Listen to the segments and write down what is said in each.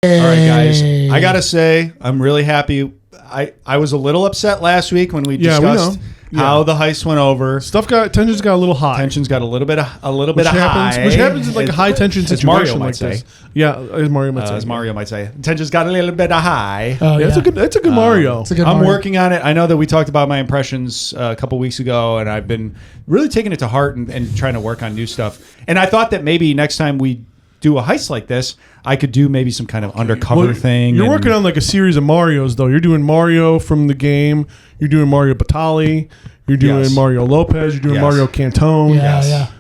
right, guys. I gotta say, I'm really happy. I was a little upset last week when we discussed how the heist went over. Tensions got a little high. Tensions got a little bit high. Which happens in like a high tension situation like this. Yeah, as Mario might say. Tensions got a little bit high. Oh, yeah. That's a good Mario. I'm working on it. I know that we talked about my impressions a couple weeks ago, and I've been really taking it to heart and trying to work on new stuff. And I thought that maybe next time we do a heist like this, I could do maybe some kind of undercover thing. You're working on like a series of Marios, though. You're doing Mario from the game. You're doing Mario Batali. You're doing Mario Lopez. You're doing Mario Cantone. Yeah.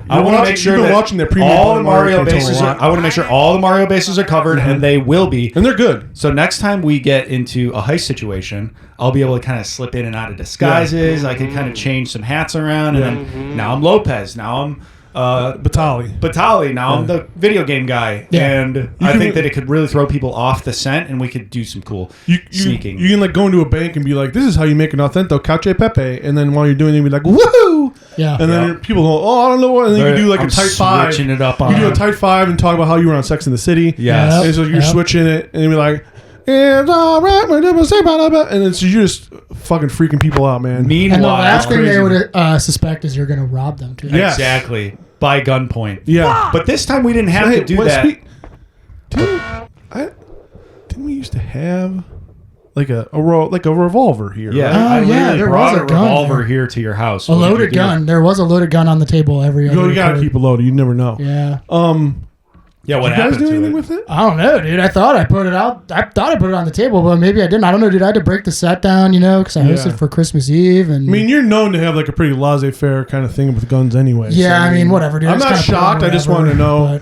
I want to make sure that watching that all the Mario bases. I want to make sure all the Mario bases are covered, and they will be, and they're good. So next time we get into a heist situation, I'll be able to kind of slip in and out of disguises. I can kind of change some hats around, and then now I'm Lopez. Now I'm Batali. Now I'm the video game guy, and I think that it could really throw people off the scent, and we could do some cool sneaking. You can like go into a bank and be like, "This is how you make an authentic cacio pepe," and then while you're doing it, you be like, "Woohoo!" Yeah, and then people go, "Oh, I don't know what," and then you do like a tight five. Switching it up on. You do a tight five and talk about how you were on Sex in the City. Yes, and so you're switching it, and you be like. And then so you're just fucking freaking people out, man. Meanwhile, and the last thing they would suspect is you're going to rob them too. Yes. Exactly, by gunpoint. Yeah, but this time we didn't have to do that. Didn't we used to have like a revolver here? Yeah, right? There was a revolver here to your house. A loaded gun. There was a loaded gun on the table every other. You gotta keep it loaded. You never know. Yeah. Yeah, what happened? Did you guys do anything with it? I don't know, dude. I thought I put it out. I thought I put it on the table, but maybe I didn't. I don't know, dude. I had to break the set down, because I hosted for Christmas Eve. And I mean, you're known to have like a pretty laissez-faire kind of thing with guns, anyway. Yeah, so, I mean, whatever, dude. I'm not shocked. I just wanted to know.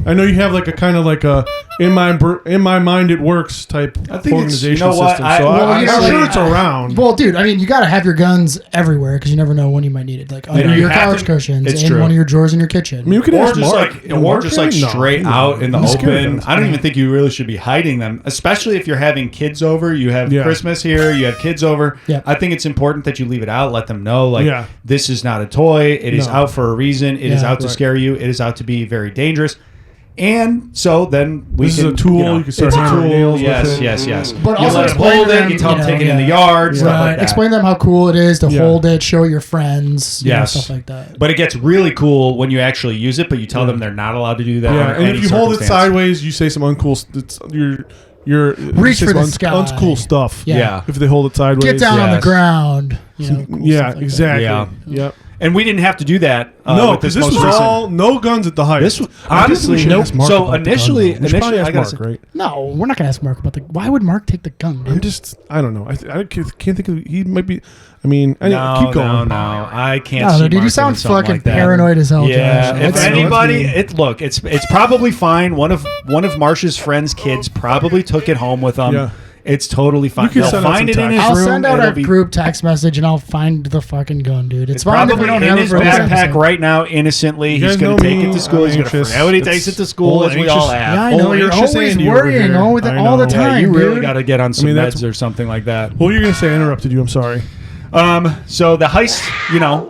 I know you have like a kind of like a in my mind it works type organizational system. I'm sure it's around. Well, dude, I mean, you got to have your guns everywhere because you never know when you might need it. Like under your couch cushions, in one of your drawers in your kitchen. I mean, you could just like straight out in the open. I don't even think you really should be hiding them, especially if you're having kids over. You have Christmas here, you have kids over. Yeah. I think it's important that you leave it out, let them know, like, this is not a toy. It is out for a reason. It is out to scare you. It is out to be very dangerous. And so then this is a tool. You can start hammering nails with it. Yes. But you also let them hold it. You tell them take it in the yard. Stuff like that. Explain them how cool it is to hold it. Show your friends. Stuff like that. But it gets really cool when you actually use it. But you tell them they're not allowed to do that. Yeah, and if you hold it sideways, you say some uncool. You're reach for the sky. Uncool stuff. Yeah. If they hold it sideways, get down on the ground. Exactly. Yeah. Yep. And we didn't have to do that. No, because this was all no guns at the heist. This honestly, no. So initially, I Mark, right? No, we're not gonna ask Mark about the. Why would Mark take the gun? Dude? I don't know. I can't think of. He might be. I mean, keep going. No, I can't. No, dude, you sound fucking like paranoid as hell. Yeah, Josh. if anybody, it's probably fine. One of Marsh's friends' kids probably took it home with them. Yeah. It's totally fine. They'll find it in his room. I'll send out a group text message and I'll find the fucking gun, dude. It's fine if we don't have it for backpack right now, innocently. He's going to take it to school. He's going to forget when he takes it to school, as we all have. Yeah, I know. You're always worrying all the time. You really got to get on some meds or something like that. What were you going to say? I interrupted you. I'm sorry. So the heist,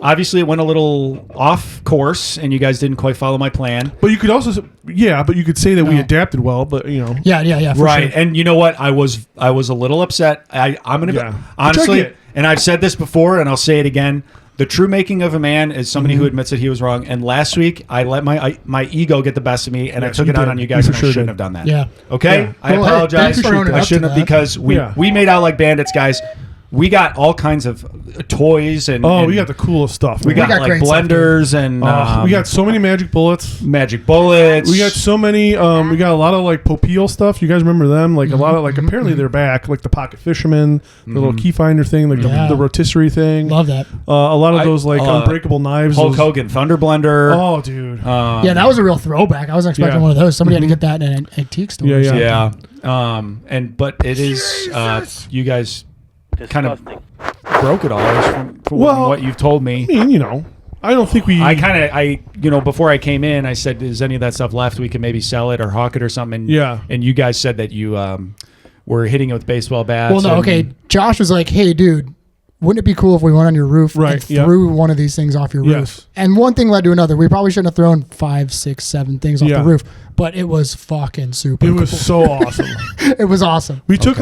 obviously it went a little off course, and you guys didn't quite follow my plan. But you could also, but you could say that we adapted well. But yeah, right. Sure. And you know what? I was a little upset. I'm gonna honestly, and I've said this before, and I'll say it again. The true making of a man is somebody who admits that he was wrong. And last week, I let my ego get the best of me, and I took it out on you guys, and I shouldn't have done that. Yeah. Okay? Yeah. I apologize. I shouldn't have, because we made out like bandits, guys. We got all kinds of toys and we got the coolest stuff. We got like blenders and we got so many magic bullets. We got so many. We got a lot of like Popeel stuff. You guys remember them? Like a lot of like apparently they're back. Like the pocket fisherman, the little key finder thing, like the rotisserie thing. Love that. A lot of those like unbreakable knives. Hulk Hogan Thunder Blender. Oh, dude. That was a real throwback. I was expecting one of those. Somebody had to get that in an antique store. Yeah. But it is you guys. Kind of broke it all from what you've told me. I mean, I don't think we. Before I came in, I said, "Is any of that stuff left? We can maybe sell it or hawk it or something." And you guys said that you were hitting it with baseball bats. Well, no, okay. Josh was like, "Hey, dude, wouldn't it be cool if we went on your roof Right, and threw one of these things off your roof? And one thing led to another. We probably shouldn't have thrown 5, 6, 7 things off the roof, but it was fucking super cool. It was so awesome. It was awesome. We took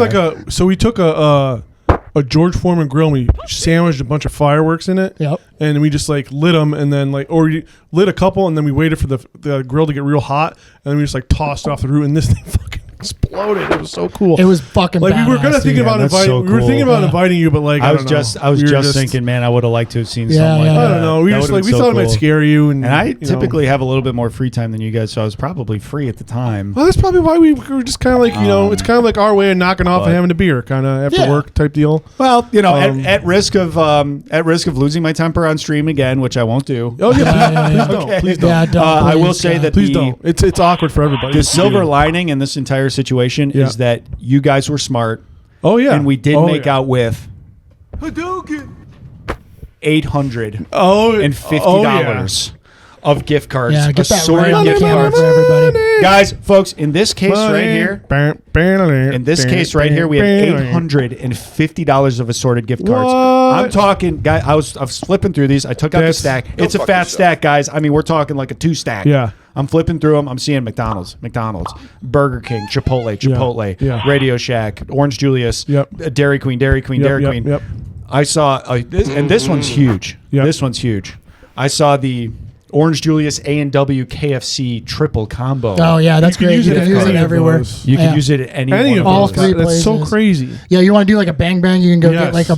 a George Foreman grill and we sandwiched a bunch of fireworks in it. Yep. And we just like lit them and then like, or we lit a couple and then we waited for the grill to get real hot and then we just like tossed it off the roof and this thing fucking exploded. It was so cool. It was fucking like we were gonna think about inviting. So cool. We were thinking about inviting you, but like I was just thinking, man, I would have liked to have seen something like that. I don't know. We just like we thought it might scare you, and I typically have a little bit more free time than you guys, so I was probably free at the time. Well, that's probably why we were just kind of like it's kind of like our way of knocking off and having a beer, kind of after work type deal. Well, at risk of losing my temper on stream again, which I won't do. Oh yeah, please don't. Yeah, don't. I will say that please don't. It's awkward for everybody. The silver lining in this entire situation is that you guys were smart. Oh yeah, and we did make out with $850 of gift cards. Yeah, get that assorted gift cards for everybody. Guys, folks, in this case right here, we have $850 of assorted gift cards. What? I'm talking, guys. I was flipping through these. I took out the stack. It's a fat stack, guys. I mean, we're talking like a 2 stack. Yeah. I'm flipping through them. I'm seeing McDonald's, Burger King, Chipotle, Radio Shack, Orange Julius, Dairy Queen. Yep. I saw this one's huge. Yep. This one's huge. I saw the Orange Julius A&W KFC triple combo. Oh yeah, that's great. You can use it everywhere. You can use it at any of all those. 3 places. That's so crazy. Yeah, you want to do like a bang bang? You can go get like a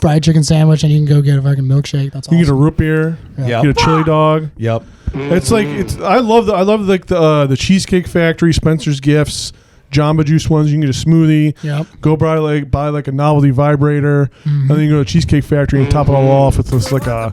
fried chicken sandwich, and you can go get a fucking milkshake. That's awesome. You get a root beer. Yeah. Get a chili dog. Yep. It's like I love like the Cheesecake Factory, Spencer's Gifts, Jamba Juice ones. You can get a smoothie. Yep. Go buy like a novelty vibrator, and then you go to Cheesecake Factory and top it all off with this like a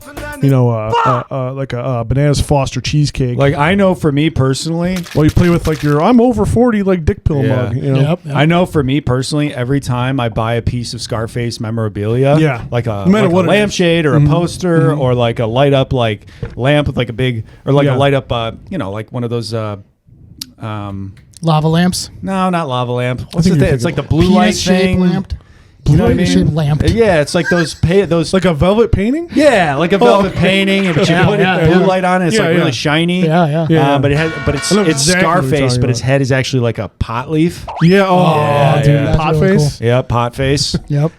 bananas Foster cheesecake. Like I know for me personally, well, you play with like your I'm over 40 like dick pill mug. Yep. I know for me personally, every time I buy a piece of Scarface memorabilia, like a lampshade or a poster or like a light up like lamp with like a big or like a light up like one of those lava lamps. No, not lava lamp. What's the thing? It's like the blue light thing. Lamp. You know what I mean? Lamp. Yeah, it's like those like a velvet painting. Yeah, like a velvet painting, but you put blue light on it. It's like really shiny. Yeah. But it's Scarface, but his head is actually like a pot leaf. Yeah. Dude, pot really face. Cool. Yeah, pot face. Yep.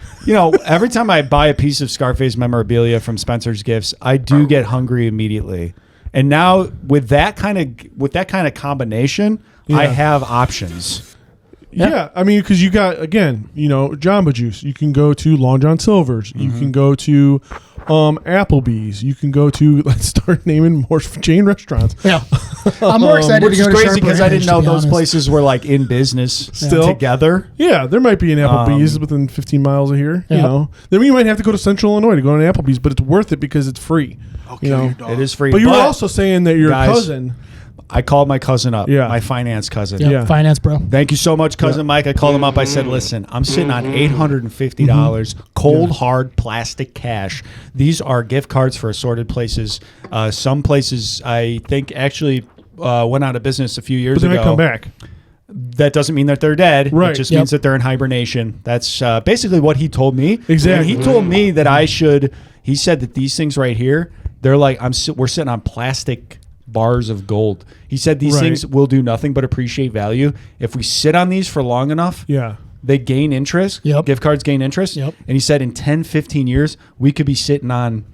Every time I buy a piece of Scarface memorabilia from Spencer's Gifts, I do get hungry immediately. And now with that kind of combination, I have options. Yeah, I mean, because you got, again, Jamba Juice. You can go to Long John Silver's. You can go to Applebee's. You can go to, let's start naming more chain restaurants. Yeah. I'm more excited to go to Which is crazy because I didn't know those places were like in business still together. Yeah, there might be an Applebee's within 15 miles of here. Then we might have to go to Central Illinois to go to an Applebee's, but it's worth it because it's free. Okay, it is free. But you were also saying that your cousin... I called my cousin up, my finance cousin. Yeah, finance bro. Thank you so much, cousin Mike. I called him up. I said, listen, I'm sitting on $850 cold, hard plastic cash. These are gift cards for assorted places. Some places I think actually went out of business a few years ago. But then they come back. That doesn't mean that they're dead. Right. It just means that they're in hibernation. That's basically what he told me. Exactly. And he told me that he said that these things right here, they're like, we're sitting on plastic bars of gold. He said these things will do nothing but appreciate value. If we sit on these for long enough, they gain interest. Yep. Gift cards gain interest. Yep. And he said in 10, 15 years, we could be sitting on,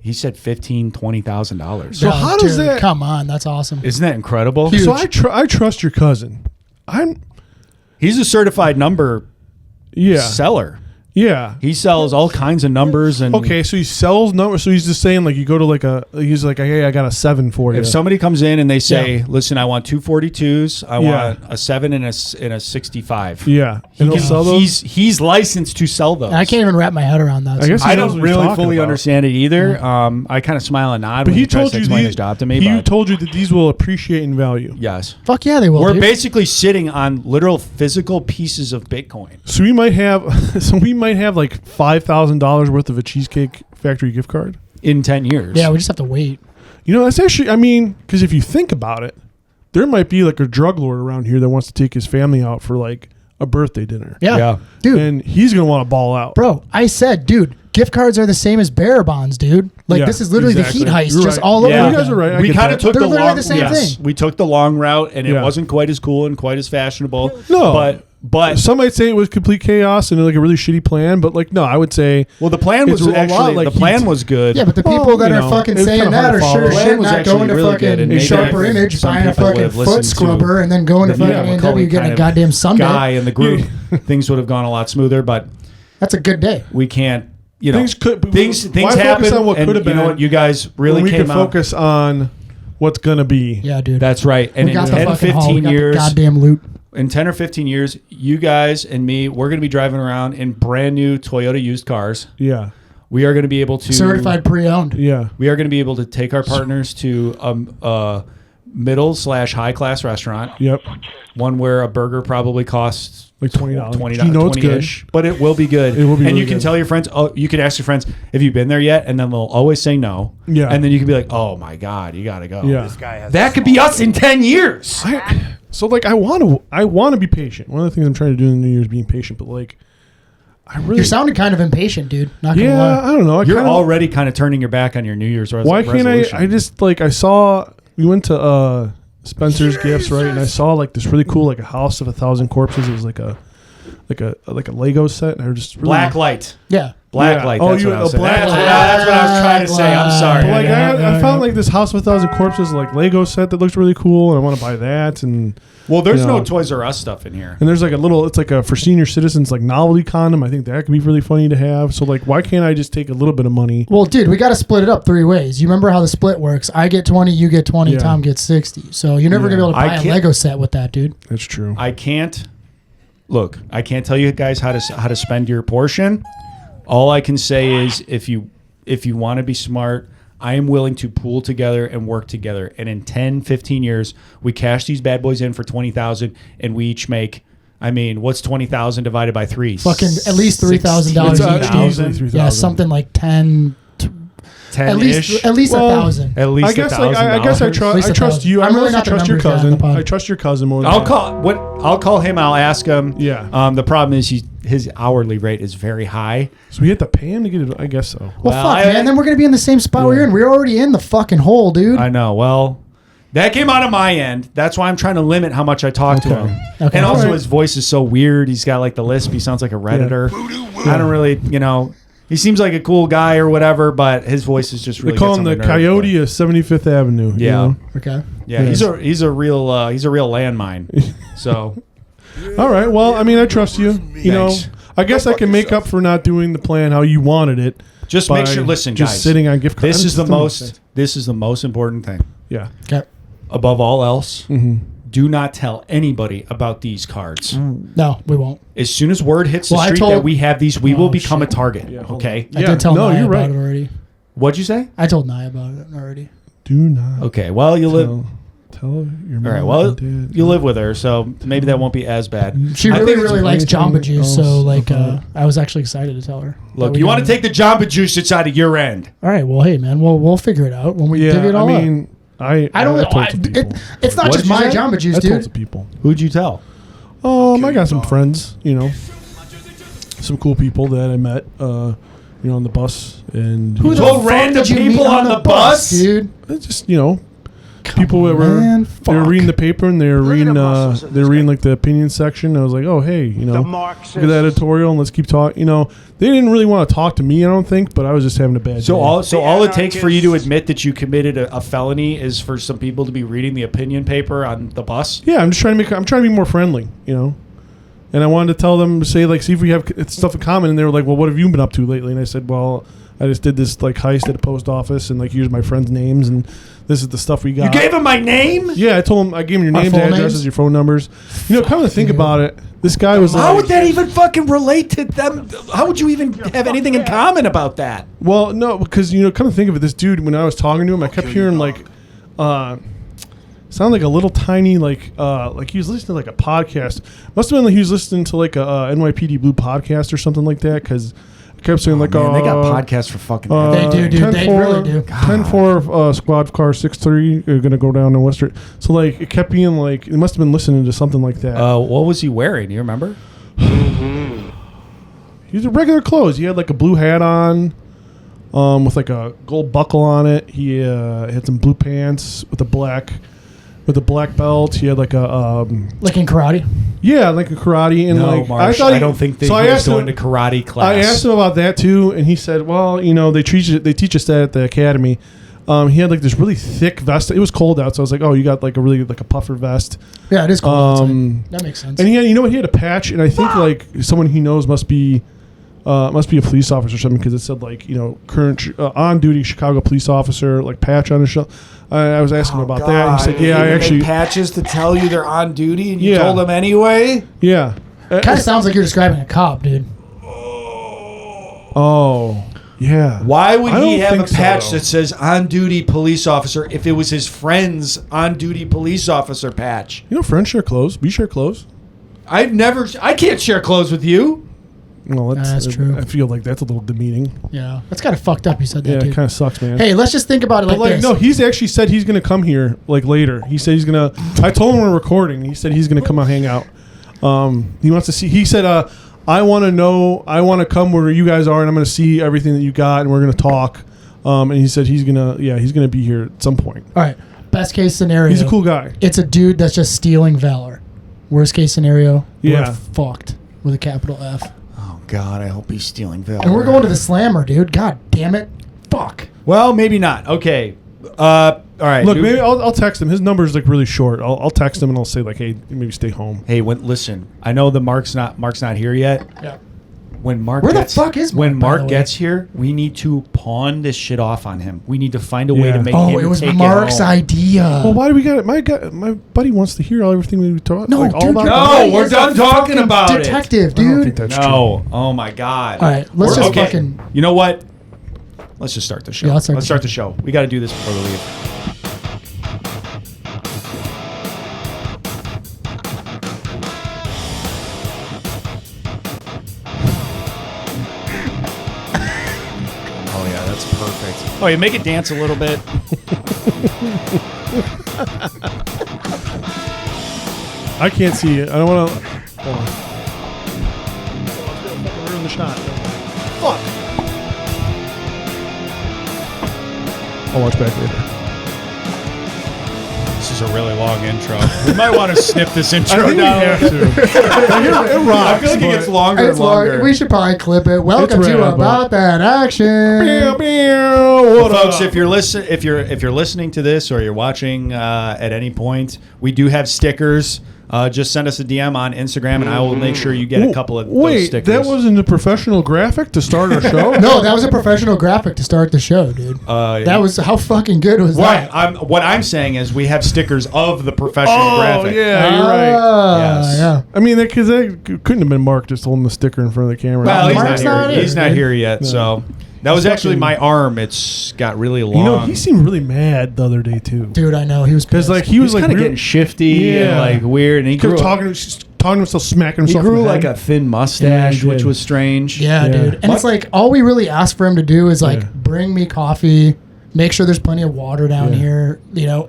he said $15,000, $20,000. So how does that... Come on, that's awesome. Isn't that incredible? Huge. So I trust your cousin. He's a certified number seller. Yeah. He sells all kinds of numbers. And okay, so he sells numbers. So he's just saying, like, you go to he's like, hey, I got a 7 for you. If somebody comes in and they say, listen, I want 2 42s, I want a 7 and a 65. Yeah. And he'll sell those? He's licensed to sell those. I can't even wrap my head around that. I guess I don't really fully understand it either. I kind of smile and nod when he tries to explain his job to me. He told you that these will appreciate in value. Yes. Fuck yeah, they will. We're basically sitting on literal physical pieces of Bitcoin. So we might have like $5,000 worth of a Cheesecake Factory gift card in 10 years. Yeah, we just have to wait. That's actually, because if you think about it, there might be like a drug lord around here that wants to take his family out for like a birthday dinner. Yeah. Dude. And he's going to want to ball out. Bro, I said, dude, gift cards are the same as bearer bonds, dude. Like this is literally the heat heist, You're just right. all over. You guys are right. We kind of took They're the literally long. the same thing. We took the long route, and it wasn't quite as cool and quite as fashionable. No, but some might say it was complete chaos and like a really shitty plan. But like, no, I would say the plan was actually the plan was good. Yeah, but the people that are fucking saying that are sure as shit not going to fucking Sharper Image, buying a fucking foot scrubber, and then going to fucking A&W getting a goddamn Sunday. Guy in the group, things would have gone a lot smoother. But that's a good day. We can't. You know, things why happen. Focus on what could have been. You know what? You guys really came out. We can focus on what's gonna be. Yeah, dude. That's right. And in 10, 15 years, goddamn loot. In 10 or 15 years, you guys and me, we're going to be driving around in brand new Toyota used cars. Yeah. We are going to be able to certified pre-owned. Yeah. We are going to be able to take our partners to a middle/high class restaurant. Yep. One where a burger probably costs like $20. $20. You know it's good, but it will be good. It will be. And really you can good. tell your friends. Oh, you can ask your friends, "Have you been there yet?" And then they'll always say no. Yeah. And then you can be like, "Oh my God, you got to go." Yeah. This guy has That could be us in 10 years. So like I want to be patient. One of the things I'm trying to do in the New Year is being patient. But like, You're sounding kind of impatient, dude. Not gonna lie. I don't know. You're already kind of turning your back on your New Year's resolution. Why can't I just like I saw we went to Spencer's Gifts, right? And I saw like this really cool like a house of 1,000 corpses. It was like a Lego set, and I was just really, black light. Yeah. Black light. That's what I was saying. black light. That's what I was trying to say. I'm sorry. But like I found like this house of 1,000 corpses like Lego set that looks really cool, and I want to buy that. And there's no Toys R Us stuff in here. And there's like it's like a for senior citizens like novelty condom. I think that could be really funny to have. So like, why can't I just take a little bit of money? Well, dude, we got to split it up 3 ways. You remember how the split works? I get 20, you get 20, Tom gets 60. So you're never gonna be able to buy a Lego set with that, dude. That's true. I can't tell you guys how to spend your portion. All I can say is if you want to be smart, I am willing to pool together and work together. And in 10, 15 years, we cash these bad boys in for $20,000 and we each make, what's 20,000 divided by 3? Fucking at least $3,000 each. Yeah, something like 10 at least 1,000. At least I guess I trust you. I'm really not not trust your cousin. I trust your cousin more. I'll call him. I'll ask him. Yeah. The problem is his hourly rate is very high. So we have to pay him to get it. I guess so. Well, fuck, man. Then we're gonna be in the same spot we're in. We're already in the fucking hole, dude. I know. Well, that came out of my end. That's why I'm trying to limit how much I talk to him. Okay. And also, his voice is so weird. He's got like the lisp. He sounds like a Redditor. I don't really, He seems like a cool guy or whatever, but his voice is just really. They call him the Coyote of 75th Avenue. Yeah. You know? Okay. Yeah, he's a real landmine. So. All right. Well, I trust you. You know, I guess I can make up for not doing the plan how you wanted it. Just make sure. Listen, just guys. Sitting on gift cards. This is the most important thing. Yeah. Okay. Above all else, do not tell anybody about these cards. No, we won't. As soon as word hits the street that we have these, we will become a target. Yeah, okay. I did tell Nia about it already. What'd you say? I told Nia about it already. Do not. Okay. Well, you live. Tell your mom. All right. Well, dad, you live with her, so maybe that won't be as bad. She really likes Jamba Juice, so I was actually excited to tell her. Look, you want to take the Jamba Juice inside of your end. All right. Well, hey, man, we'll figure it out when we divvy it all up. I don't know. It's not just my Jamba Juice, dude. I told the people. Who'd you tell? I got some friends, some cool people that I met, on the bus. And who the fuck random people on the bus, dude? Just people that were reading the paper and they were reading like the opinion section. I was like, oh hey, look at the editorial and let's keep talking. They didn't really want to talk to me, I don't think, but I was just having a bad day. All it takes for you to admit that you committed a felony is for some people to be reading the opinion paper on the bus. Yeah, I'm trying to be more friendly, And I wanted to tell them, see if we have stuff in common. And they were like, well, what have you been up to lately? And I said, well, I just did this heist at a post office and used my friends' names and this is the stuff we got. You gave him my name? Yeah, I told him, I gave him your names, addresses, your phone numbers. Come to think about it, this guy was How would that even fucking relate to them? How would you even have anything in common about that? Well, no, because, come to think of it, this dude, when I was talking to him, I kept hearing sound like a little tiny, like he was listening to a podcast. Must have been like he was listening to a NYPD Blue podcast or something like that, because I kept saying man, they got podcasts for fucking they do, dude. They really do. 10-4 squad car 6-3 are gonna go down to Western. So it kept being it must have been listening to something like that. What was he wearing? Do you remember? He's in regular clothes. He had like a blue hat on, with like a gold buckle on it. He had some blue pants with a black belt. He had like a like in karate. Yeah, like a karate. And no, like Marsh, I don't think they was going to karate class. I asked him about that too, and he said, "Well, they teach us that at the academy." He had like this really thick vest. It was cold out, so I was like, "Oh, you got like a puffer vest." Yeah, it is cold. That makes sense. And he had, he had a patch, and I think like someone he knows must be a police officer or something, because it said like current on duty Chicago police officer, like patch on his shoulder. I was asking him about that, and he said, "Yeah, I actually make patches to tell you they're on duty, and you told them anyway." Yeah, kind of sounds like you're describing a cop, dude. Oh. Yeah. Why would he have a patch that says on duty police officer if it was his friend's on duty police officer patch? Friends share clothes. We share clothes. I can't share clothes with you. No, that's true. I feel like that's a little demeaning. Yeah. That's kind of fucked up you said that, dude. Yeah, it kind of sucks, man. Hey, let's just think about it like this. No, he's actually said he's going to come here like later. He said he's going to... I told him we're recording. He said he's going to come and hang out. He wants to see... He said... I want to come where you guys are, and I'm going to see everything that you got, and we're going to talk. And he said he's going to be here at some point. All right. Best case scenario. He's a cool guy. It's a dude that's just stealing valor. Worst case scenario. Yeah. We're fucked with a capital F. Oh, God, I hope he's stealing valor. And we're going to the slammer, dude. God damn it. Fuck. Well, maybe not. Okay. All right. Look, maybe I'll text him. His number is like really short. I'll text him and I'll say like, hey, maybe stay home. Hey, listen. I know the Mark's not here yet. Yeah. When Mark Where the fuck is Mark, when by Mark the way? gets here, we need to pawn this shit off on him. We need to find a way to make him it was take Mark's it home. idea. Well, why do we got it? My buddy wants to hear everything we talk. No, like, all dude, about we're done talking about detective, it. dude. I don't think that's true. Oh my God. All right, let's just fucking. You know what? Let's just start the show. Yeah, let's start the show. We got to do this before we leave. Oh, you make it dance a little bit. I can't see it. I don't want to. Hold on. Ruin the shot. Fuck. I'll watch back later. This is a really long intro. We might want to snip this intro I down. think we have to. It rocks. I feel like it gets longer and longer. We should probably clip it. Welcome to About That Action. Folks, if you're listening to this or you're watching at any point, we do have stickers. Just send us a DM on Instagram, and I will make sure you get a couple of those stickers. That wasn't a professional graphic to start our show? No, that was a professional graphic to start the show, dude. That was how fucking good was that? What I'm saying is we have stickers of the professional graphic. Yeah, you're right. Yes. Yeah. I mean, because that couldn't have been Mark just holding the sticker in front of the camera. Well, Mark's not here. He's not here yet, so... That was actually my arm. It's got really long. He seemed really mad the other day too. Dude, I know he was because pissed. he was like kind of getting shifty and like weird, and he kept grew talking to himself, smacking himself. He grew in the like head. a thin mustache, which was strange. Yeah, dude. And it's like all we really asked for him to do is like bring me coffee, make sure there's plenty of water down here.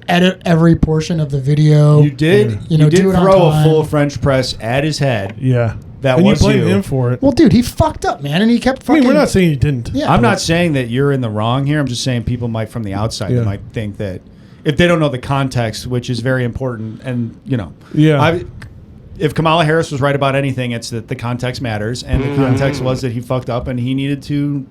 Edit every portion of the video. You did. You did do it on throw a time. full French press at his head. Yeah. And you blame him for it. Well, dude, he fucked up, man, and he kept fucking... I mean, we're not saying he didn't. Yeah, I'm not saying that you're in the wrong here. I'm just saying people might, from the outside, they might think that if they don't know the context, which is very important, and, if Kamala Harris was right about anything, it's that the context matters, and the context was that he fucked up and he needed to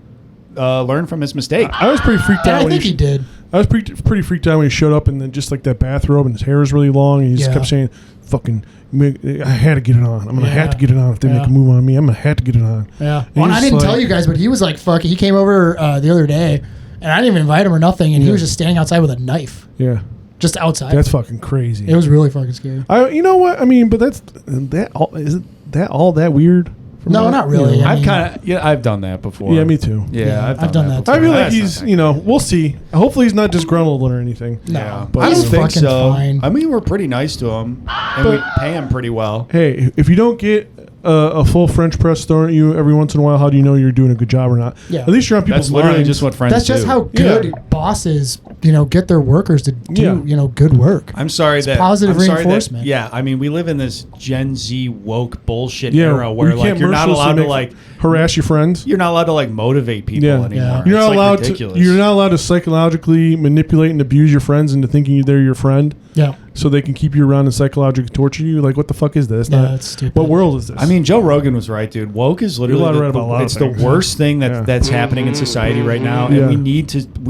learn from his mistake. I was pretty freaked out. I think he did. I was pretty freaked out when he showed up, and then just like that bathrobe, and his hair is really long, and he just kept saying, "Fucking, I had to get it on. I'm gonna have to get it on if they make a move on me. I'm gonna have to get it on." Yeah. Well, I didn't tell you guys, but he was like, "Fuck." He came over the other day, and I didn't even invite him or nothing, and he was just standing outside with a knife. Yeah. Just outside. That's fucking crazy. It was really fucking scary. You know what? I mean, but isn't that all that weird? No, not really. I've done that before. Yeah, me too. Yeah, I've done that too. I feel like he's, we'll see. Hopefully he's not disgruntled or anything. No, but I don't think fucking so. fine. I mean, we're pretty nice to him, and we pay him pretty well. Hey, if you don't get a full French press thrown at you every once in a while, how do you know you're doing a good job or not? Yeah. At least you're on people's That's literally minds. just what friends do. That's just how good bosses get their workers to do, good work. I'm sorry it's that positive reinforcement. I mean, we live in this Gen Z woke bullshit era where like you're not allowed to like harass your friends. You're not allowed to like motivate people anymore. Yeah. You're not allowed to. You're not allowed to psychologically manipulate and abuse your friends into thinking they're your friend. Yeah. So they can keep you around and psychologically torture you. Like, what the fuck is this? That's stupid. What world is this? I mean, Joe Rogan was right, dude. Woke is literally the worst thing that's happening in society right now, and we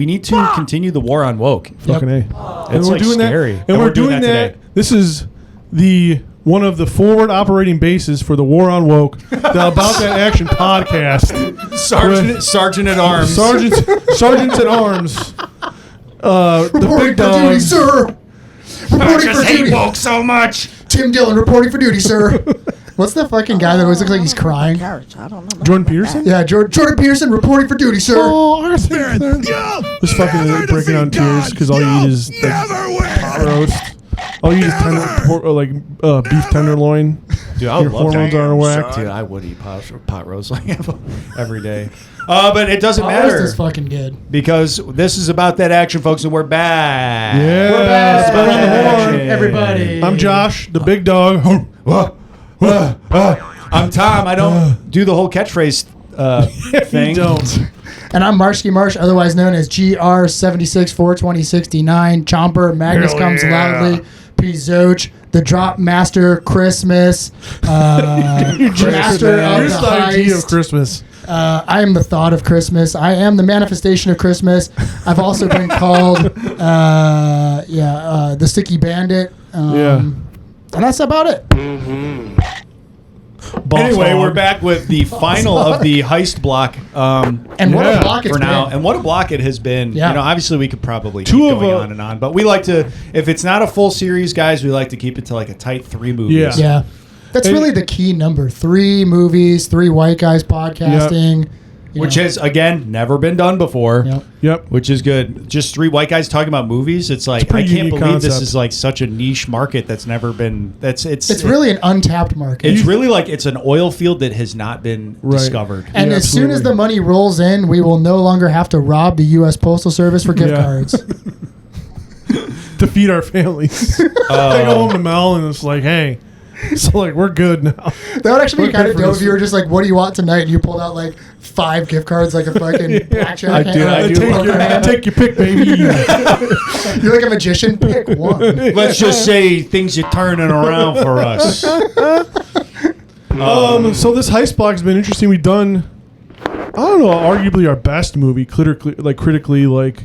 need to continue the war on woke. Fucking A. It's like scary, and we're doing that. This is one of the forward operating bases for the war on woke, the About That Action podcast. Sergeant at Arms. Sergeants at Arms. The big for duty, sir. Reporting for duty. Hate woke so much. Tim Dillon reporting for duty, sir. What's the fucking guy that always looks like he's crying? I don't know. Jordan Peterson? Yeah, Jordan Peterson reporting for duty, sir. Oh, Arthur. Just fucking breaking down tears because all you eat is pot roast. All you eat is beef tenderloin. Dude, I would love hormones are whack. Dude, I would eat pot roast like every day. But it doesn't matter. This is fucking good. Because this is About That Action, folks, and we're back. Yeah. We're back. We're on the horn, everybody. I'm Josh, the big dog. I'm Tom. I don't do the whole catchphrase thing. You don't. And I'm Marshky Marsh, otherwise known as GR76 42069. Chomper, Magnus comes loudly. P. Zoch, the Drop Master, Christmas, Master of the idea of Heist. Christmas. I am the thought of Christmas. I am the manifestation of Christmas. I've also been called, the Sticky Bandit. And that's about it. Anyway, we're back with the final of the heist block. And what a block it's for now. been. And what a block it has been. Yeah. Obviously we could probably keep going on and on, but we like to, if it's not a full series, guys, we like to keep it to like a tight 3 movies. Yeah. That's really the key number. 3 movies, 3 white guys podcasting. Which has, again, never been done before. Yep. Which is good. Just 3 white guys talking about movies. It's like, I can't believe this is like such a niche market that's never been, it's really an untapped market. It's really like it's an oil field that has not been discovered. And as soon as the money rolls in, we will no longer have to rob the U.S. Postal Service for gift cards. To feed our families. They go home to Mel and it's like, hey, so like we're good now. That would actually be kind of dope if you were just like, what do you want tonight? And you pulled out like 5 gift cards like a fucking blackjack. I do. Take your pick, baby. You're like a magician. Pick one. Let's just say things are turning around for us. So this heist block has been interesting. We've done, I don't know, arguably our best movie, critically, like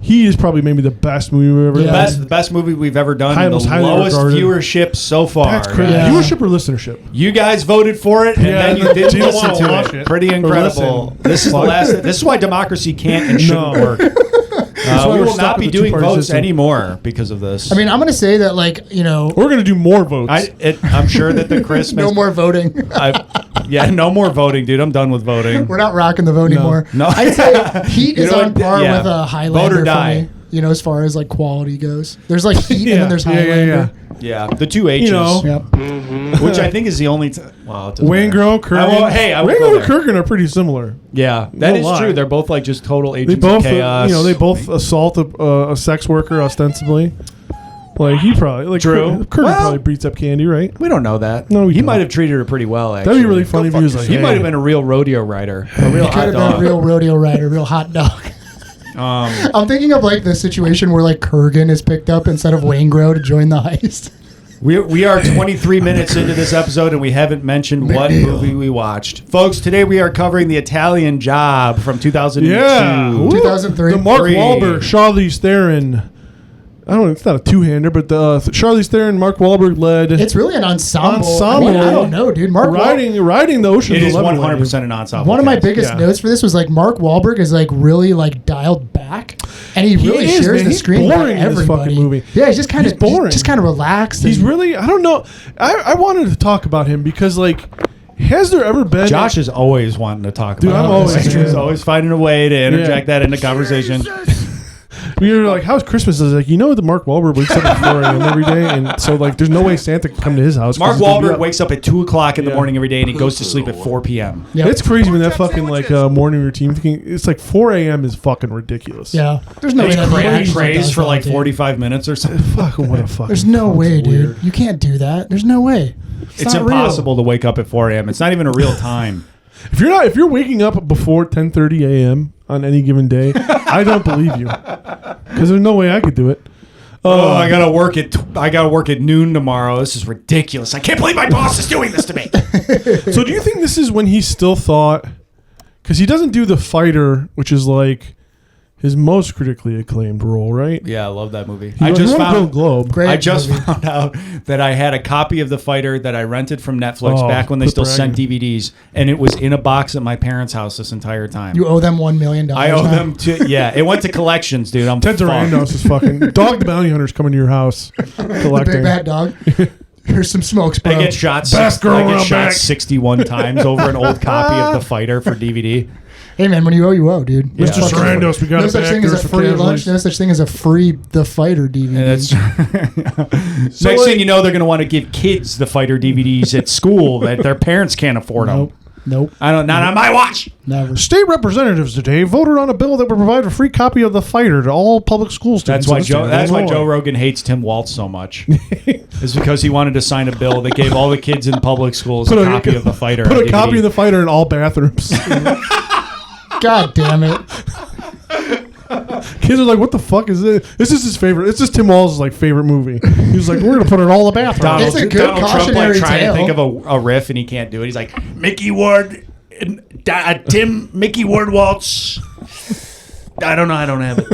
he is probably maybe the best movie we've ever done. The best movie we've ever done. The lowest viewership so far. That's crazy. Yeah. Viewership or listenership? You guys voted for it, and then you didn't listen to it. Pretty incredible. This is the last. This is why democracy can't and shouldn't work. We will not be doing votes anymore because of this. I mean, I'm going to say that, like, we're going to do more votes. I'm sure that the Christmas. No more voting. No more voting, dude. I'm done with voting. We're not rocking the vote anymore. No. I'd say Heat is on par with a Highlander Vote or die. for me, as far as, like, quality goes. There's, like, Heat and then there's Highlander. Yeah, the 2 H's. Which I think is the only Waingro, Kurgan. Waingro and Kurgan are pretty similar. Yeah, that is true. They're both like just total agents of chaos. They both assault a sex worker ostensibly. Like he probably True. Kurgan probably beats up Candy, right? We don't know that. No, he might have treated her pretty well. Actually, that'd be really funny if he was like, he might have been a real rodeo rider, a real hot dog. Could have been a real rodeo rider, real hot dog. I'm thinking of like the situation where like Kurgan is picked up instead of Waingro to join the heist. We are 23 minutes into this episode and we haven't mentioned what movie we watched. Folks, today we are covering The Italian Job from 2002. Yeah. 2003. The Mark Wahlberg, Charlize Theron. I don't know, it's not a two-hander, but the Charlize Theron, Mark Wahlberg led. It's really an ensemble. I don't know, dude. Mark riding the Ocean's 11. It is 100% an ensemble. One of my biggest notes for this was like Mark Wahlberg is like really like dialed back, and he really shares the screen with everybody. In this fucking movie. Yeah, he's just kind of boring, just kind of relaxed. He's really, I don't know. I wanted to talk about him because like. Has there ever been... Josh is always wanting to talk about him. He's always finding a way to interject that into conversation. We were like, how's Christmas? I was like, that Mark Wahlberg wakes up at 4 a.m. every day, and so like, there's no way Santa can come to his house. Mark Wahlberg wakes up at 2 o'clock in the morning every day, and he goes to sleep at 4 p.m. Yep. It's crazy when that fucking like morning routine. It's like 4 a.m. is fucking ridiculous. Yeah, there's no way he prays for like 45 minutes or something. Fucking what a fucking. There's no way, dude. You can't do that. There's no way. It's impossible to wake up at 4 a.m. It's not even a real time. If you're waking up before 10:30 a.m. on any given day, I don't believe you, because there's no way I could do it. I gotta work at noon tomorrow. This is ridiculous. I can't believe my boss is doing this to me. So do you think this is when he still thought? Because he doesn't do The Fighter, which is like his most critically acclaimed role, right? Yeah, I love that movie. I just found Globe. I just found out that I had a copy of The Fighter that I rented from Netflix back when they still sent DVDs, and it was in a box at my parents' house this entire time. You owe them $1 million. I owe them it went to collections, dude. Ted Sarandos is fucking Dog the Bounty Hunter's coming to your house collecting. The big bad dog. Here's some smokes, bro. I get shot 61 times over an old copy of The Fighter for DVD. Hey man, when you ow, dude. Yeah. Mr. Sarandos, we got no such thing as a free lunch. No such thing as a free The Fighter DVD. Next thing you know, they're going to want to give kids The Fighter DVDs at school that their parents can't afford them. Nope. Not on my watch. Never. State representatives today voted on a bill that would provide a free copy of The Fighter to all public school students. That's why Joe Rogan hates Tim Waltz so much. It's because he wanted to sign a bill that gave all the kids in public schools a copy of The Fighter. Put a copy of The Fighter in all bathrooms. God damn it. Kids are like, what the fuck is this? This is his favorite. It's just Tim Walz's like favorite movie. He was like, we're going to put it in all the bathrooms. It's a good Donald Trump cautionary trying tale. to think of a riff and he can't do it. He's like, Mickey Ward Waltz. I don't know. I don't have it.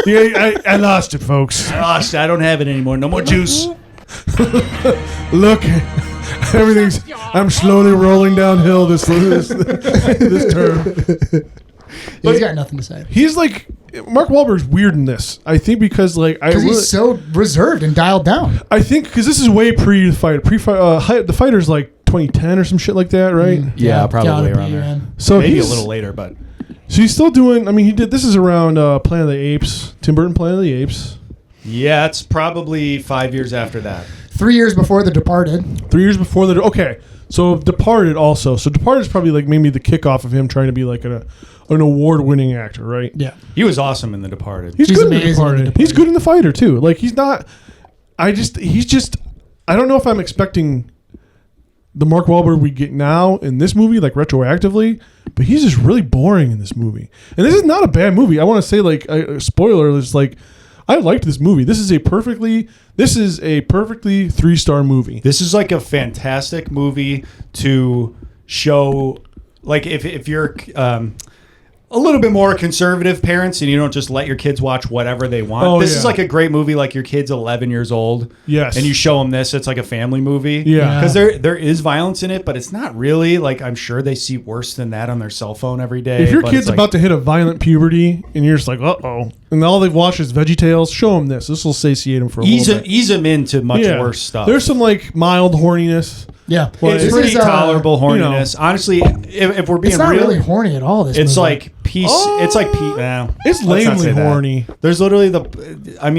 Yeah, I lost it, folks. I don't have it anymore. No more juice. Look, everything's. I'm slowly rolling downhill this term. He's got nothing to say. He's like Mark Wahlberg's weird in this. I think because he's so reserved and dialed down. I think because this is way pre the fight. The Fighter's like 2010 or some shit like that, right? Yeah, probably around there. Man. So maybe a little later, but so he's still doing. I mean, he did. This is around Planet of the Apes. Tim Burton Planet of the Apes. Yeah, it's probably 5 years after that. 3 years before The Departed. 3 years before the. Okay, so Departed also. So Departed is probably like maybe the kickoff of him trying to be like an award-winning actor, right? Yeah, he was awesome in The Departed. He's good in The Departed. He's good in The Fighter too. Like he's not. He's just. I don't know if I'm expecting the Mark Wahlberg we get now in this movie, like retroactively, but he's just really boring in this movie. And this is not a bad movie. I want to say like a spoiler. It's like I liked this movie. This is a perfectly 3-star movie. This is like a fantastic movie to show, like if you're a little bit more conservative parents and you don't just let your kids watch whatever they want. This is like a great movie, like your kid's 11 years old. Yes. And you show them this, it's like a family movie. Yeah. Because there is violence in it, but it's not really, like I'm sure they see worse than that on their cell phone every day. If your kid's about to hit a violent puberty and you're just like, uh-oh, and all they've watched is VeggieTales, show them this. This will satiate them for a little bit. Ease them into much worse stuff. There's some like mild horniness. Yeah, it's pretty tolerable horniness. Honestly, if we're being it's not real, really horny at all. This it's movie. like peace. It's like peace. It's lamely horny. There's literally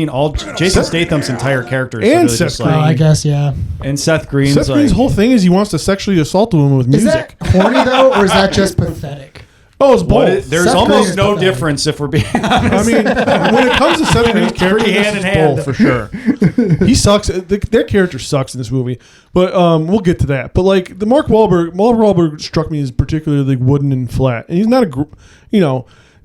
all Jason Statham's entire character is and really Seth just Green. I guess and Seth Green's Seth Green's whole thing is he wants to sexually assault a woman with music. Is that horny though, or is that just pathetic? Oh, it's both. There's Seth almost Green no pathetic. difference if we're being honest. I mean, when it comes to Seth Green's character, hand in this is hand. both for sure. He sucks. That character sucks in this movie, but we'll get to that. But like the Mark Wahlberg struck me as particularly wooden and flat, and he's not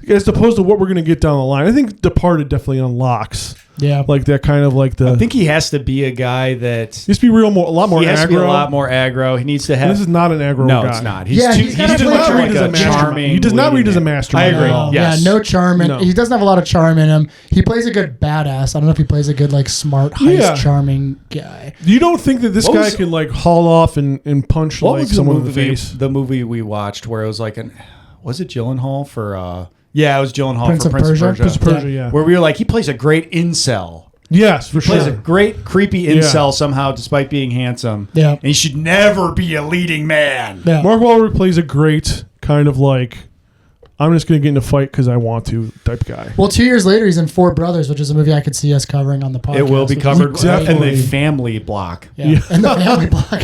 as opposed to what we're gonna get down the line. I think Departed definitely unlocks. Yeah, like that kind of like the. I think he has to be a guy that just be a lot more. He has aggro. to be a lot more aggro. He needs to have. And this is not an aggro no, guy. it's not. He does not read as a mastermind. He does not read as a mastermind. I agree. No, yes. Yeah, no charm. He doesn't have a lot of charm in him. He plays a good badass. I don't know if he plays a good like smart heist charming guy. You don't think that this guy can like haul off and punch like someone in the face? The movie we watched where it was like was it Gyllenhaal for? Yeah, it was Gyllenhaal Prince for of Prince Persia? of Persia. Prince of Persia, yeah. Where we were like, he plays a great incel. Yes, for sure. Plays a great creepy incel somehow, despite being handsome. Yeah, and he should never be a leading man. Yeah. Mark Wahlberg plays a great kind of like I'm just going to get in a fight because I want to type guy. Well, 2 years later, he's in Four Brothers, which is a movie I could see us covering on the podcast. It will be covered in the family block. Yeah. In the family block.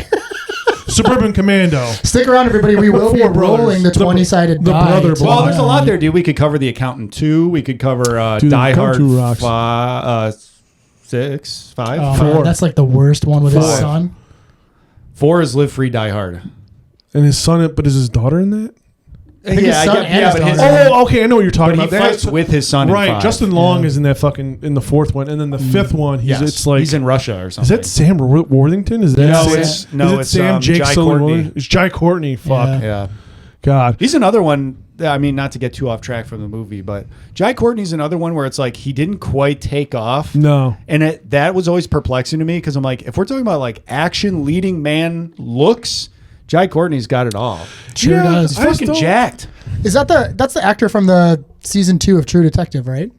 Suburban Commando. Stick around, everybody. We will be Four Brothers. rolling the 20-sided die. Brother block. Well, there's a lot there, dude. We could cover The Accountant 2. We could cover Die Hard 6, 5, Oh, 4. man, that's like the worst one with his 5. son. 4 is Live Free, Die Hard. And his son, but is his daughter in that? I think his son and his but daughter. Oh, okay. I know what you're talking But he about. fights with his son in Right. 5. Justin Long is in that fucking in the 4th one, and then the 5th one, it's like he's in Russia or Is something. that Sam Worthington? Is that No, Sam? it's Sam Jake Jai Sullivan? Courtney. It's Jai Courtney. Fuck. Yeah. God. He's another one. I mean, not to get too off track from the movie, but Jai Courtney's another one where it's like he didn't quite take off. No. And that was always perplexing to me because I'm like, if we're talking about like action leading man looks, Jai Courtney's got it all. Sure does. He's fucking jacked. Is that's the actor from the season 2 of True Detective, right?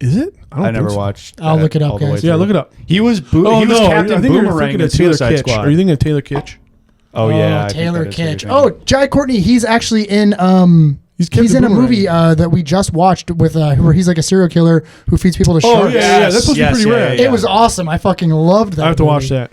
Is it? I never watched. I'll look it up, all the way guys. Yeah, through. look it up. He was. He Oh was no, Captain I think you're Boomerang thinking in of Taylor Suicide Kitsch. Squad. Are you thinking of Taylor Kitsch? Oh yeah, I think Taylor that is what you're Kitsch. thinking. Oh, Jai Courtney. He's actually in. He's He's in a Boomerang. movie that we just watched with where he's like a serial killer who feeds people to Oh sharks. yeah, that's supposed to be pretty rad. It was awesome. I fucking loved that. I have to movie. watch that.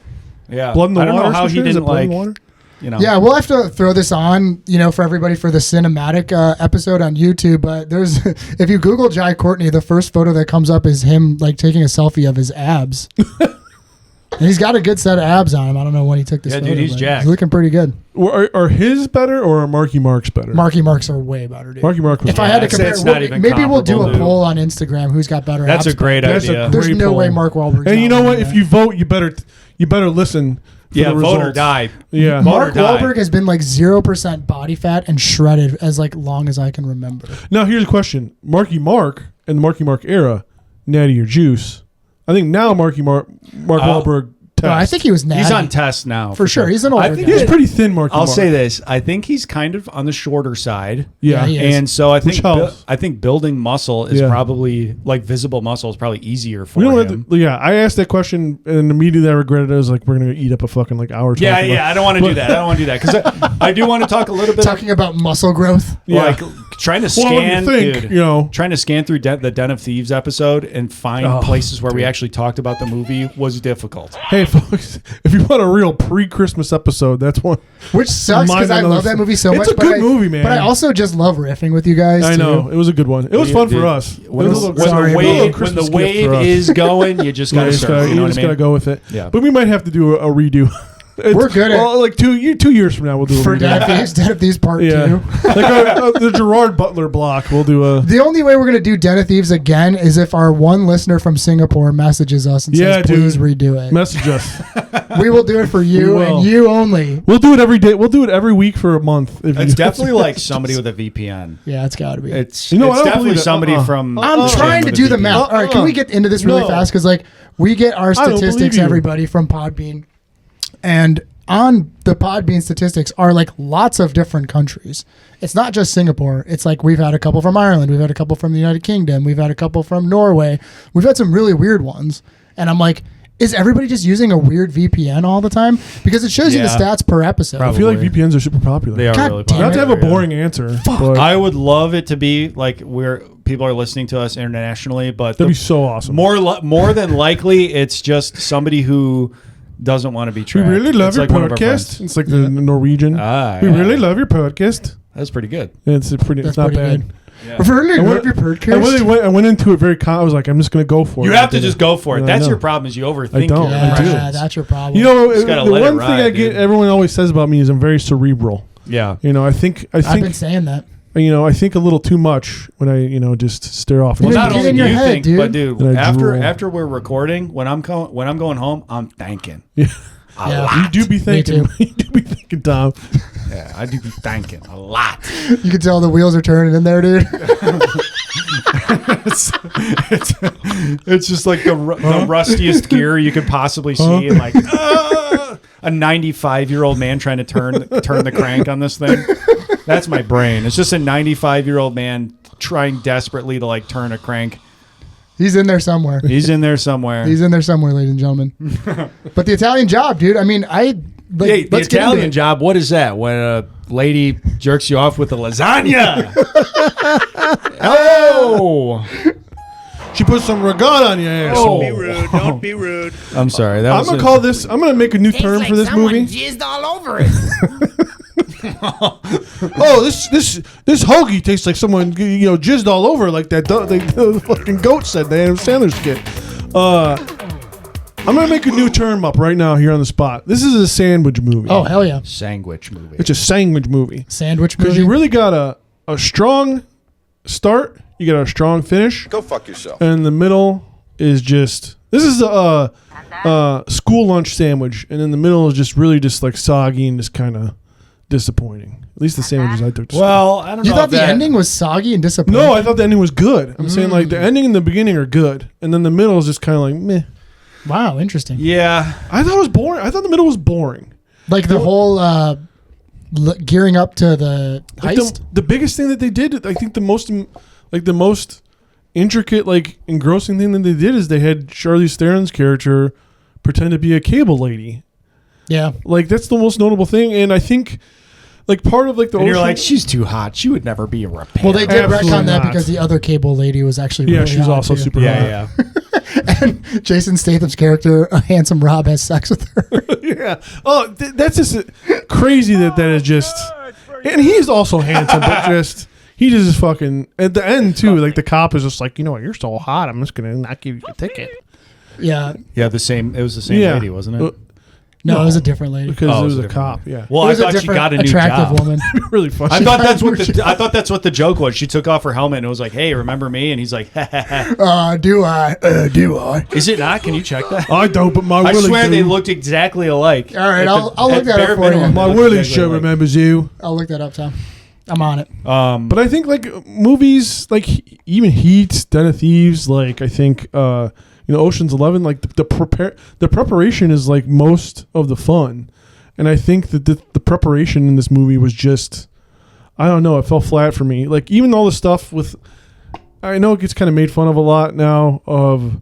Yeah, Blood in the I don't Water. know how he Is it didn't Blood in like. the Water? You know. Yeah, we'll have to throw this on, for everybody for the cinematic episode on YouTube. But there's, if you Google Jai Courtney, the first photo that comes up is him like taking a selfie of his abs, and he's got a good set of abs on him. I don't know when he took this. Yeah, photo, dude, he's but jacked. He's looking pretty good. Are his better or are Marky Mark's better? Marky Marks are way better, dude. Marky Mark was If I had to I'd say compare, it's not even maybe we'll do a comparable, poll on Instagram. Who's got better abs? That's a great That's idea. a There's great no poll. way Mark Wahlberg. And you know what? If you vote, you better listen. For Yeah, the vote or results. die. Yeah. Vote Mark or die. Wahlberg has been like 0% body fat and shredded as like long as I can remember. Now here's a question: Marky Mark and the Marky Mark era, Natty or Juice? I think now Mark Wahlberg. Test. No, I think he was natty. He's on test now for sure. He's an older I think guy. He's pretty thin, Marky I'll Mark. say this: I think he's kind of on the shorter side. Yeah. Yeah, he is. And so I Which think helps. I think building muscle is Yeah. probably like visible muscle is probably easier for We don't him. have to, I asked that question and immediately I regretted it. I was like, we're gonna eat up a fucking like hour. Yeah, talking yeah. about- I don't want to do that. I don't want to do that because I do want to talk a little bit Talking about muscle growth. like trying to Well, when scan, you think, dude. Trying to scan through the Den of Thieves episode and find Oh, places where we actually talked about the movie was difficult. Hey, folks, if you want a real pre-Christmas episode, that's one. Which sucks because I love that movie so It's much. a good movie, man. But I also just love riffing with you guys. I too. know it was a good one. It was fun for us. When, It was a little- sorry, the but- wave, when Christmas the gift wave for us. is going, you just got to You surf. You know what just I gotta mean? go with it. Yeah. But we might have to do a redo. We're good at- well, like 2 years from now we'll do a For redo. Den of Thieves Part 2. like the Gerard Butler block. We'll do a. The only way we're going to do Den of Thieves again is if our one listener from Singapore messages us and Yeah, says, please dude. redo it. Message us. We will do it for you We will. and you only. We'll do it every day. We'll do it every week for a month. If It's you- definitely like somebody with a VPN. Yeah, it's got to be. It's You know, it's I don't definitely believe it. somebody from. I'm the trying gym to with do a the VPN. math. All right, can we get into this really No. fast? Because like we get our don't believe statistics, you. everybody from Podbean, and on the Podbean statistics are like lots of different countries. It's not just Singapore. It's like we've had a couple from Ireland, we've had a couple from the United Kingdom, we've had a couple from Norway. We've had some really weird ones, and I'm like, is everybody just using a weird VPN all the time? Because it shows you the Yeah. stats per episode. I feel like Probably. VPNs are super popular. They are God really damn Not to popular. have a boring answer. But I would love it to be like where people are listening to us internationally, but that'd be so awesome. more than likely, it's just somebody who doesn't want to be We tracked. really love It's your like one of our podcast. friends. It's like the Norwegian. Ah, we yeah. really love your podcast. That's pretty good. It's a pretty. That's It's not pretty bad. good. Yeah. Really I love went- your podcast. I went into it very. I was like, I'm just gonna go for it. You I have to did just it. go for it. Yeah, I That's know. your problem is you overthink I don't. your I do. impressions. Yeah, that's your problem. You know, Just gotta the let it one thing ride, I get, dude. everyone always says about me is I'm very cerebral. Yeah. You know, I think I've been saying that. I think a little too much when I just stare off. Well, into not Not get only in do your you head, think, dude. but dude, And I drool. after we're recording, when I'm going home, I'm thanking. Yeah. A Yeah. lot. You do be thinking. too. You do be thinking, Tom. Yeah, I do be thanking a lot. You can tell the wheels are turning in there, dude. It's just like the rustiest gear you could possibly see, and like a 95-year-old man trying to turn the crank on this thing. That's my brain. It's just a 95-year-old man trying desperately to like turn a crank. He's in there somewhere. He's in there somewhere. He's in there somewhere, ladies and gentlemen. But the Italian Job, dude. I mean, the let's get into Italian it. Job. What is that? When lady jerks you off with a lasagna. Oh. She put some regatta on your ass. Don't be rude. Don't be rude. I'm sorry. I'm gonna call this. I'm gonna make a new term for this movie. Jizzed all over it. Oh, this hoagie tastes like someone jizzed all over, like that the fucking goat said. The Adam Sandler skit. I'm gonna make a new term up right now here on the spot. This is a sandwich movie. Oh, hell yeah. Sandwich movie. It's a sandwich movie. Sandwich movie. Because you really got a strong start. You got a strong finish. Go fuck yourself. And the middle is just... This is a school lunch sandwich. And in the middle is just really just like soggy and just kind of disappointing. At least the sandwiches I took to Well, I don't know. You thought the ending was soggy and disappointing? No, I thought the ending was good. I'm saying like the ending and the beginning are good. And then the middle is just kind of like meh. Wow, interesting. Yeah. I thought it was boring. I thought the middle was boring. Like the whole gearing up to the Like heist? the biggest thing that they did, I think the most intricate, like engrossing thing that they did is they had Charlize Theron's character pretend to be a cable lady. Yeah. Like that's the most notable thing. And I think like part of like the And you're ocean- like, she's too hot. She would never be a repair. Well, they did Absolutely retcon that not. because the other cable lady was actually Yeah, really she was hot, also too. super hot. Yeah. And Jason Statham's character, a handsome Rob, has sex with her. Yeah. Oh, that's just crazy that is just. And he's also handsome, but just he just fucking at the end too. Like the cop is just like, you know what, you're so hot. I'm just gonna not give you a ticket. Yeah. Yeah, the same. It was the same lady, wasn't it? No, it was a different lady. Because Oh, it was it was a a cop. different Yeah. Well, It I was a thought she different, got a new attractive job. woman. Really funny. I thought that's what the joke was. She took off her helmet and it was like, "Hey, remember me?" And he's like, Do I? Do I? "Is it not? Can you check that?" I don't, but my I Willie swear do. they looked exactly alike. All right, At I'll look at that up bare for you. minimum, My they looked Willie exactly show alike. remembers you. I'll look that up, Tom. I'm on it. But I think like movies, like even Heat, Den of Thieves, like I think Ocean's 11, like the preparation is like most of the fun, and I think that the preparation in this movie was just, I don't know, it fell flat for me. Like even all the stuff with, I know it gets kind of made fun of a lot now of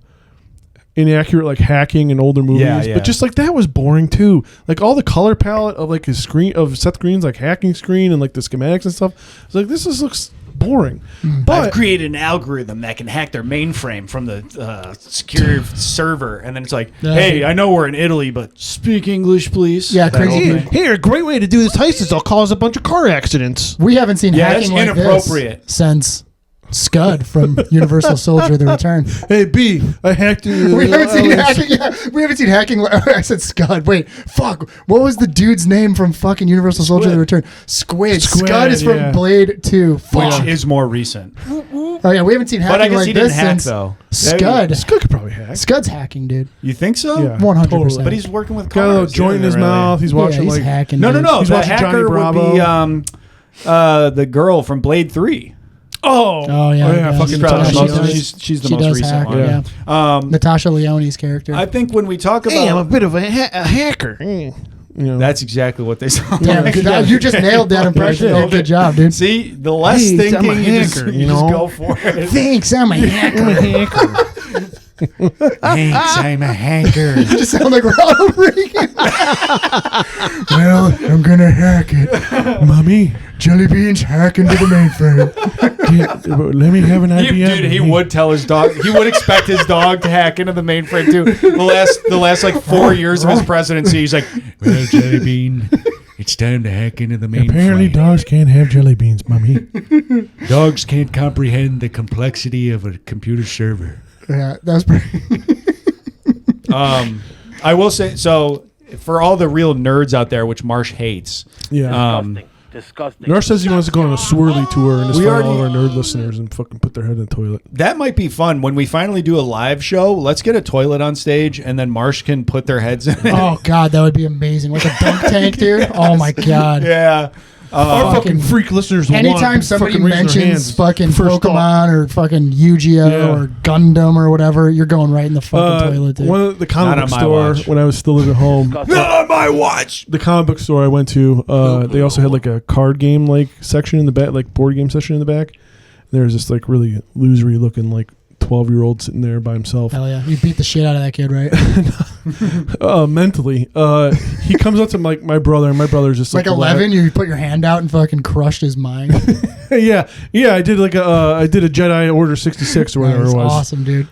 inaccurate like hacking in older movies, but just like that was boring too. Like all the color palette of like his screen of Seth Green's like hacking screen and like the schematics and stuff. It's like this just looks boring. But I've created an algorithm that can hack their mainframe from the secure server, and then it's like, "Hey, I know we're in Italy, but speak English, please." Yeah, That crazy. whole thing. here, a great way to do this heist is I'll cause a bunch of car accidents. We haven't seen Yeah, hacking that's like inappropriate. this since Scud from Universal Soldier: The Return. Hey B, I hacked you. We haven't seen hacking. Yeah, we haven't seen hacking. I said Scud. Wait, fuck. What was the dude's name from fucking Universal Soldier: The Return? Squid. Scud is from yeah. Blade 2. Which Fuck. is more recent. Oh yeah, we haven't seen hacking But I guess like he didn't this hack since though. Scud. Scud could probably hack. Scud's hacking, dude. You think so? Yeah, 100%. totally. But he's working with Got a little cars. joint in his Really. mouth. He's watching he's like hacking. No. dude. He's The watching Johnny hacker would Bravo. be the girl from Blade 3. Oh yeah. fucking Probably she the most- does. she's the She most does recent hack, one. yeah. Natasha Leone's character. I think when we talk about, Hey, I'm a bit of a hacker. that's exactly what they sound yeah, like. you just nailed that impression. Yeah, I Oh, good job, dude. See, the less Hey, thinking I'm a you just, hacker, you you just know? go for it. Thanks, I'm a hacker. Thanks, I'm a hacker. You just sound like Ronald Reagan. Well, I'm gonna hack it. Mommy, Jelly beans hack into the mainframe. let me have an IBM. Dude, he would tell his dog. He would expect his dog to hack into the mainframe too. The last like 4 years of his presidency, he's like, "Well, Jelly Bean, it's time to hack into the mainframe." Apparently, dogs can't have jelly beans, Mommy. Dogs can't comprehend the complexity of a computer server. Yeah, that was pretty. I will say so for all the real nerds out there, which Marsh hates. Yeah. Disgusting. Nurse says he wants to go on a swirly tour and just We find all of our already- nerd listeners and fucking put their head in the toilet. That might be fun when we finally do a live show. Let's get a toilet on stage, and then Marsh can put their heads in it. Oh god, that would be amazing. Like a dunk tank, dude. Oh my god. Yeah. Our fucking fucking- freak listeners will Anytime want somebody fucking raise their mentions hands. fucking First Pokemon or fucking Yu-Gi-Oh Yeah. or Gundam or whatever, you're going right in the fucking toilet, dude. One of the comic Not book on my store watch. when I was still living at home. Not on my watch. The comic book store I went to, they also had like a card game like section in the back, like board game section in the back. And there was this like really losery looking like 12-year-old sitting there by himself. Hell yeah. You beat the shit out of that kid, right? mentally. He comes up to my brother, and my brother's just like 11. You put your hand out and fucking crushed his mind. yeah. I did a Jedi Order 66 or whatever it was. Awesome, dude.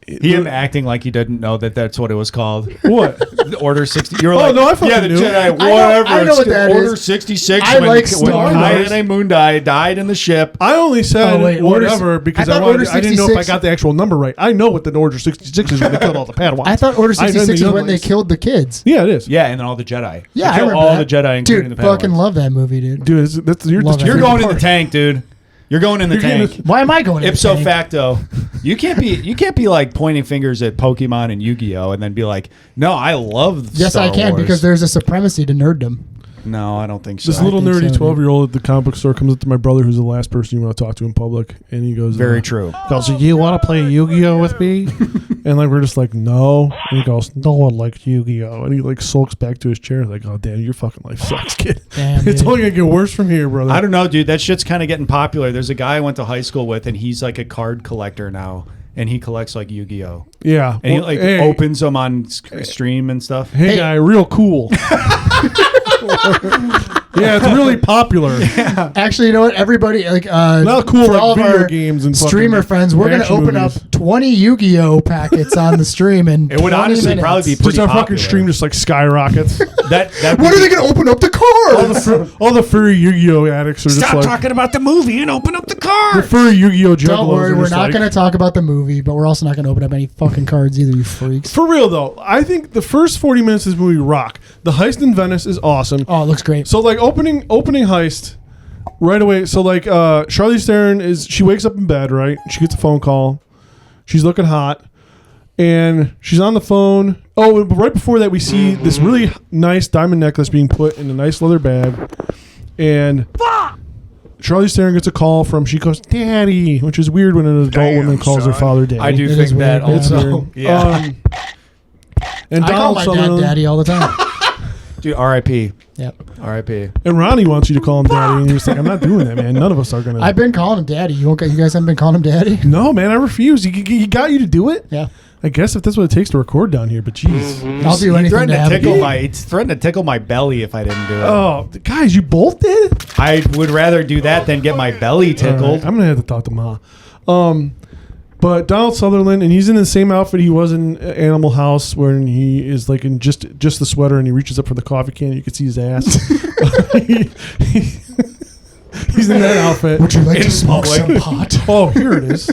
Him acting like he didn't know that's what it was called. What? The Order 60. You were like, no, I fucking yeah, the knew. Jedi, whatever. I know what that Order is. 66. I like Star Wars. When Moondai died in the ship. I only said whatever Order, because I didn't know if I got the actual number right. I know what the Order 66 is when they killed all the Padawans. I thought Order 66 is when they killed the kids. Yeah, it is. Yeah, and then all the Jedi. Yeah, They I killed remember all that. the Jedi, including Dude, the Padawans. fucking love that movie, dude. Dude, you're Love it. You're going in the tank, dude. You're going in the tank. Why am I going in Ipso the tank? facto, you can't be like pointing fingers at Pokemon and Yu-Gi-Oh and then be like, no, I love Yes, Star I can Wars. because there's a supremacy to nerddom. No, I don't think so. This little think nerdy so, 12-year-old at the comic book store comes up to my brother, who's the last person you want to talk to in public, and he goes, Very true. Goes, you want to play Yu-Gi-Oh with me? And like we're just like, no. And he goes, no one likes Yu-Gi-Oh. And he like sulks back to his chair, like, oh damn, your fucking life sucks, kid. Damn, It's dude. only gonna get worse from here, brother. I don't know, dude. That shit's kind of getting popular. There's a guy I went to high school with, and he's like a card collector now, and he collects like Yu-Gi-Oh. Yeah, And he like opens them on stream and stuff. Hey, guy, real cool. Yeah, it's really popular. Actually, you know what? Everybody, like, Not cool for like all of video our games and streamer fucking friends, we're going to action open movies. up 20 Yu-Gi-Oh packets on the stream in It would 20 honestly minutes. probably be Just pretty our popular. fucking stream just like skyrockets. That When are they going to open up the cards? all the furry Yu-Gi-Oh addicts are just Stop like talking about the movie and open up the the card. furry Yu-Gi-Oh juggalos. Don't worry, are we're just not like- going to talk about the movie, but we're also not going to open up any fucking cards either, you freaks. For real though, I think the first 40 minutes of this movie rock. The heist in Venice is awesome. Oh, it looks great. So like opening heist right away. So like Charlize Theron she wakes up in bed, right? She gets a phone call. She's looking hot. And she's on the phone. Oh, but right before that we see this really nice diamond necklace being put in a nice leather bag. And Charlize Theron gets a call she goes, Daddy, which is weird when an adult woman calls her father Daddy. I do It think is that weird, yeah. also. Yeah. And I call Donald my Sutherland, dad daddy all the time. Dude, R.I.P. Yep. R.I.P. and Ronnie wants you to call him Daddy, and you're just like, I'm not doing that, man. None of us are gonna. I've been calling him daddy. You guys haven't been calling him daddy? No, man, I refuse. He got you to do it. Yeah. I guess if that's what it takes to record down here, but jeez. I'll do He anything threatened to to have tickle it. It's threatened to tickle my belly if I didn't do it. Oh, guys, you both did? I would rather do that than get my belly All tickled. right, I'm gonna have to talk to Ma. But Donald Sutherland, and he's in the same outfit he was in Animal House, where he is like in just the sweater, and he reaches up for the coffee can. You can see his ass. He's in that outfit. Would you like to In smoke public. some pot? Oh, here it is.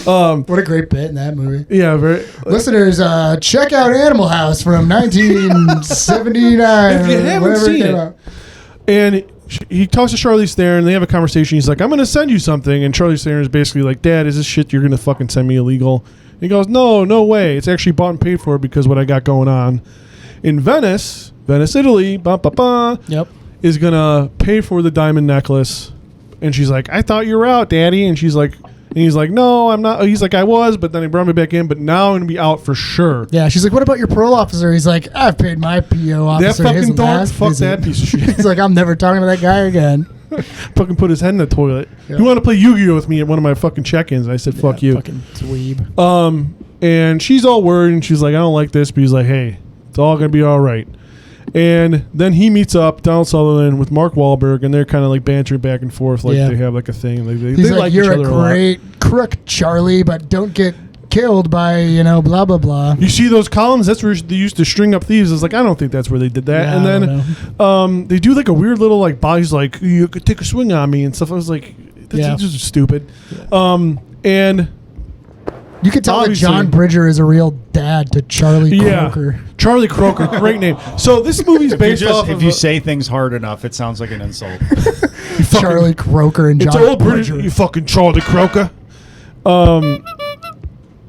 What a great bit in that movie. Yeah, very. Listeners, check out Animal House from 1979. If you haven't whenever seen came it. out. And he talks to Charlize Theron, and they have a conversation. He's like, I'm going to send you something. And Charlize Theron is basically like, Dad, is this shit you're going to fucking send me illegal? And he goes, no way. It's actually bought and paid for because what I got going on in Venice, Italy, Yep. is going to pay for the diamond necklace. And she's like, I thought you were out, Daddy. And he's like, no, I'm not. He's like, I was, but then he brought me back in. But now I'm going to be out for sure. Yeah, she's like, what about your parole officer? He's like, I've paid my PO officer That his fucking dog, last fuck visit. that piece of shit. He's like, I'm never talking to that guy again. Fucking put his head in the toilet. Yeah. You want to play Yu-Gi-Oh with me at one of my fucking check-ins? And I said, fuck Yeah, you. Fucking dweeb. And she's all worried, and she's like, I don't like this. But he's like, hey, it's all going to be all right. And then he meets up, Donald Sutherland, with Mark Wahlberg, and they're kind of like bantering back and forth like Yeah. they have like a thing. Like He's they like, each you're a other lot. great crook, Charlie, but don't get killed by, blah, blah, blah. You see those columns? That's where they used to string up thieves. It's like, I don't think that's where they did that. Yeah, And I then don't they do like a weird little like bodies like, you could take a swing on me and stuff. I was like, that's just stupid. And You could tell that Obviously. John Bridger is a real dad to Charlie Croker. Charlie Croker, great name. So this movie's based off If of you say things hard enough, it sounds like an insult. Charlie Croker and it's John old British, Bridger. you fucking Charlie Croker.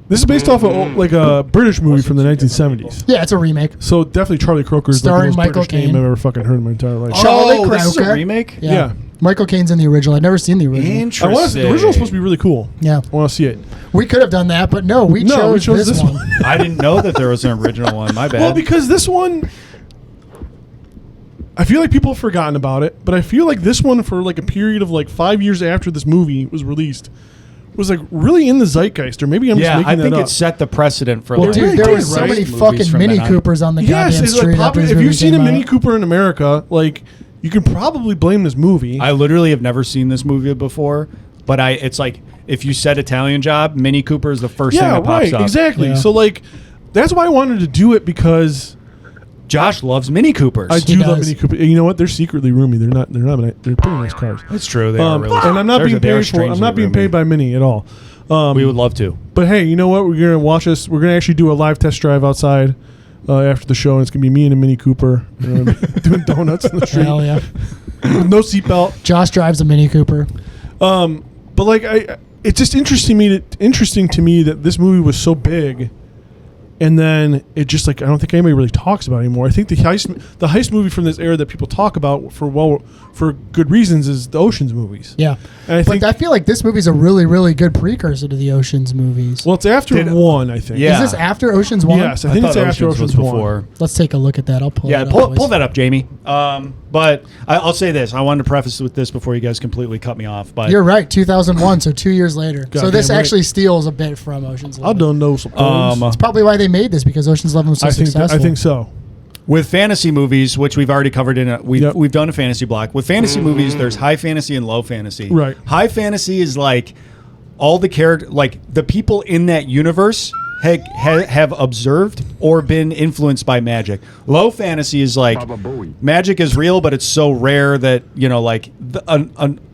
This is based off of like a British movie from the 1970s. Yeah, it's a remake. So definitely Charlie Croker is Starring like the most Michael British name Caine. I've ever fucking heard in my entire life. Charlie this is a Croker. remake? Yeah. Michael Caine's in the original. I've never seen the original. Interesting. I want the original's supposed to be really cool. Yeah. I want to see it. We could have done that, but no, we chose this one. I didn't know that there was an original one. My bad. Well, because this one, I feel like people have forgotten about it, but I feel like this one, for like a period of like 5 years after this movie was released, was like really in the zeitgeist, or maybe I'm just making I that think up. it set the precedent for. Well, like, dude, there was so right? many Movies fucking from Mini then on. Coopers on the goddamn it's street. like after this if movie you've seen a came Mini out. Cooper in America, like you can probably blame this movie. I literally have never seen this movie before, but it's like if you said Italian Job, Mini Cooper is the first thing that pops up. Exactly. Yeah. So like, that's why I wanted to do it, because Josh loves Mini Coopers. I do love does. Mini Cooper. You know what? They're secretly roomy. They're not. They're pretty nice cars. It's true. They are really. And I'm not being they are paid for. I'm strangely not being roomy. paid by Mini at all. We would love to. But hey, you know what? We're gonna watch this. We're gonna actually do a live test drive outside after the show, and it's gonna be me and a Mini Cooper doing donuts in the street Hell yeah. with no seatbelt. Josh drives a Mini Cooper. But like, it's just interesting to me that this movie was so big, and then it just like I don't think anybody really talks about it anymore. I think the heist movie from this era that people talk about for good reasons is the Ocean's movies. Yeah. And I feel like this movie's a really, really good precursor to the Ocean's movies. Well, it's after one, I think. Yeah. Is this after Ocean's 1? Yes, I think it's thought after was Ocean's 1. before. Let's take a look at that. I'll pull Yeah, it up. pull boys. that up, Jamie. But I'll say this. I wanted to preface with this before you guys completely cut me off. But You're right, 2001, so 2 years later. So Goddamn this right. actually steals a bit from Ocean's I 11. don't know. Suppose. It's probably why they made this, because Ocean's 11 was so I think successful. so. with fantasy movies, which we've already covered we've done a fantasy block. With fantasy movies, there's high fantasy and low fantasy. Right. High fantasy is like all the like the people in that universe have observed or been influenced by magic. Low fantasy is like magic is real, but it's so rare that like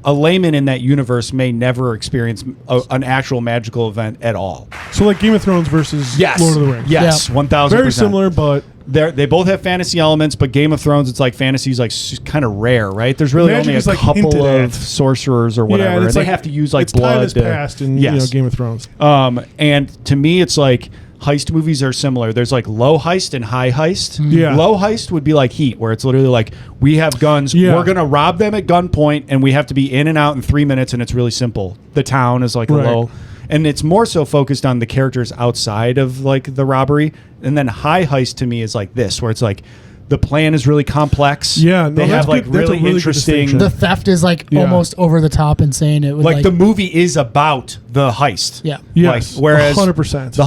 a layman in that universe may never experience an actual magical event at all. So like Game of Thrones versus Lord of the Rings. Yes, Yeah. 1000%. Very similar, but They both have fantasy elements, but Game of Thrones, it's like fantasy's like kind of rare, right? There's really Magic only a is, like, couple hinted of at. sorcerers or whatever, and it's they like, have to use like it's blood. time has passed in yes. Game of Thrones. And to me, it's like heist movies are similar. There's like low heist and high heist. Yeah. Low heist would be like Heat, where it's literally like we have guns, Yeah. we're gonna rob them at gunpoint, and we have to be in and out in 3 minutes, and it's really simple. The town is like a Right. low. And it's more so focused on the characters outside of like the robbery. And then high heist to me is like this, where it's like the plan is really complex. Yeah, no, they that's have like good. That's a really really good interesting. distinction. The theft is like Yeah. almost over the top insane. It would Like the movie is about the heist. Yeah. Yes, Like, whereas 100%.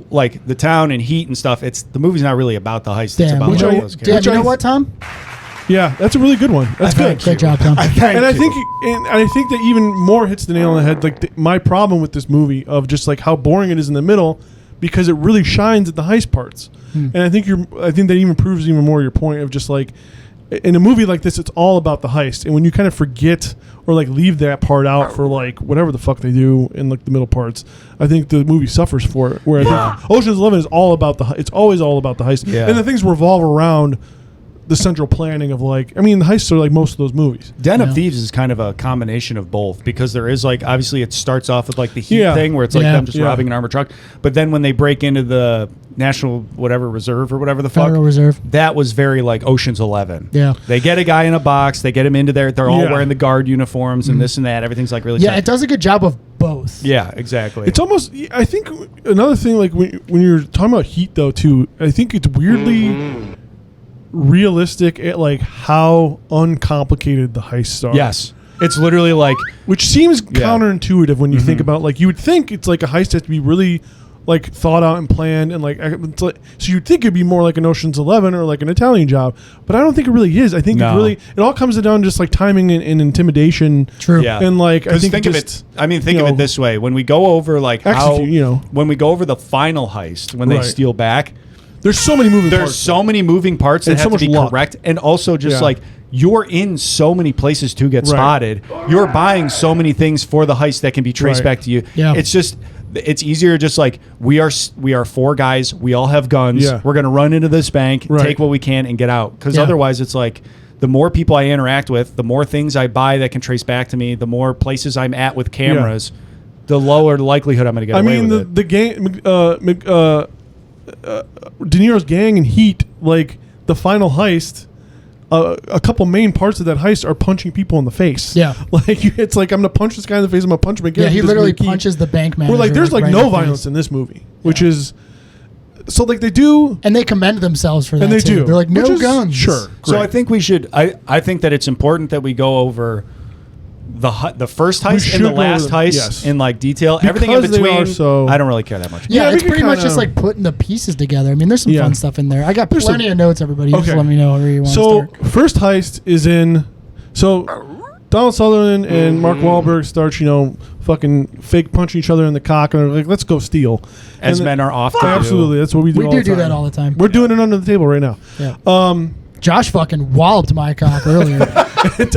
like the town and Heat and stuff, the movie's not really about the heist. It's Damn, about which like I- those damn, characters. you know what, Tom? Yeah, that's a really good one. That's good. Great job, Tom. And I think that even more hits the nail on the head. Like my problem with this movie of just like how boring it is in the middle, because it really shines at the heist parts. And I think that even proves even more your point of just like in a movie like this, it's all about the heist. And when you kind of forget or like leave that part out for like whatever the fuck they do in like the middle parts, I think the movie suffers for it. Where I think Ocean's 11 is all about it's always all about the heist, Yeah. and the things revolve around the central planning of like, I mean, the heists are like most of those movies. Den of Yeah. Thieves is kind of a combination of both, because there is like obviously it starts off with like the Heat Yeah. thing where it's like Yeah. them just Yeah. robbing an armored truck, but then when they break into the National whatever Reserve or whatever the fuck, Federal Reserve. that was very like Ocean's 11. Yeah. They get a guy in a box, they get him into there, they're all Yeah. wearing the guard uniforms and this and that. Everything's like really Yeah, tight. it does a good job of both. Yeah, exactly. It's almost, I think another thing, like when you're talking about Heat though too, I think it's weirdly realistic at like how uncomplicated the heists are. yes. It's literally like Which seems counterintuitive when you think about, like, you would think it's like a heist has to be really like thought out and planned, and like, it's like, so you'd think it'd be more like an Ocean's 11 or like an Italian Job, but I don't think it really is. I think No. it all comes down to just like timing and intimidation. True. Yeah. And like, I 'Cause think think of it. I mean, think you of know, it this way: when we go over like how, execute, when we go over the final heist, when they Right. steal back, there's so many moving there's parts. so many moving parts that And have so to be much luck. correct, and also just Yeah. like you're in so many places to get Right. spotted. You're buying so many things for the heist that can be traced Right. back to you. Yeah. It's easier just like we are 4 guys, we all have guns. Yeah. We're gonna run into this bank, Right. take what we can, and get out. Because Yeah. otherwise, it's like the more people I interact with, the more things I buy that can trace back to me, the more places I'm at with cameras, the lower the likelihood I'm gonna get I away mean, with the gang, De Niro's gang in Heat, like the final heist, a couple main parts of that heist are punching people in the face. Yeah. Like it's like, I'm gonna punch this guy in the face. I'm gonna punch him again. Yeah, he because literally I'm gonna keep- punches the bank manager. We're like, there's like right no in the violence face. in this movie, which is so like they do, And they commend themselves for that. and they too. do. They're like, no which is- guns. Sure. So I great. think we should. I think that it's important that we go over the first heist and the last heist in like detail. Because everything in between, so, I don't really care that much. Yeah, it's pretty much just like putting the pieces together. I mean, there's some fun stuff in there. I got plenty of notes, everybody. Just let me know where you want to start. So, first heist is in... So, Donald Sutherland and Mark Wahlberg start, fucking fake punching each other in the cock, and they're like, let's go steal. As men are often do. Absolutely, that's what we do all the time. We do that all the time. We're doing it under the table right now. Yeah. Josh fucking walloped my cock earlier.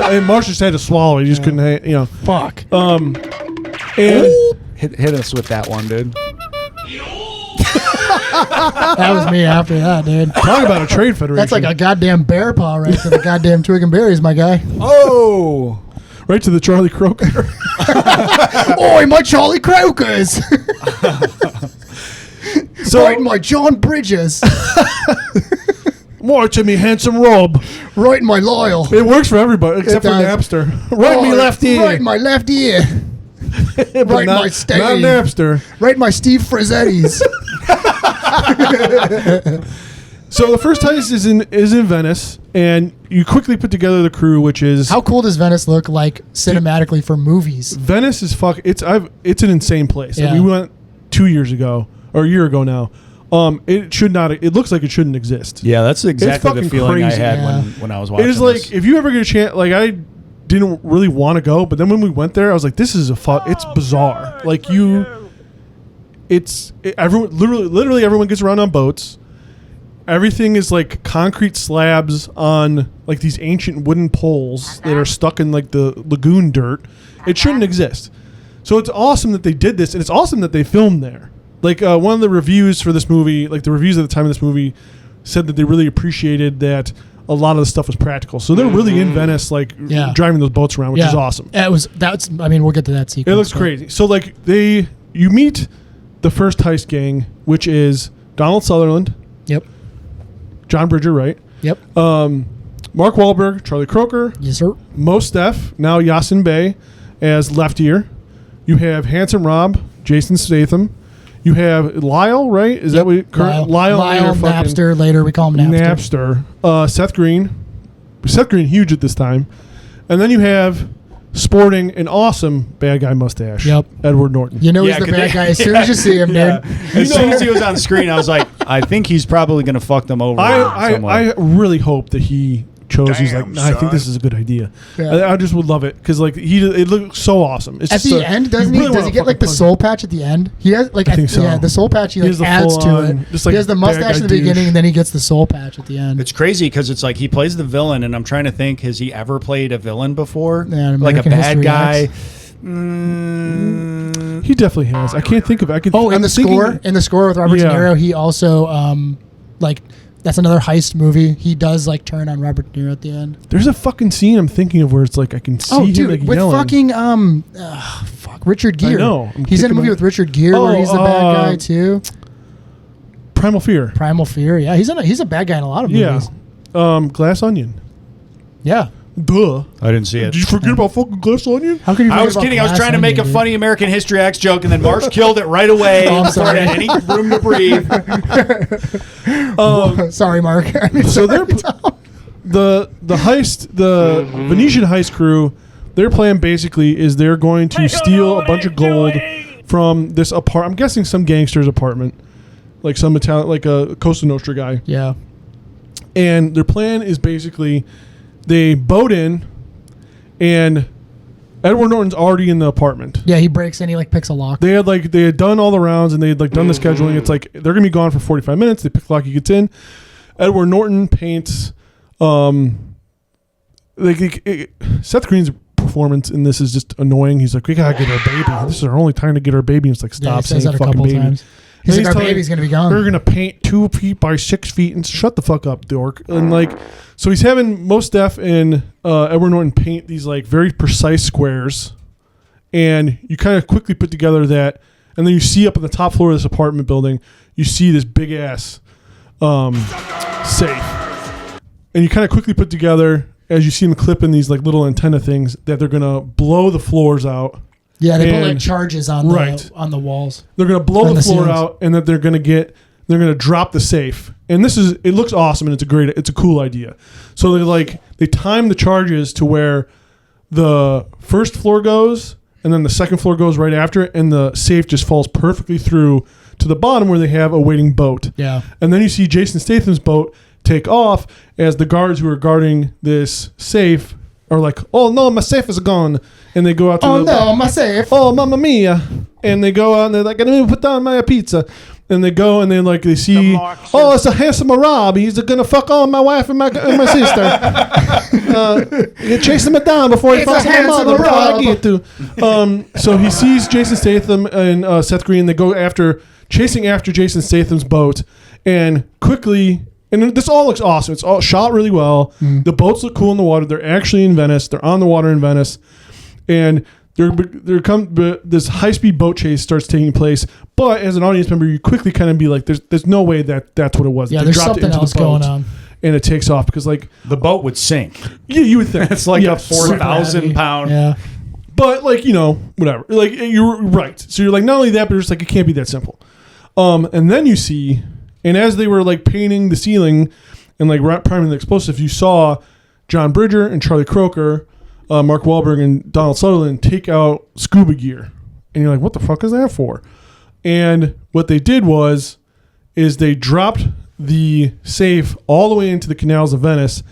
And Marsh just had to swallow. He just couldn't, Fuck. And hit us with that one, dude. That was me after that, dude. Talk about a trade federation. That's like a goddamn bear paw right to the goddamn twig and berries, my guy. Oh! Right to the Charlie Croker. Oi, my Charlie Crokers! Right, my John Bridges. More to me, handsome Rob. Right in my Lyle. It works for everybody except for Napster. Right in my left ear. Right in my left ear. Right in my Steve. Not Napster. Right in my Steve Frizzetti's. So the first heist is in Venice, and you quickly put together the crew, which is... How cool does Venice look like cinematically for movies? Venice is it's an insane place. Yeah. And we went 2 years ago, or a year ago now. It looks like it shouldn't exist. Yeah, that's exactly the feeling crazy. I had when I was watching. It is like, if you ever get a chance, like I didn't really want to go, but then when we went there, I was like, this is it's bizarre. Like everyone, literally everyone gets around on boats. Everything is like concrete slabs on like these ancient wooden poles that are stuck in like the lagoon dirt. It shouldn't exist. So it's awesome that they did this, and it's awesome that they filmed there. Like one of the reviews for this movie, like the reviews at the time of this movie, said that they really appreciated that a lot of the stuff was practical. So they're really in Venice, like driving those boats around, which is awesome. We'll get to that sequence. It looks crazy. So like you meet the first heist gang, which is Donald Sutherland. Yep. John Bridger, right? Yep. Mark Wahlberg, Charlie Croker. Yes, sir. Mos Def, now Yasin Bey as Left Ear. You have Handsome Rob, Jason Statham. You have Lyle, right? Is that what Lyle Napster, later we call him Napster. Seth Green. Seth Green, huge at this time. And then you have sporting an awesome bad guy mustache. Yep. Edward Norton. You know he's the bad guy as soon as you see him, dude. As soon as he was on screen, I was like, I think he's probably going to fuck them over. I really hope that he chose. He's like, I think this is a a good idea. Yeah. I just would love it because like it looks so awesome. It's at the end, doesn't he? Does he get like the soul patch at the end? He has like I think so. Yeah, the soul patch he like adds to it. Just like he has the mustache at the beginning, and then he gets the soul patch at the end. It's crazy because it's like he plays the villain, and I'm trying to think, has he ever played a villain before? Yeah, like a bad guy. He definitely has. I can't think of it. In the score with Robert De Niro, he also that's another heist movie. He does like turn on Robert De Niro at the end. There's a fucking scene I'm thinking of where it's like I can see him like with yelling. fucking Richard Gere. I know. He's in a movie with Richard Gere where he's the bad guy too. Primal Fear. Yeah, he's a bad guy in a lot of movies. Yeah. Glass Onion. Yeah. Duh. I didn't see it. Did you forget about fucking Glass Onion? How could you? I was kidding. I was trying to make a funny American History X joke, and then Marsh killed it right away. I'm sorry. Before I had any room to breathe. Sorry, Mark. So they're the heist, the Venetian heist crew. Their plan basically is they're going to steal a bunch of gold from this I'm guessing some gangster's apartment, like some Italian, like a Cosa Nostra guy. Yeah. And their plan is basically they boat in, and Edward Norton's already in the apartment. Yeah, he breaks in. He like picks a lock. They had done all the rounds, and they had like done the scheduling. It's like they're gonna be gone for 45 minutes. They pick the lock. He gets in. Edward Norton paints. Seth Green's performance in this is just annoying. He's like, we gotta get our baby. This is our only time to get our baby. And it's like, stop saying fucking baby. Times. He's like, our baby's going to be gone. We're going to paint 2 feet by 6 feet and shut the fuck up, dork. And like, so he's having Mos Def and Edward Norton paint these like very precise squares. And you kind of quickly put together that. And then you see up on the top floor of this apartment building, you see this big ass safe. And you kind of quickly put together, as you see them clipping these like little antenna things, that they're going to blow the floors out. Yeah, they put like charges on the walls. They're going to blow the floor out, and that they're going to drop the safe. And it looks awesome, and it's a cool idea. So they time the charges to where the first floor goes, and then the second floor goes right after it, and the safe just falls perfectly through to the bottom where they have a waiting boat. Yeah. And then you see Jason Statham's boat take off as the guards who are guarding this safe are like, "Oh no, my safe is gone," and they go out to my safe. "Oh, mamma mia," and they go out and they're like, "Let me put down my pizza," and they go and they see, "Oh, it's a handsome Rob. He's gonna fuck all my wife and my sister. Chase him down before he fucks my mother." I get to. So he sees Jason Statham and Seth Green. They go chasing after Jason Statham's boat, and quickly. And this all looks awesome. It's all shot really well. The boats look cool in the water. They're actually in Venice. They're on the water in Venice, and this high-speed boat chase starts taking place. But as an audience member, you quickly kind of be like, "There's no way that's what it was." Yeah, they there's dropped something else going on, and it takes off because like the boat would sink. Yeah, you would think it's like a 4,000 pound. Yeah. But like whatever. Like you're right. So you're like not only that, but it's like it can't be that simple. And then you see. And as they were like painting the ceiling and like priming the explosive, you saw John Bridger and Charlie Croker, Mark Wahlberg and Donald Sutherland take out scuba gear. And you're like, what the fuck is that for? And what they did is they dropped the safe all the way into the canals of Venice.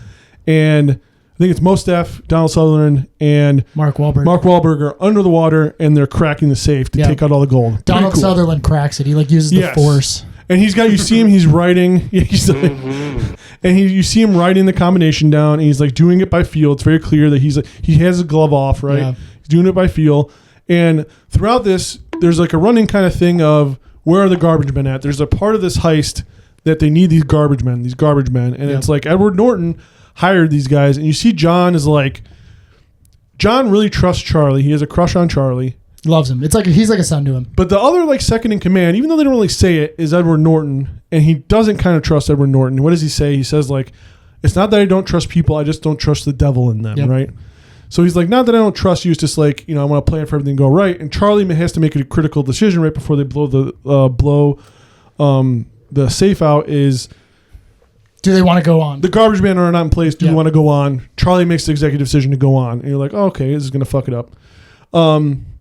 And I think it's Mostaf, Donald Sutherland, and Mark Wahlberg are under the water and they're cracking the safe to take out all the gold. Donald Sutherland cracks it. He like uses the force. And you see him, he's writing, and you see him writing the combination down, and he's like doing it by feel. It's very clear that he has his glove off, right? Yeah. He's doing it by feel. And throughout this, there's like a running kind of thing of where are the garbage men at? There's a part of this heist that they need these garbage men. And it's like Edward Norton hired these guys, and you see John really trusts Charlie. He has a crush on Charlie. Loves him. It's like he's like a son to him. But the other like second in command, even though they don't really say it, is Edward Norton, and he doesn't kind of trust Edward Norton. What does he say? He says like, "It's not that I don't trust people, I just don't trust the devil in them," right? So he's like, not that I don't trust you, it's just like I want to plan for everything to go right. And Charlie has to make a critical decision right before they blow the safe out. Is do they want to go on? The garbage men are not in place. Do we want to go on? Charlie makes the executive decision to go on, and you're like, oh, okay, this is gonna fuck it up.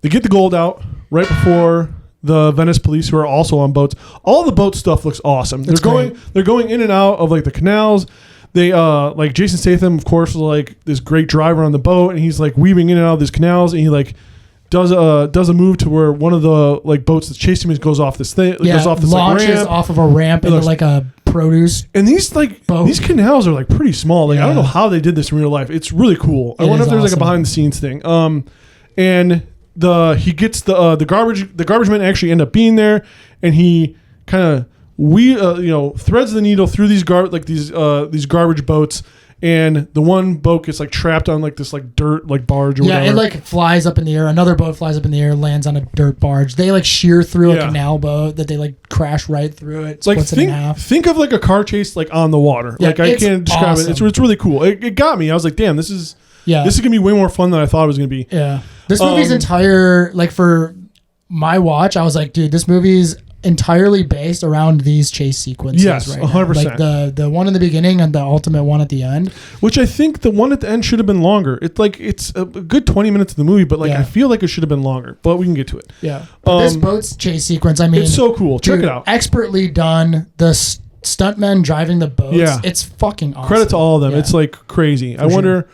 They get the gold out right before the Venice police, who are also on boats. All the boat stuff looks awesome. They're going in and out of like the canals. They like Jason Statham, of course, is like this great driver on the boat, and he's like weaving in and out of these canals, and he like does a move to where one of the like boats that's chasing him goes off this thing. Goes off this launches like, ramp. Off of a ramp into like a produce. And these canals are like pretty small. Like I don't know how they did this in real life. It's really cool. I wonder if there's like a behind the scenes thing. And he gets the garbage men actually end up being there, and he kind of threads the needle through these garbage boats, and the one boat gets like trapped on like this like dirt like barge or whatever. It like flies up in the air. Another boat flies up in the air, lands on a dirt barge. They like shear through a canal boat that they like crash right through it. Splits it in half. Think of like a car chase like on the water. Yeah, like I can't describe awesome. it. It's really cool. It got me. I was like, damn, this is gonna be way more fun than I thought it was gonna be. Yeah. This movie's entire, like for my watch, I was like, dude, this movie's entirely based around these chase sequences. Yes, right 100%. Like the one in the beginning and the ultimate one at the end. Which I think the one at the end should have been longer. It's a good 20 minutes of the movie, but I feel like it should have been longer. But we can get to it. Yeah. But this boat's chase sequence, I mean, it's so cool. Check it out. Expertly done. The stuntmen driving the boats. Yeah. It's fucking awesome. Credit to all of them. Yeah. It's like crazy. I wonder.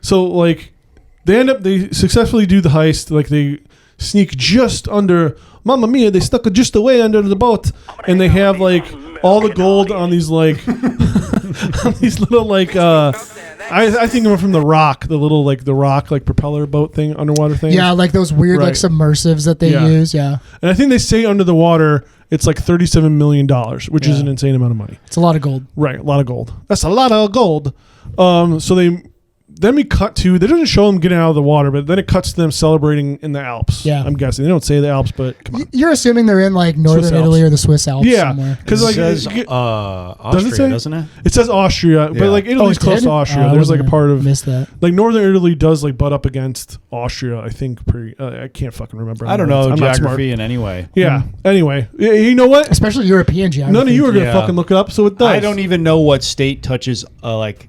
So like. They successfully do the heist. Like they sneak just under. Mamma mia! They snuck just away under the boat, and they have like all the gold on these like on these little like. I think of them from The Rock, the little like the Rock like propeller boat thing, underwater thing. Yeah, like those weird like submersives that they use. Yeah, and I think they say under the water it's like $37 million, which is an insane amount of money. It's a lot of gold. Right, a lot of gold. That's a lot of gold. So Then we cut to, they don't show them getting out of the water, but then it cuts to them celebrating in the Alps. Yeah. I'm guessing. They don't say the Alps, but come on. You're assuming they're in like northern Italy or the Swiss Alps somewhere. Because like, it says Austria, doesn't it? It says Austria, but like Italy's close to Austria. There's like a part of, missed that. Like northern Italy does like butt up against Austria, I think. I can't fucking remember. I don't know geography in any way. Yeah. Anyway, you know what? Especially European geography. None of you are going to fucking look it up, so it does. I don't even know what state touches like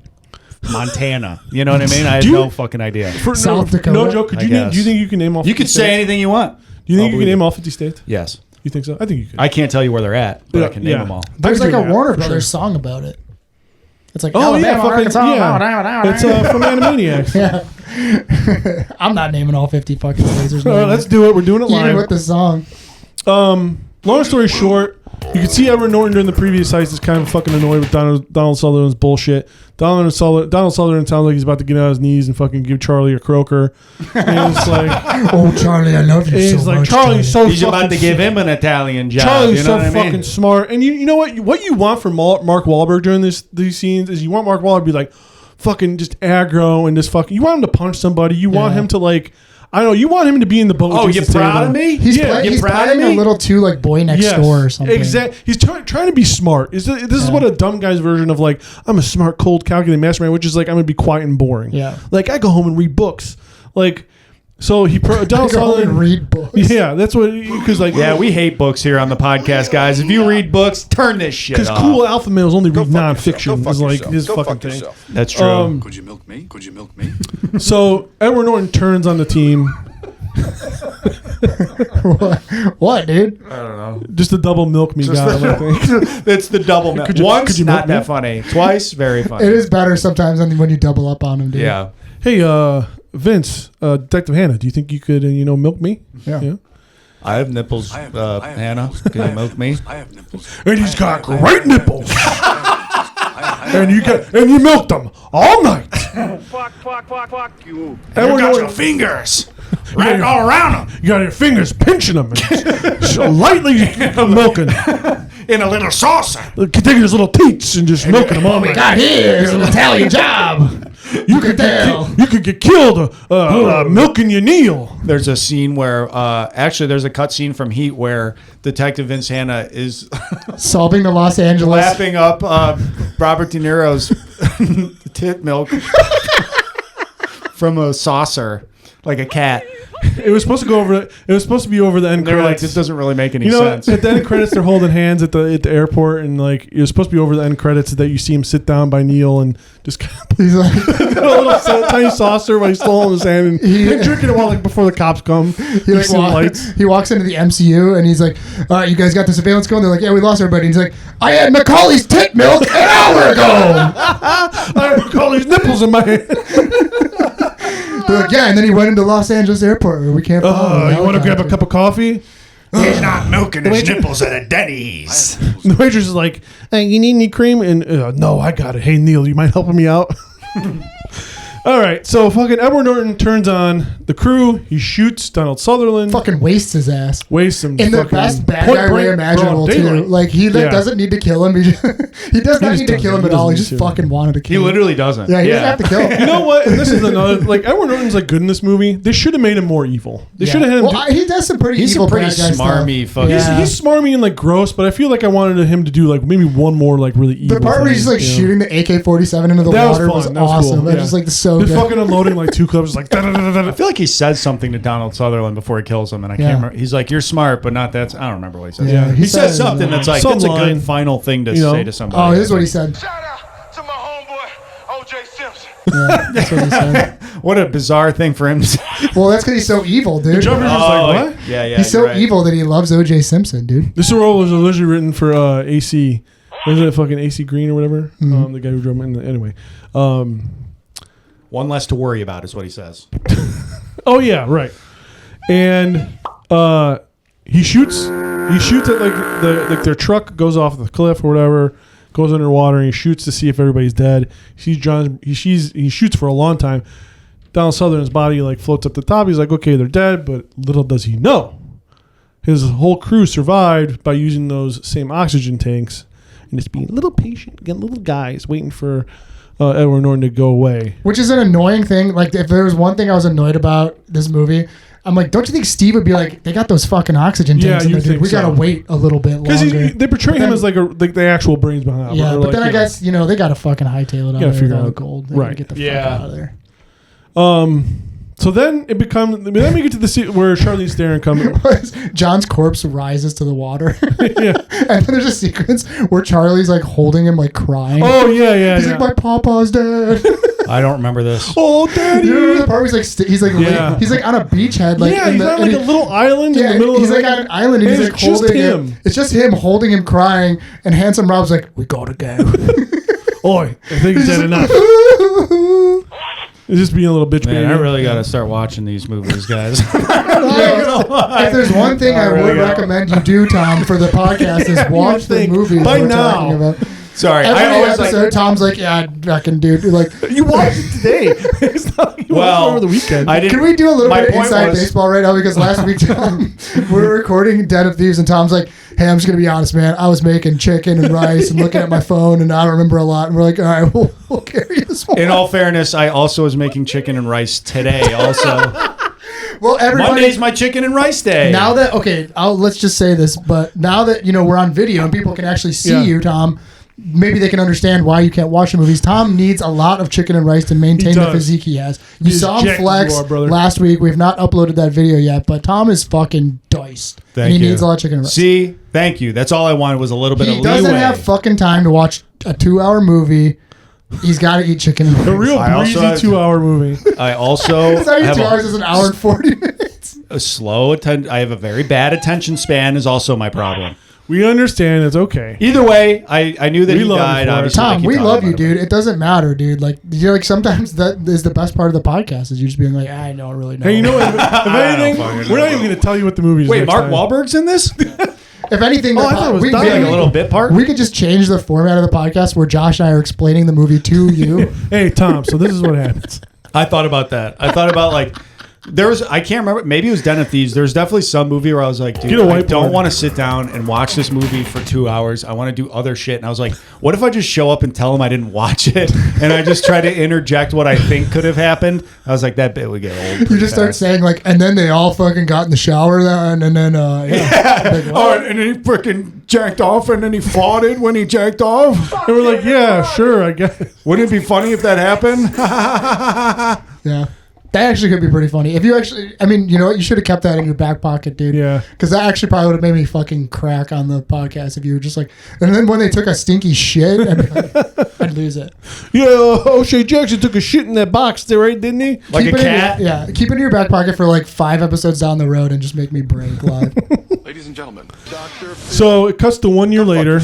Montana. You know what I mean? I had no fucking idea. South Dakota. No joke. Do you think you can name all 50 You could states? say anything you want. Do you think you can name all 50 states? Yes. You think so? I think you could. I can't tell you where they're at, but I can name them all. There's like a Warner for Brothers song about it. It's like, Oh, yeah. Alabama, Fucking, Arkansas, It's from Animaniacs. Yeah. I'm not naming all 50 fucking states. There's no All right, way. let's do it. We're doing it Even live. with the song. Long story short, you can see Edward Norton during the previous heist is kind of fucking annoyed with Donald Sutherland's bullshit. Donald Sutherland sounds like he's about to get on his knees and fucking give Charlie a croaker. And it's like, Oh, Charlie, I love you so he's like, much. Charlie's so He's fucking about to give him an Italian job. Charlie's you know so what I mean? fucking smart. And you know what? What you want from Mark Wahlberg during these scenes is you want Mark Wahlberg to be like fucking just aggro and just fucking. You want him to punch somebody. You want him to like. I don't know. You want him to be in the boat. Oh, you proud of me? He's, Yeah, he's proud of playing me? a little too like boy next door or something. Exactly. He's trying to be smart. This is what a dumb guy's version of like I'm a smart, cold, calculating mastermind, which is like I'm gonna be quiet and boring. Yeah. Like I go home and read books. Like so Donald Go home and Sutherland. read books. Yeah, that's what because like Yeah, we hate books here on the podcast, guys. If you read books, turn this shit off. because cool alpha males only read Go fuck nonfiction yourself. Go is fuck like yourself. his Go fucking fuck thing. yourself. That's true. Could you milk me? Could you milk me? So Edward Norton turns on the team. What, dude? I don't know. Just a double milk me guy, I think. It's the double milk. Could you Once, milk not me? that funny. Twice, very funny. It is better sometimes than when you double up on him, dude. Yeah. Hey, Vince, Detective Hannah, do you think you could, milk me? Yeah. I have nipples, I have Hannah. nipples. Can you milk me? I have nipples. And he's got great nipples. I And you milked them all night. Fuck you. Edward Norton, fingers right all around them you got your fingers pinching them, and so lightly milking. in a little saucer. Taking his little teats and just milking them all night. God, here's an Italian job. You could get killed milking your Neil. There's a scene where, actually, there's a cut scene from Heat where Detective Vince Hannah is Solving the Los Angeles. lapping up Robert De Niro's tit milk from a saucer, like a cat. It was supposed to go over. It was supposed to be over the end They were like, credits. this doesn't really make any You know, sense. at the end credits, they're holding hands at the airport, and like it was supposed to be over the end credits that you see him sit down by Neil and just kind of He's like, a little tiny saucer while he's still holding his hand and drinking it while like before the cops come. he, like See the lights. he walks into the MCU and he's like, all right, you guys got the surveillance going? They're like, yeah, we lost everybody. And he's like, I had Macaulay's tit milk an hour ago. I have all these nipples in my hand. They're like, yeah, and then he went into Los Angeles airport. We can't follow him. You want to grab a cup of coffee? He's not milking his nipples at a Denny's. The waitress is like, hey, you need any cream? And no, I got it. Hey, Neil, you mind helping me out? All right, so fucking Edward Norton turns on the crew. He shoots Donald Sutherland. Fucking wastes his ass. Wastes him. In the fucking best bad point guy way blank, imaginable, broad too. daylight. Like, he doesn't need to kill him. He does not just need to doesn't. kill him He at all. He doesn't just need to. fucking wanted to He kill him. literally doesn't. Yeah, he doesn't have to kill him. You know what? And this is another, like, Edward Norton's like good in this movie. They should have made him more evil. They should have had him. Well, he does some pretty He's evil a pretty bad guy smarmy stuff. fucking. Yeah. He's smarmy and like gross, but I feel like I wanted him to do like maybe one more like really evil. The part where he's thing, like you know? shooting the AK-47 into the That was water fun. was That was awesome. cool. It was just like so He's good. fucking unloading like two clips, like I feel like he says something to Donald Sutherland before he kills him, and I can't remember. He's like, "You're smart, but not that." I don't remember what he says. Yeah, he says something that. that's like Some that's a line. good final thing to You know. say to somebody. Oh, this is what he said. Shout out to my homeboy, O.J. Simpson. Yeah, that's what he said. What a bizarre thing for him to say. Well, that's because he's so evil, dude. Jumper's just like, what? Yeah, yeah. He's so you're right. evil that he loves O.J. Simpson, dude. This role was originally written for AC. Wasn't it fucking AC Green or whatever? The guy who drove him in. Anyway. One less to worry about is what he says. Oh yeah, right. And he shoots at like their truck goes off the cliff or whatever, goes underwater, and he shoots to see if everybody's dead. He shoots for a long time. Donald Sutherland's body like floats up the top. He's like, okay, they're dead, but little does he know, his whole crew survived by using those same oxygen tanks and just being a little patient, getting little guys waiting for Edward Norton to go away. Which is an annoying thing. Like, if there was one thing I was annoyed about this movie, I'm like, don't you think Steve would be like, they got those fucking oxygen tanks in you there, dude. think We so. gotta wait a little bit Because longer. they portray him as like the actual brains behind it. Yeah, but Like, then I you know. guess, they gotta fucking hightail it out gotta of there figure with all the out- gold. They right. gotta get the Yeah. fuck out of there. So then it becomes. Then we get to the scene where Charlize Theron comes. John's corpse rises to the water. Yeah. And then there's a sequence where Charlie's like holding him, like crying. Oh yeah. He's like, my papa's dead. I don't remember this. Oh, Daddy. You remember the part where he's like Yeah. he's like on a beachhead, like Yeah, he's on like a little island in the middle of he's the like on an island, and he's like it's just holding him. It's just him holding him, crying, and Handsome Rob's like, "We gotta go." Oi, I think he's had enough. It's just being a little bitch Man, baby. I really got to start watching these movies, guys. If there's one thing I would recommend you do, Tom, for the podcast is watch the think movies by we're now. talking about. Sorry, Every I always episode, like. Tom's like, "Yeah, I can do it." Like, You watched it today. It's not like you watched it over the weekend. I didn't. can we do a little my bit of point inside was- baseball right now? Because last week, Tom, we were recording Den of Thieves, and Tom's like, "Hey, I'm just gonna be honest, man. I was making chicken and rice and looking at my phone, and I don't remember a lot." And we're like, "All right, we'll carry this one." In all fairness, I also was making chicken and rice today. Also, Well, everybody. Monday's my chicken and rice day. Now that let's just say this, but now that we're on video and people can actually see Yeah. you, Tom, maybe they can understand why you can't watch the movies. Tom needs a lot of chicken and rice to maintain the does. physique he has. You He's saw him jacked flex you are, brother. last week. We've not uploaded that video yet, but Tom is fucking diced. Thank and he you. needs a lot of chicken and rice. See, thank you. That's all I wanted was a little bit He of doesn't leeway. have fucking time to watch a 2-hour movie. He's got to eat chicken and rice. A real I also breezy have- 2-hour movie. I also It's not even have 2 hours, it's an hour and 40 minutes. a slow attention. I have a very bad attention span. Is also my problem. We understand. It's okay. Either way, I knew that We he love you died. for it. Obviously, Tom, keep we talking love you, about it. dude. It doesn't matter, dude. Like you're like sometimes that is the best part of the podcast is you just being like, I don't really know. Hey, you know what? If anything, fucking we're not know. even going to tell you what the movie is. Wait, next Mark time. Wahlberg's in this? If anything, Oh, I thought it was Donnie. Like a little bit part. we could just change the format of the podcast where Josh and I are explaining the movie to you. Hey, Tom. So this is what happens. I thought about that. I thought about like there was. I can't remember. Maybe it was Den of Thieves. There's definitely some movie where I was like, dude, Get a I whiteboard. don't want to sit down and watch this movie for 2 hours. I want to do other shit. And I was like, what if I just show up and tell them I didn't watch it, and I just try to interject what I think could have happened? I was like, that bit would get old. You just start saying like, and then they all fucking got in the shower then, and then Like, what? Oh, and then he freaking jacked off, and then he farted when he jacked off. And we're like, yeah, sure, I guess. Wouldn't it be funny if that happened? Yeah. That actually could be pretty funny. If you actually, I mean, you know what? You should have kept that in your back pocket, dude. Yeah. Because that actually probably would have made me fucking crack on the podcast if you were just like, and then when they took a stinky shit, I'd lose it. Yeah, O'Shea Jackson took a shit in that box there, right? Didn't he? Like Keep a it in your- cat? yeah. Keep it in your back pocket for like 5 episodes down the road and just make me break live. Ladies and gentlemen, Dr. So it cuts to 1 year later.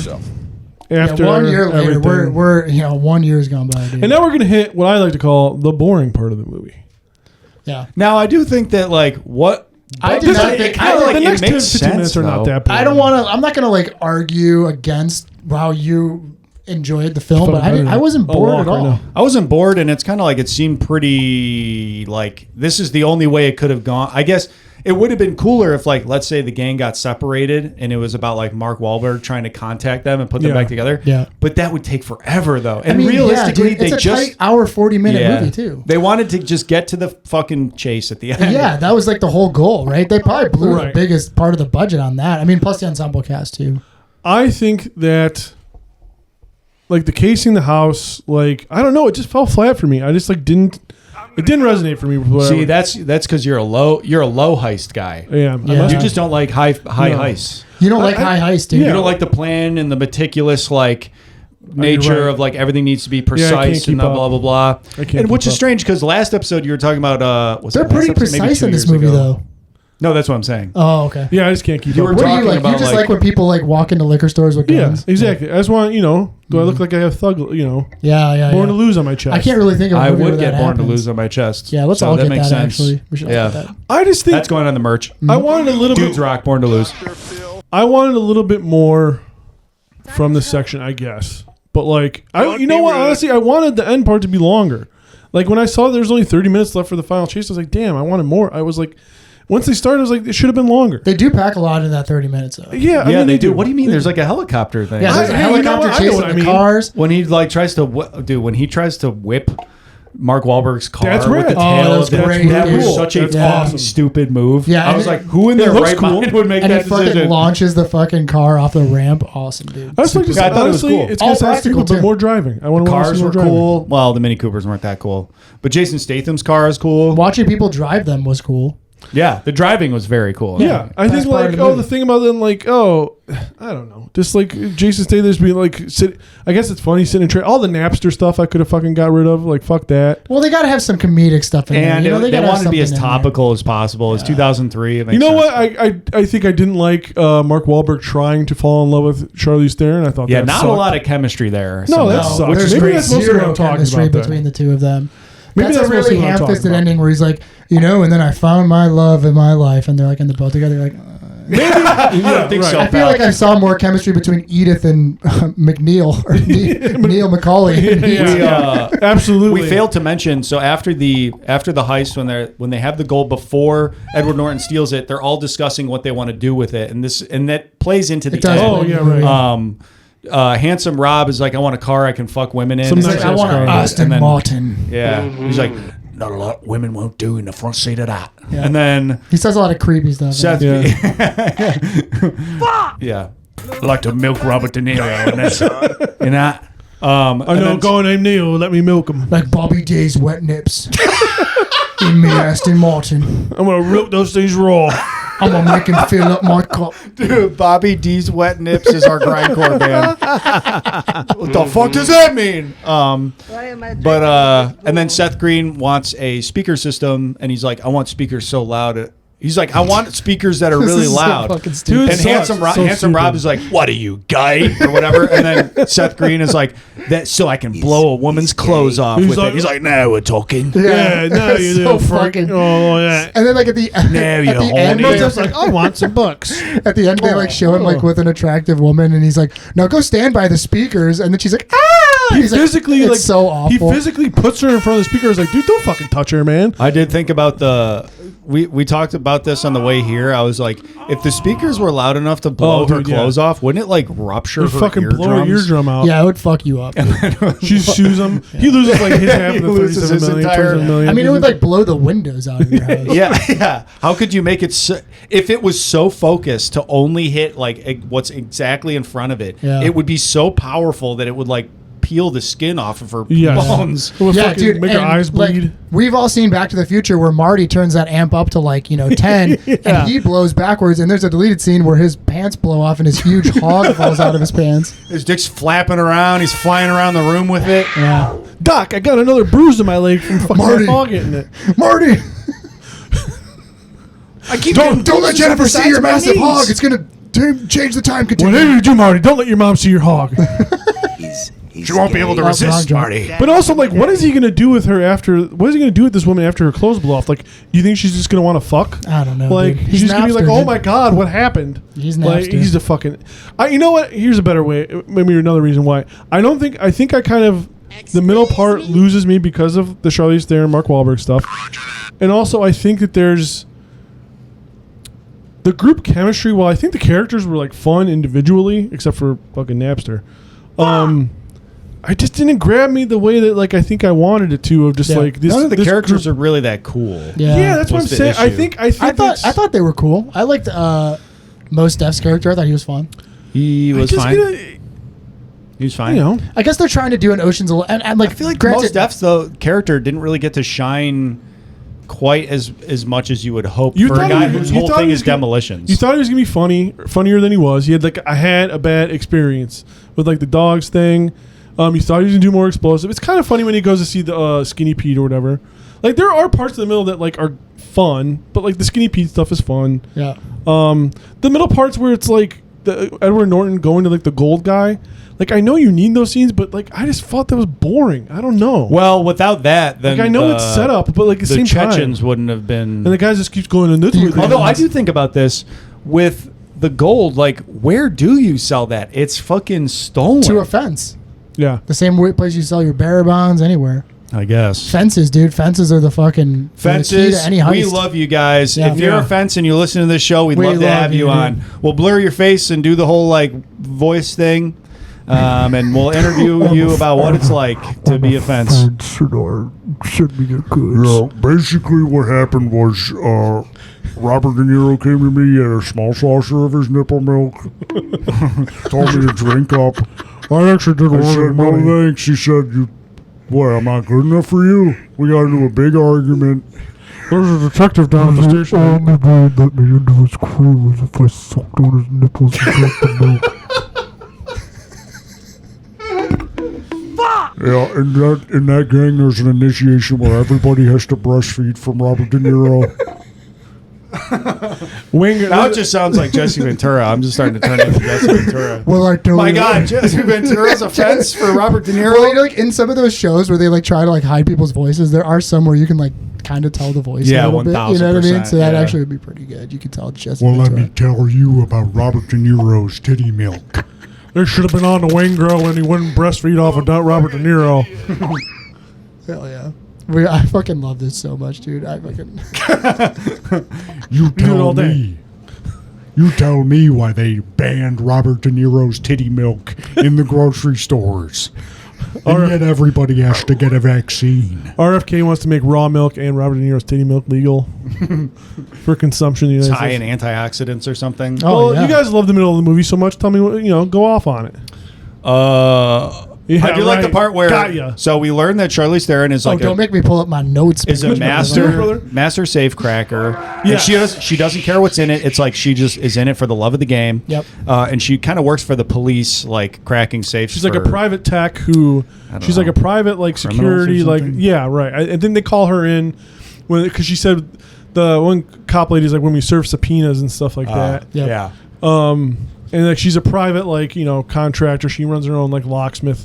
After Yeah, 1 year later, everything. we're 1 year's gone by, dude. And now we're gonna hit what I like to call the boring part of the movie. yeah. Now I do think that like what I did not think. kinda I, like the it next 10, makes 15 minutes sense, are not though. that boring. I don't want to. I'm not gonna like argue against how you enjoyed the film, but I wasn't bored at all. I wasn't bored, and it's kind of like it seemed pretty like this is the only way it could have gone. I guess it would have been cooler if, like, let's say the gang got separated and it was about like Mark Wahlberg trying to contact them and put them Yeah. back together. Yeah. But that would take forever, though. And I mean, realistically, dude, they it's a just tight hour 40-minute movie too. They wanted to just get to the fucking chase at the end. Yeah, that was like the whole goal, right? They probably blew the Right. biggest part of the budget on that. I mean, plus the ensemble cast too. I think that, like, the casing the house, like, I don't know, it just fell flat for me. I just like didn't. It didn't resonate for me. With what See, I, that's because you're a low heist guy. yeah, Yeah. You just don't like high No. heists. You don't like high heist, dude. You don't like the plan and the meticulous like nature right. of like everything needs to be I can't precise keep and blah up. blah blah blah. I can't And which keep is up. strange because last episode you were talking about was it They're last pretty episode? Maybe precise 2 in this years movie, ago. though. No, that's what I'm saying. Oh, okay. Yeah, I just can't keep You up. were What do you talking like? about, You just like- like when people like walk into liquor stores with Yeah, guns. exactly. I just want, do I look like I have thug, Yeah. born to lose on my chest? I can't really think of. A I movie would where get that born to happens. lose on my chest. Yeah, let's So all get makes that. sense. Actually, we should all Yeah. get that. I just think That's going on the merch. I wanted a little Dudes bit. rock, born to lose. I wanted a little bit more from this section, I guess. But like, you know what? Honestly, I wanted the end part to be longer. Like when I saw there's only 30 minutes left for the final chase, I was like, damn, I wanted more. I was like, once they started, I was like, it should have been longer. They do pack a lot in that 30 minutes, though. Yeah, I Yeah, mean, they do. What do you mean? There's like a helicopter thing. Yeah, there's a Hey, you know helicopter what? I know chasing what I the mean. cars. When he like tries to when he tries to whip Mark Wahlberg's car That's with the rad. tail, Oh, that was great. that was Cool. such a That's fucking awesome. stupid move. Yeah, I and was it- like, who in it their looks right cool. mind would make And he that fucking decision? launches the fucking car off the ramp. Awesome, dude. I just like to Yeah, I thought it was honestly, cool. it's All going to have to practical, a bit too. more driving. I want to Cars see more were driving. cool. Well, the Mini Coopers weren't that cool, but Jason Statham's car is cool. Watching people drive them was cool. Yeah, the driving was very cool. Yeah, I think part of like the movie. the thing about them like I don't know, just like Jason Statham's being like I guess it's funny sitting in all the Napster stuff I could have fucking got rid of, like fuck that. Well, they got to have some comedic stuff in And there. they gotta have wanted to be as something in there. topical as possible. It's 2003. It makes You know sense. what? I think I didn't like Mark Wahlberg trying to fall in love with Charlize Theron. I thought Yeah, that not sucked. a lot of chemistry there. No, that somehow. sucks. There's Maybe that's mostly what zero I'm talking chemistry about. between the two of them. Maybe That's a that's mostly really what I'm talking ham-fisted about. ending where he's like, and then I found my love in my life, and they're like in the boat together. Like, I don't think so. I feel like I saw more chemistry between Edith and McNeil or Neil McCauley. Absolutely. We failed to mention. So after the heist, when they have the gold before Edward Norton steals it, they're all discussing what they want to do with it, and that plays into the It does. end. Oh yeah, right. Handsome Rob is like, I want a car I can fuck women in. Some It's nice like, I want car. an Aston And then- Martin. yeah, he's like, not a lot women won't do in the front seat of that. Yeah. And then He says a lot of creepy stuff. Seth, Yeah. yeah, I like to milk Robert De Niro, and that's you know. I know a guy named Neil. Let me milk him. Like Bobby Day's wet nips. In me Aston Martin. I'm gonna milk those things raw. I'm going to make him fill up my cup. Dude, Bobby D's Wet Nips is our grindcore band. What the fuck does that mean? And then Seth Green wants a speaker system, and he's like, I want speakers so loud. He's like, I want speakers that are This really is so loud. fucking stupid. Dude, And sucks. Handsome So Rob stupid. is like, what are you, gay? Or whatever. And then Seth Green is like, that so I can blow a woman's clothes off He's with like- it. He's like, now we're talking. Yeah, no, you so little freak. fucking. Oh, yeah. And then like at the Now you're end, horny. just like, I want some books. at the end they like show him like with an attractive woman, and he's like, "No, go stand by the speakers." And then she's like, "Ah!" He He's like, physically it's like so awful. He physically puts her in front of the speaker. He's like, dude, don't fucking touch her, man. I did think about we talked about this on the way here. I was like, if the speakers were loud enough to blow her dude, yeah. clothes off, wouldn't it like rupture It'd her fucking eardrums? blow her eardrum out. Yeah, it would fuck you up. She sues him. He loses like his half of the He loses 37 his million. entire- 27 million. I mean, it would like blow the windows out of your house. Yeah. How could you make it so, if it was so focused to only hit like what's exactly in front of it? Yeah. It would be so powerful that it would like peel the skin off of her Yes. bones. It would Yeah, fucking dude. make her and, eyes like, bleed. we've all seen Back to the Future where Marty turns that amp up to like 10, Yeah. and he blows backwards. And there's a deleted scene where his pants blow off and his huge hog falls out of his pants. His dick's flapping around. He's flying around the room with it. Yeah, Doc, I got another bruise in my leg from fucking Marty. hog hitting it. Marty, I keep don't let Jennifer see your massive hog. It's gonna change the time continuum. Whatever you do, Marty, don't let your mom see your hog. She won't be able to Oh, resist, wrong Marty. But also, like, what is he gonna do with her after? What is he gonna do with this woman after her clothes blow off? Like, you think she's just gonna want to fuck? I don't know. Like, dude. she's gonna be like, Napster, "Oh dude. my god, what happened?" He's like, Napster. he's a fucking. You know what? Here's a better way. Maybe another reason why. I think I kind of the middle part loses me because of the Charlize Theron, Mark Wahlberg stuff, and also I think that there's the group chemistry. While I think the characters were like fun individually, except for fucking Napster. I just didn't grab me the way that like I think I wanted it to. Of just Yeah. like this. None of the this characters group- are really that cool. Yeah, that's what I'm What's the saying. I issue? think I that's- thought they were cool. I liked Mos Def's character. I thought he was fun. He I was just fine. gonna- He was fine. You know, I guess they're trying to do an Ocean's 11, and like I feel like granted, Mos Def's though character didn't really get to shine quite as much as you would hope You for a thought guy he- whose you whole thought thing he is was gonna- demolitions. you thought he was gonna be funnier than he was. He had like I had a bad experience with like the dogs thing. You thought he was gonna do more explosive. It's kind of funny when he goes to see the Skinny Pete or whatever. Like there are parts of the middle that like are fun, but like the Skinny Pete stuff is fun. yeah. The middle parts where it's like the Edward Norton going to like the gold guy. Like I know you need those scenes, but like I just thought that was boring. I don't know. well, without that, then like I know it's set up, but like at the the same time, Chechens wouldn't have been. and the guy just keeps going in this way. Although I do think about this with the gold, like where do you sell that? It's fucking stolen. To a fence. Yeah. The same place you sell your bearer bonds anywhere. I guess. Fences, dude. Fences are the fucking they're the key Fences, to any heist. we love you guys. Yeah. If you're Yeah. a fence and you listen to this show, we'd We love to love have you you, on. dude. We'll blur your face and do the whole like voice thing, and we'll interview you about what it's like to be a fence. Yeah, basically what happened was Robert De Niro came to me, he had a small saucer of his nipple milk, told me to drink up. I actually didn't I said, no thanks. He said, What, am I good enough for you? We got into a big argument. There's a detective down at the station. Only way let me into his crew was if I sucked on his nipples and drank the milk. Yeah, in that gang, there's an initiation where everybody has to breastfeed from Robert De Niro. Now it just sounds like Jesse Ventura. I'm just starting to turn into Jesse Ventura. Well, I totally. My God, Jesse Ventura's offense for Robert De Niro. Well, like in some of those shows where they like try to like hide people's voices, there are some where you can like kind of tell the voice. Yeah, a little bit. You know what I mean? 1000%, So that yeah. actually would be pretty good. You can tell it's Jesse Well, let Ventura. me tell you about Robert De Niro's titty milk. They should have been on the wing girl when he wouldn't breastfeed off of Robert De Niro. Hell yeah. I fucking love this so much, dude. I fucking. You do it all tell day. me. You tell me why they banned Robert De Niro's titty milk in the grocery stores. And yet everybody has to get a vaccine. RFK wants to make raw milk and Robert De Niro's titty milk legal for consumption in the It's United high in States. antioxidants or something. Oh, Well, yeah. you guys love the middle of the movie so much. Tell me, go off on it. I do like the right. part where. Got ya. So we learned that Charlize Theron is like don't make me pull up my notes. is a man. master safe cracker. Yeah. And she doesn't care what's in it. It's like she just is in it for the love of the game. Yep. And she kind of works for the police, like cracking safes. She's like a for- private tech who. don't She's know. like a private like Criminals or security like something? yeah right. And then they call her in because she said the one cop lady's like when we serve subpoenas and stuff like that. Yep. Yeah. And like she's a private like contractor. She runs her own like locksmith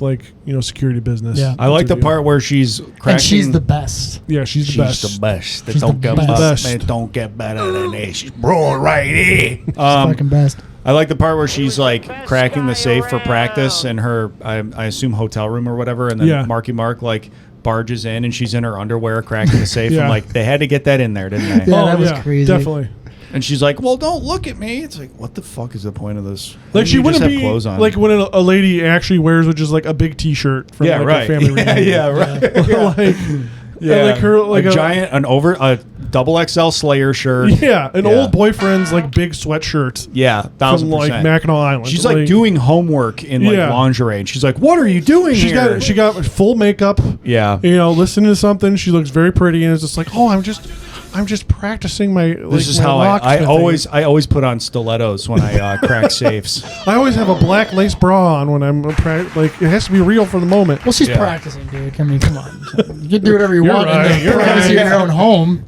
security business. Yeah. I like the That's her deal. part where she's cracking. And she's the best. Yeah, she's the She's best. the best. They She's don't the get best. They don't get better than this. She's broad right here. Fucking best. I like the part where she's like cracking the safe for practice in her, I assume, hotel room or whatever, and then Yeah. Marky Mark like barges in and she's in her underwear cracking the safe. Yeah. I'm like, they had to get that in there, didn't they? Yeah, that was crazy. Definitely. And she's like, well, don't look at me. It's like, what the fuck is the point of this? Like she You just wouldn't have be clothes on. like when a lady actually wears, which is like a big T-shirt from yeah, like right. a family yeah, reunion. yeah, right. like Yeah, like her like a giant, a double XL Slayer shirt. yeah, an old boyfriend's like big sweatshirt Yeah, from like 1000%. Mackinac Island. She's like doing homework in like Yeah. lingerie, and she's like, "What are you doing here?" she got full makeup. yeah, Listening to something. She looks very pretty, and it's just like, oh, I'm just practicing my. this is how I always put on stilettos when I crack safes. I always have a black lace bra on when I'm like it has to be real for the moment. Well, she's Yeah. practicing, dude. I mean, come on. You can do whatever you You're want right, in the you're privacy right. of your own home.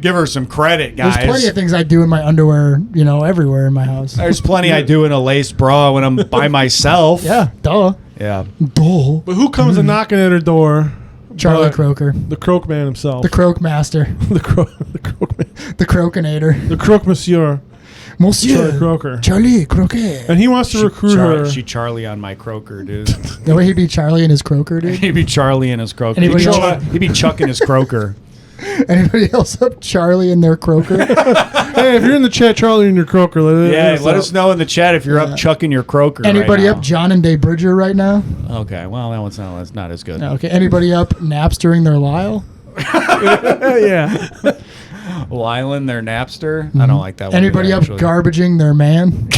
give her some credit, guys. There's plenty of things I do in my underwear, everywhere in my house. There's plenty I do in a lace bra when I'm by myself. Yeah, duh. Yeah. Duh. But who comes and knocking at her door? Charlie But Croker. the Croak Man himself. The Croak Master. the Croak Man. The Crokinator. The Croak Monsieur. Monsieur. Charlie Croker. Charlie Croquet. And he wants to recruit her. She Charlie on my croaker, dude. The way he'd be Charlie and his croaker, dude. He'd be Charlie in his croaker. Anybody else? He'd be chucking his croaker. Anybody else up Charlie and their croaker? Hey, if you're in the chat, Charlie and your Croaker, Yeah, let us know in the chat if you're up chucking your croaker. Anybody right up John and Day Bridger right now? now. Okay, well that's not as good. No, okay. Anybody up Napstering their Lyle? yeah. Lylan, their Napster. I don't like that one. Anybody either, up actually. garbaging their man?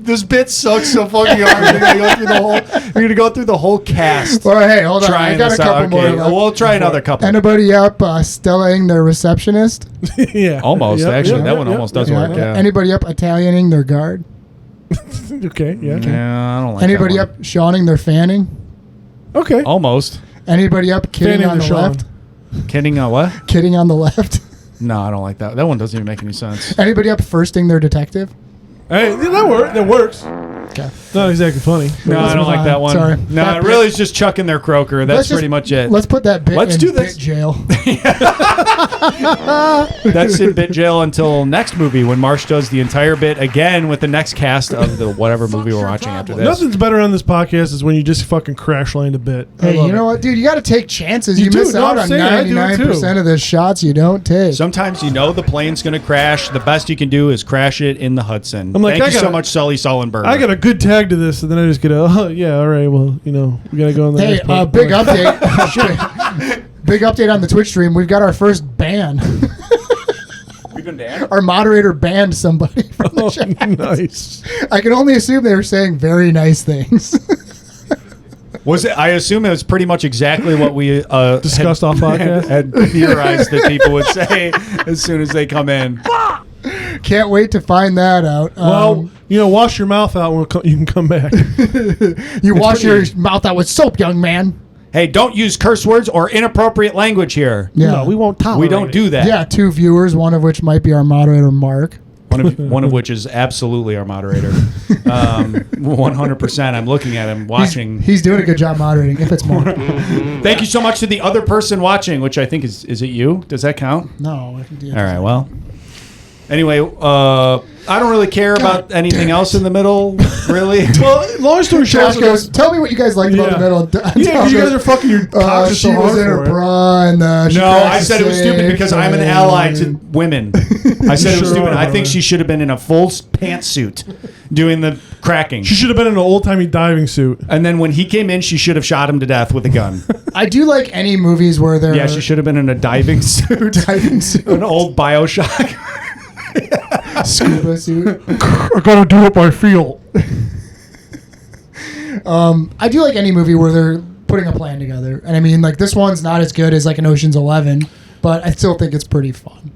This bit sucks so fucking hard. You're gonna go through the whole cast. Well, hey, hold on. I Trying got a this couple out. more. Okay, left. we'll try another couple. Anybody up Stellaing their receptionist? Yeah. Almost, Yep, actually. yep, That one yep, almost yep. does work. Yeah. Anybody up Italianing their guard? Okay, yeah. Yeah, I don't like Anybody that up Shawning their fanning? Okay. one. Almost. Anybody up kidding Fanning on the the Sean. left? Kidding on what? Kidding on the left. No, I don't like that. That one doesn't even make any sense. Anybody up firsting their detective? Hey, that works. Okay. Not exactly funny. No, I don't move like on. that one. Sorry. No, That it bit- really is just chucking their croaker. That's Let's just- pretty much it. Let's put that bit Let's in do this. bit jail. That's in bit jail until next movie when Marsh does the entire bit again with the next cast of the whatever movie we're watching after this. Nothing's better on this podcast is when you just fucking crash land a bit. I Hey, love you know it. what, dude? You got to take chances. You You do. miss No, out I'm on saying I do it too. 99% of the shots you don't take. Sometimes you know the plane's going to crash. The best you can do is crash it in the Hudson. I'm like, Thank I you so gotta- much, Sully Sullenberger. I got a good tag to this, and then I just get oh yeah, all right, well, we gotta go on the Hey, next part. big update. Big update on the Twitch stream. We've got our first ban. We've been down. Our moderator banned somebody from the Oh, chat. nice. I can only assume they were saying very nice things. Was it? I assume it was pretty much exactly what we discussed off podcast. Had theorized that people would say as soon as they come in. Can't wait to find that out. Well, wash your mouth out when you can come back. You wash your mouth out with soap, young man. Hey, don't use curse words or inappropriate language here. Yeah. No, we won't tolerate We don't do that. Yeah, 2 viewers, one of which might be our moderator, Mark. One of which is absolutely our moderator. 100%. I'm looking at him, watching. He's doing a good job moderating, if it's Mark. Thank you so much to the other person watching, which I think is it you? Does that count? No. I can do All right, well. Anyway, I don't really care about anything else in the middle, really. Well, long story short, Josh goes, tell me what you guys liked about the middle. Yeah, because you guys are fucking your cocks she was in her bra and no, I said it was stupid because I'm an ally to women. I said it was stupid. I think she should have been in a full pantsuit doing the cracking. She should have been in an old-timey diving suit. And then when he came in, she should have shot him to death with a gun. I do like any movies where they're... Yeah, she should have been in a diving suit. An old Bioshock. Scuba suit. I gotta do what I feel. I do like any movie where they're putting a plan together. And I mean, like, this one's not as good as like an Ocean's 11, but I still think it's pretty fun.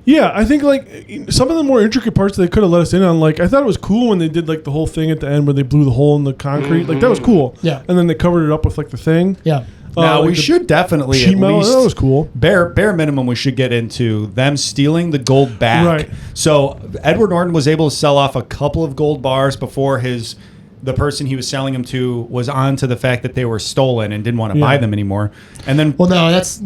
Yeah, I think like some of the more intricate parts that they could have let us in on, like I thought it was cool when they did like the whole thing at the end where they blew the hole in the concrete. Like that was cool. Yeah. And then they covered it up with like the thing. Yeah. Now like we should definitely at least that was cool. Bare minimum we should get into them stealing the gold back. Right. So Edward Norton was able to sell off a couple of gold bars before the person he was selling them to was on to the fact that they were stolen and didn't want to buy them anymore. And then well, no, that's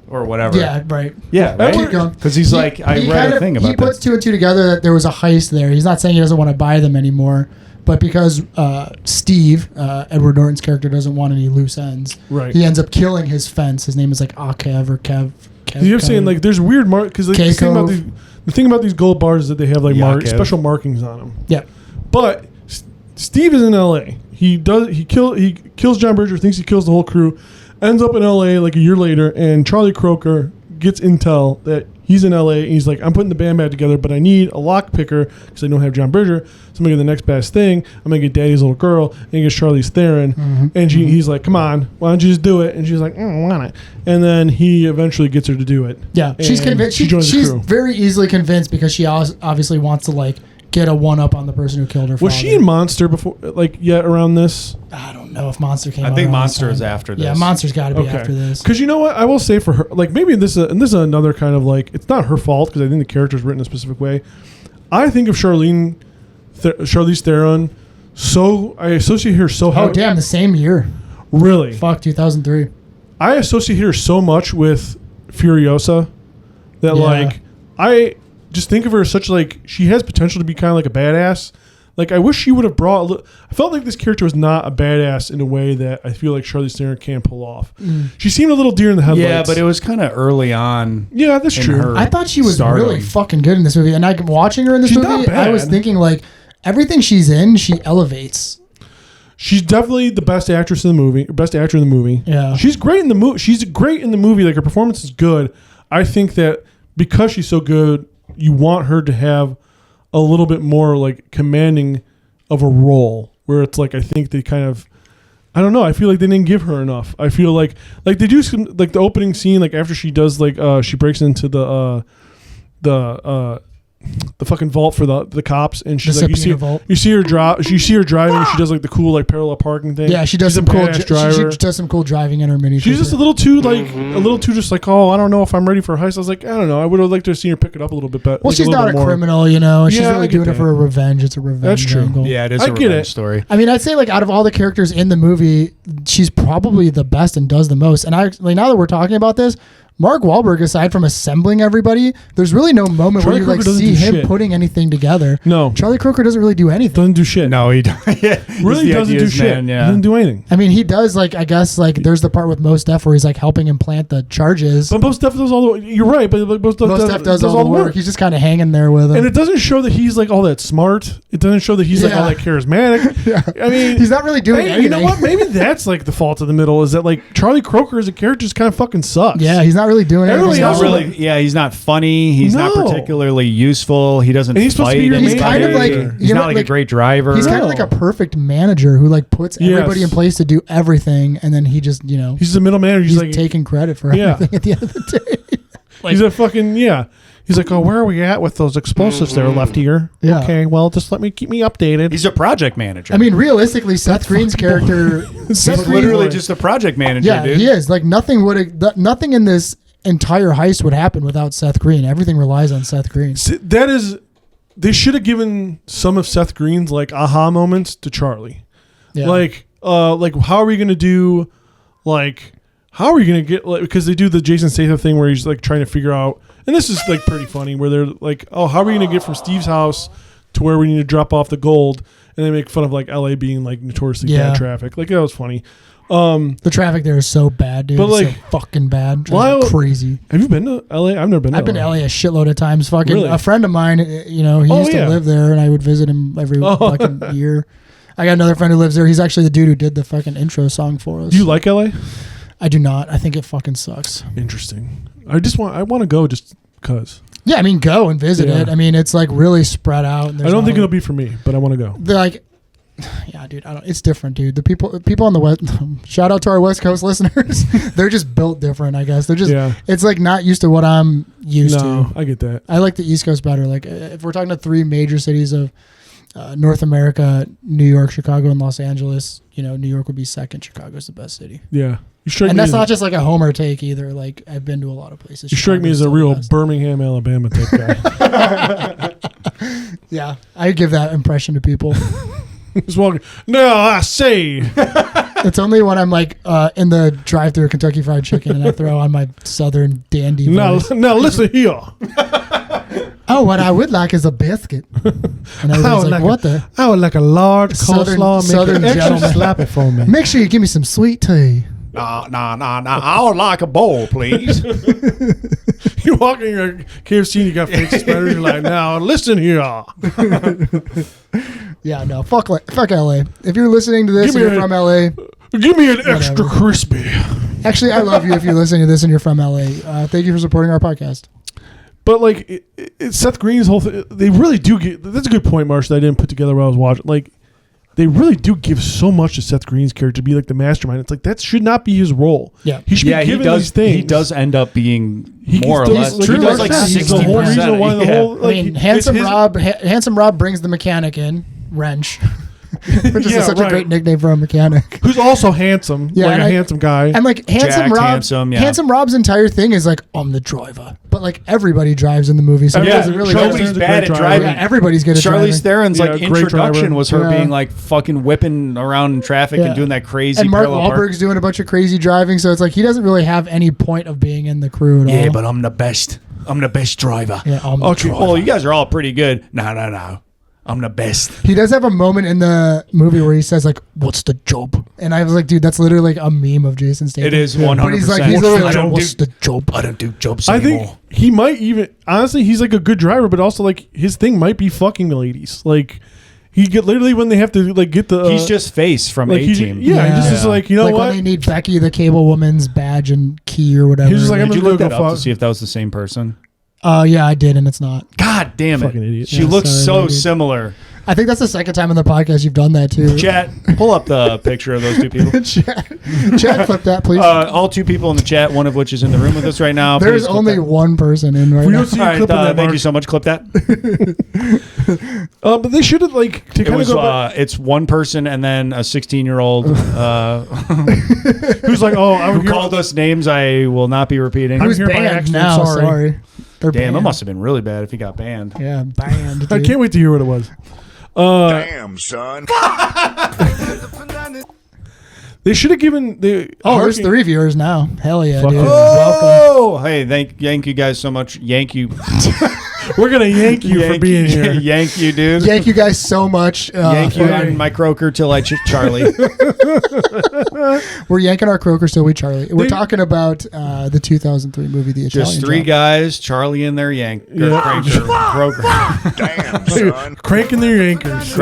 or whatever. Yeah, right. Yeah, right. Because he's like, I read a thing about he puts 2 and 2 together that there was a heist there. He's not saying he doesn't want to buy them anymore. But because Steve, Edward Norton's character, doesn't want any loose ends, right? He ends up killing his fence. His name is like Akev or Kev. You're saying like there's weird because like, the thing about these gold bars is that they have like special markings on them. Yeah. But Steve is in L.A. He kills John Bridger, thinks he kills the whole crew, ends up in L.A. like a year later, and Charlie Croker gets intel that he's in LA and he's like, I'm putting the band back together, but I need a lock picker because I don't have John Bridger. So I'm gonna get the next best thing. I'm gonna get Daddy's little girl and he gets Charlize Theron. And he's like, come on, why don't you just do it? And she's like, I don't want it. And then he eventually gets her to do it. Yeah, she's convinced. She's very easily convinced because she obviously wants to like get a one-up on the person who killed her father. Was she in Monster before, like, yet around this? I don't know if Monster came out. I think Monster is after this. Yeah, Monster's got to be after this. Because you know what? I will say for her, like, maybe this is another kind of, like, it's not her fault because I think the character's written a specific way. I think of Charlize Theron, I associate her so Oh, damn, the same year. Really? Fuck, 2003. I associate her so much with Furiosa that, like, I just think of her as such, like, she has potential to be kind of like a badass. Like, I wish she would have brought... I felt like this character was not a badass in a way that I feel like Charlize Theron can pull off. She seemed a little deer in the headlights. Yeah, but it was kind of early on. Yeah, that's true. I thought she was really fucking good in this movie. And watching her in this movie, I was thinking, like, everything she's in, she elevates. She's definitely the best actress in the movie, or best actor in the movie. Yeah. She's great in the movie. She's great in the movie. Like, her performance is good. I think that because she's so good, you want her to have a little bit more, like, commanding of a role where it's like, I think they kind of, I don't know, I feel like they didn't give her enough. I feel like they do some, like, the opening scene, like, after she does, like, she breaks into the fucking vault for the cops, and she's like, you see her driving, and she does like the cool like parallel parking thing. Yeah, she does some cool she does some cool driving in her mini. She's just a little too just like, oh, I don't know if I'm ready for a heist. I was like, I don't know, I would have liked to have seen her pick it up a little bit better. Well, she's not a criminal, you know. She's really doing it for a revenge. It's a revenge. That's true. Angle. Yeah, it is a revenge story. I mean, I'd say like out of all the characters in the movie, she's probably the best and does the most. And I like, now that we're talking about this, Mark Wahlberg, aside from assembling everybody, there's really no moment where you like see him putting anything together. No, Charlie Croker doesn't really do anything. Doesn't do shit. No, he really doesn't do shit. Man, yeah. He doesn't do anything. I mean, he does like, I guess like there's the part with Mos Def where he's like helping him plant the charges. But Mos Def does all the. You're right, but Mos Def does all the work. He's just kind of hanging there with him, and it doesn't show that he's like all that smart. It doesn't show that he's like all that charismatic. Yeah. I mean, he's not really doing anything. You know what? Maybe that's like the fault of the middle is that like Charlie Croker as a character just kind of fucking sucks. Yeah, he's not really doing anything. Everybody He's not else- really. Yeah, he's not funny. He's not No. particularly useful. He doesn't And he's supposed to fight be your anybody. He's kind of like He's not like a great driver. He's kind of like a perfect manager who like puts everybody in Yes. place to do everything, and then he just He's the middle manager. he's He's like taking credit for Yeah. everything at the end of the day. he's a fucking He's like, oh, where are we at with those explosives there, left ear? Yeah. Okay, well, just keep me updated. He's a project manager. I mean, realistically, Seth Green's character, he's Seth Green, literally just a project manager, yeah, dude. he is. Like nothing nothing in this entire heist would happen without Seth Green. Everything relies on Seth Green. They should have given some of Seth Green's like aha moments to Charlie. Yeah. Like how are we gonna do, how are you gonna get because they do the Jason Statham thing where he's like trying to figure out, and this is like pretty funny where they're like, oh, how are we gonna get from Steve's house to where we need to drop off the gold, and they make fun of like LA being like notoriously bad traffic. Like that was funny. The traffic there is so bad, dude. But, It's so fucking bad. Drives me crazy. Have you been to LA? I've never been. I've been to LA a shitload of times. Fucking Really? a friend of mine, he used to live there, and I would visit him every fucking year. I got another friend who lives there. He's actually the dude who did the fucking intro song for us. Do you like LA? I do not. I think it fucking sucks. Interesting. I want to go just because. Yeah, I mean, go and visit Yeah. it. I mean, it's like really spread out. And I don't think it'll be for me, but I want to go. They're like, yeah, dude. It's different, dude. The people on the west. Shout out to our West Coast listeners. They're just built different, I guess. They're just. Yeah. It's like not used to what I'm used No, to. I get that. I like the East Coast better. Like if we're talking to three major cities of North America, New York, Chicago, and Los Angeles, New York would be second. Chicago's the best city. Yeah. You strike And me that's as not just like a homer take either. Like I've been to a lot of places. You strike me as a real Birmingham, Alabama type guy. Yeah, I give that impression to people. Just walking. No, I say. It's only when I'm like in the drive-through of Kentucky Fried Chicken and I throw on my Southern dandy voice. Now listen here. Oh, what I would like is a biscuit. And everybody's like, what the? I would like a large coleslaw. Southern Make it extra gentleman. slappy for me. Make sure you give me some sweet tea. Nah. I would like a bowl, please. You walk in your KFC and you got fake spreaders. You're like, now listen here. Yeah, no, fuck LA. If you're listening to this and you're from LA, Give me an extra crispy. actually, I love you if you're listening to this and you're from LA. Thank you for supporting our podcast. But like Seth Green's whole thing, they really do get. That's a good point, Marsh, that I didn't put together while I was watching. Like, they really do give so much to Seth Green's character to be like the mastermind. It's like that should not be his role. Yeah. He should be given these things. He does end up being He more or does- less. like, He he does does like that. He's the 60%. whole reason why the Yeah. whole. Like, I mean, it's his- Handsome Rob brings the mechanic in, Wrench, which is Yeah, such right. a great nickname for a mechanic. who's also handsome, Yeah, like and a I- handsome guy. And like Jacked, handsome, yeah. Handsome Rob's entire thing is like, I'm the driver. But like everybody drives in the movie, so he Yeah, doesn't really Charlize get nobody's Theron's a bad great at driver. driving. Yeah, everybody's good at driving. Charlize Theron's Yeah, like great introduction driver. was her Yeah. being like fucking whipping around in traffic Yeah. and doing that crazy. And Mark parallel park. Wahlberg's doing a bunch of crazy driving, so it's like he doesn't really have any point of being in the crew at all. Yeah, but I'm the best. I'm the best driver. Yeah, I'm the Okay. driver. Oh, you guys are all pretty good. No. I'm the best. He does have a moment in the movie where he says like, "What's the job?" And I was like, "Dude, that's literally like a meme of Jason Statham." It is 100%. But he's literally I like, don't "What's do- the job?" I don't do jobs I anymore. think he might even honestly, he's like a good driver, but also like his thing might be fucking the ladies. Like he get literally when they have to like get the. He's just face from like he A-Team. yeah, he just is like, you know like what? when they need Becky, the cable woman's badge and key or whatever. He's just like, I'm Did you gonna look go that up fuck. to see if that was the same person? yeah, I did, and it's not. God damn it. Fucking idiot. She Yeah, looks sorry, so lady. similar. I think that's the second time in the podcast you've done that too. Chat, pull up the picture of those two people. Chat, clip that, please. All two people in the chat, one of which is in the room with us right now. There's Please clip only that. one person in right We now. don't see All a right, clip of that. thank Mark. you so much. Clip that. But they should have like to It kind of was. go back. It's one person and then a 16-year-old Who's like, oh, I'm who here. called us names I will not be repeating. Who's here by banned accident, now? sorry. Sorry. They're Damn, it banned. must have been really bad if he got banned. Yeah, banned. I dude. can't wait to hear what it was. Damn, son. They should have given the. Oh, there's 3 viewers now. Hell yeah, Fuck dude. yeah. Welcome. Oh, hey, thank you guys so much. Yank you. We're gonna yank you for being here. Yank you, dude. Yank you guys so much. Yank you and my croaker till I Charlie. We're yanking our croaker till we Charlie. We're talking about the 2003 movie, The Italian Just three Job. guys, Charlie and their croaker. Damn, son. Cranking their yankers.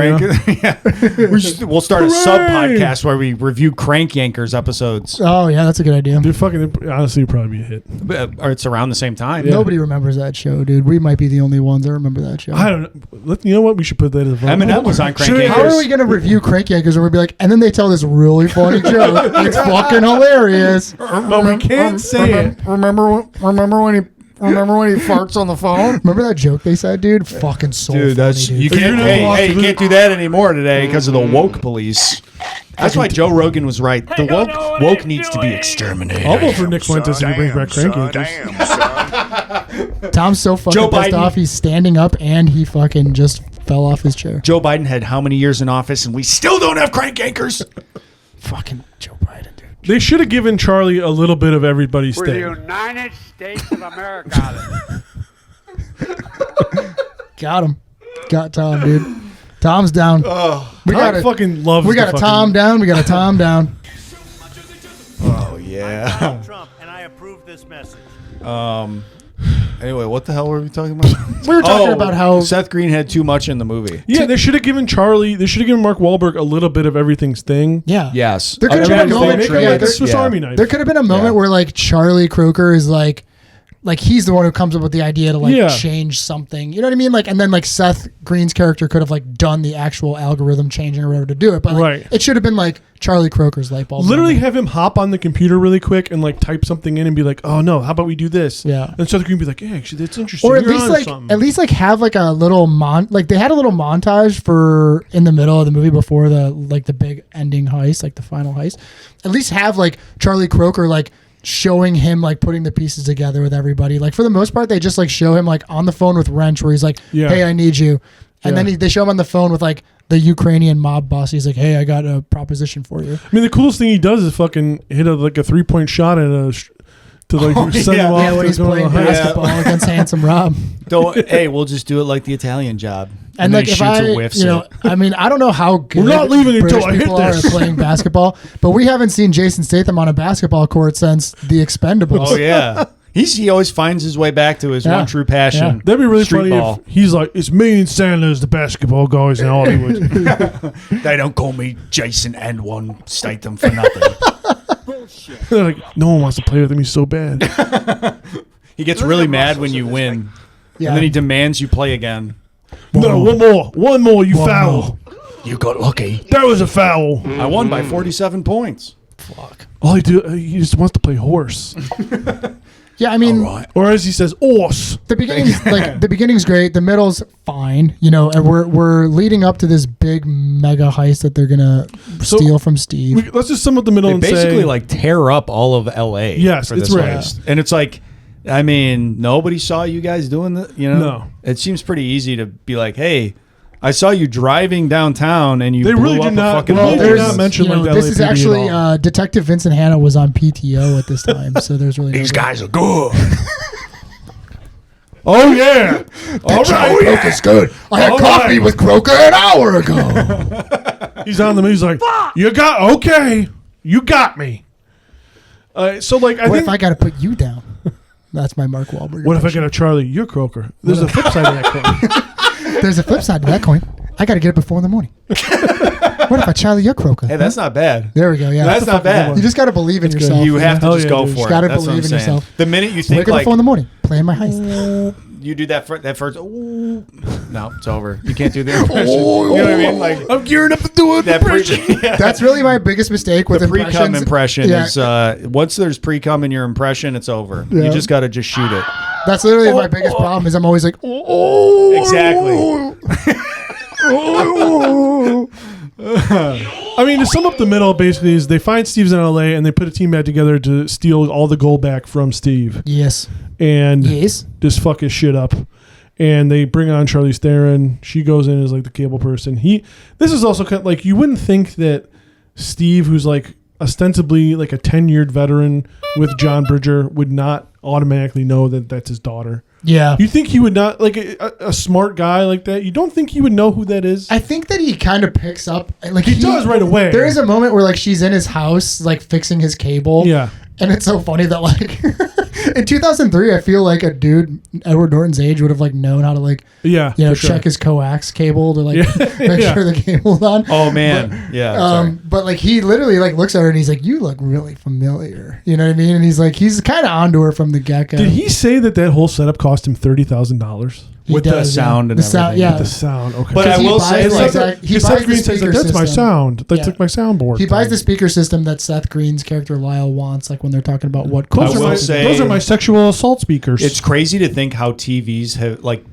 We'll start a sub podcast where we review Crank Yankers episodes. Oh yeah, that's a good idea. Dude, honestly, it'd probably be a hit. Or it's around the same time. Nobody remembers that show, dude. We might be the only ones that remember that show. I don't know. You know what? We should put that as a vote. Eminem was on Crank Yankers. How are we going to review Crank Yankers and we'll be like, and then they tell this really funny joke. It's fucking hilarious. But we can't say it. Remember when he farts on the phone? Remember that joke they said, dude? Fucking so Dude, that's funny, dude. you can't. You can't do that anymore today because of the woke police. That's why Joe Rogan was right. The woke needs to be exterminated. I'll vote for Nick Fuentes if he brings back Crank Yankers. Damn, son. Tom's so fucking Joe pissed Biden. off. He's standing up and he fucking just fell off his chair. Joe Biden had how many years in office, and we still don't have Crank Yankers? Fucking Joe Biden, dude. They should have given Charlie a little bit of everybody's For the thing. United States of America. Got him. Got Tom, dude. Tom's down. We I got fucking love. We got a Tom down. We got a Tom down. Oh yeah. Trump, and I approve this message. Anyway, what the hell were we talking about? We were talking about how Seth Green had too much in the movie. Yeah, they should have given Mark Wahlberg a little bit of everything's thing. yeah. Yes. There could have been a They moment. make him like a Yeah, Swiss Army knife. there could have been a moment where like Charlie Croker is like he's the one who comes up with the idea to change something. You know what I mean? Like, and then like Seth Green's character could have like done the actual algorithm changing or whatever to do it. But like, it should have been like Charlie Croker's light bulb. Literally have him hop on the computer really quick and like type something in and be like, "Oh no, how about we do this?" Yeah. And Seth Green be like, "Yeah, actually, that's interesting." Or at You're least onto like something." have like a little they had a little montage for in the middle of the movie before the big ending heist, like the final heist. At least have like Charlie Croker like showing him like putting the pieces together with everybody. Like for the most part, they just like show him like on the phone with Wrench where he's like, "Hey, I need you," and then they show him on the phone with like the Ukrainian mob boss. He's like, "Hey, I got a proposition for you." I mean, the coolest thing he does is fucking hit like a 3-point shot to send him off. Yeah, when he's playing basketball against Handsome Rob. Hey, we'll just do it like the Italian Job. And then like he if shoots I, and whiffs you know, it. I mean, I don't know how good We're not leaving British until I hit people are this. at playing basketball, but we haven't seen Jason Statham on a basketball court since The Expendables. Oh yeah. He always finds his way back to his one true passion. Yeah. That'd be really Street funny ball. if he's like, "It's me and Sanders, the basketball guys in Hollywood." They don't call me Jason and one Statham for nothing. They're like, "No one wants to play with him. He's so bad." He gets really mad when you win, Yeah. and then he demands you play again. No, one more. You foul. You got lucky. That was a foul. I won by 47 points. All he just wants to play horse, Yeah, I mean, or as he says, horse. the beginning's great. The middle's fine, you know, and we're leading up to this big mega heist that they're gonna steal from Steve. Let's just sum up the middle They and basically say, like tear up all of LA. Yes, for it's this rad. heist. And it's like, I mean, nobody saw you guys doing that. You know, No. It seems pretty easy to be like, hey, I saw you driving downtown and you They blew really up did a not- fucking well, building. there's- There's, not mention you know, like this LAPD is at actually all. Detective Vincent Hanna was on PTO at this time, so there's really These guys are good. "Oh yeah, all right." Croker's good. I had All coffee right. with Croker an hour ago. He's on the moon. He's like, "You got okay. You got me." So like, I What think. if I got to put you down? That's my Mark Wahlberg. What if I get a Charlie? You're Croker. There's a flip side of that coin. There's a flip side to that coin. I got to get up at 4 a.m. What if I Charlie your Croker? Hey, that's not bad. There we go. Yeah, That's not bad. You just got to believe in yourself. You have to Hell just yeah, go dude. for it. Gotta That's what I'm believe in saying. yourself. The minute you think Wake up like at 4 a.m. Playing my heist. you do that first, ooh, no, it's over. You can't do the impression. You know what I mean? Like I'm gearing up to do it. that That's really my biggest mistake with the pre-cum impressions. impression Yeah. is once there's pre-cum in your impression, it's over. Yeah. You just got to just shoot it. That's literally my biggest problem. Is I'm always like, oh, Exactly. I mean, to sum up the middle, basically, is they find Steve's in LA and they put a team back together to steal all the gold back from Steve yes, and yes. just fuck his shit up. And they bring on Charlize Theron. She goes in as like the cable person. This is also kind of like, you wouldn't think that Steve, who's like ostensibly like a 10-year veteran with John Bridger, would not automatically know that that's his daughter. Yeah. You think he would not, like a smart guy like that, you don't think he would know who that is? I think that he kind of picks up, like He does right away. There is a moment where like she's in his house, like fixing his cable. Yeah. And it's so funny that like in 2003, I feel like a dude Edward Norton's age would have like known how to like, Yeah. you know, for sure. check his coax cable to like make Yeah. sure the cable's on. Oh man, yeah. But like he literally like looks at her and he's like, "You look really familiar." You know what I mean? And he's like, he's kind of onto her from the get go. Did he say that whole setup cost him $30,000? With the sound and the sound, everything. yeah. The sound, okay. But I will say, like, he Seth buys the Green says, speaker like, that's my system. sound. That's Yeah. like my soundboard. He buys thing. the speaker system that Seth Green's character Lyle wants, like when they're talking about what Those I are will my, say- those are my sexual assault speakers. It's crazy to think how TVs have like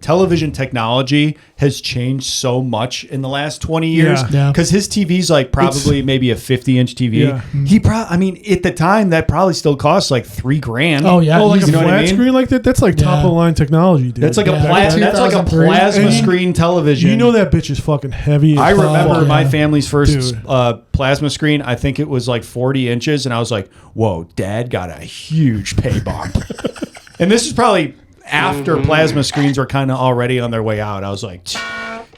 television technology has changed so much in the last 20 years. Yeah. Because his TV's like probably maybe a 50-inch TV. Yeah. He I mean, at the time that probably still costs like $3,000. Oh yeah, oh, like a easy. know what I flat mean? screen like that? That's like top Yeah. of the line technology, dude. That's like Yeah. that's like a 2003. plasma And you- screen television. You know that bitch is fucking heavy. I as remember fuck. my yeah. family's first Dude. plasma screen. I think it was like 40 inches, and I was like, "Whoa, Dad got a huge pay bump." And this is probably after plasma screens were kind of already on their way out. I was like,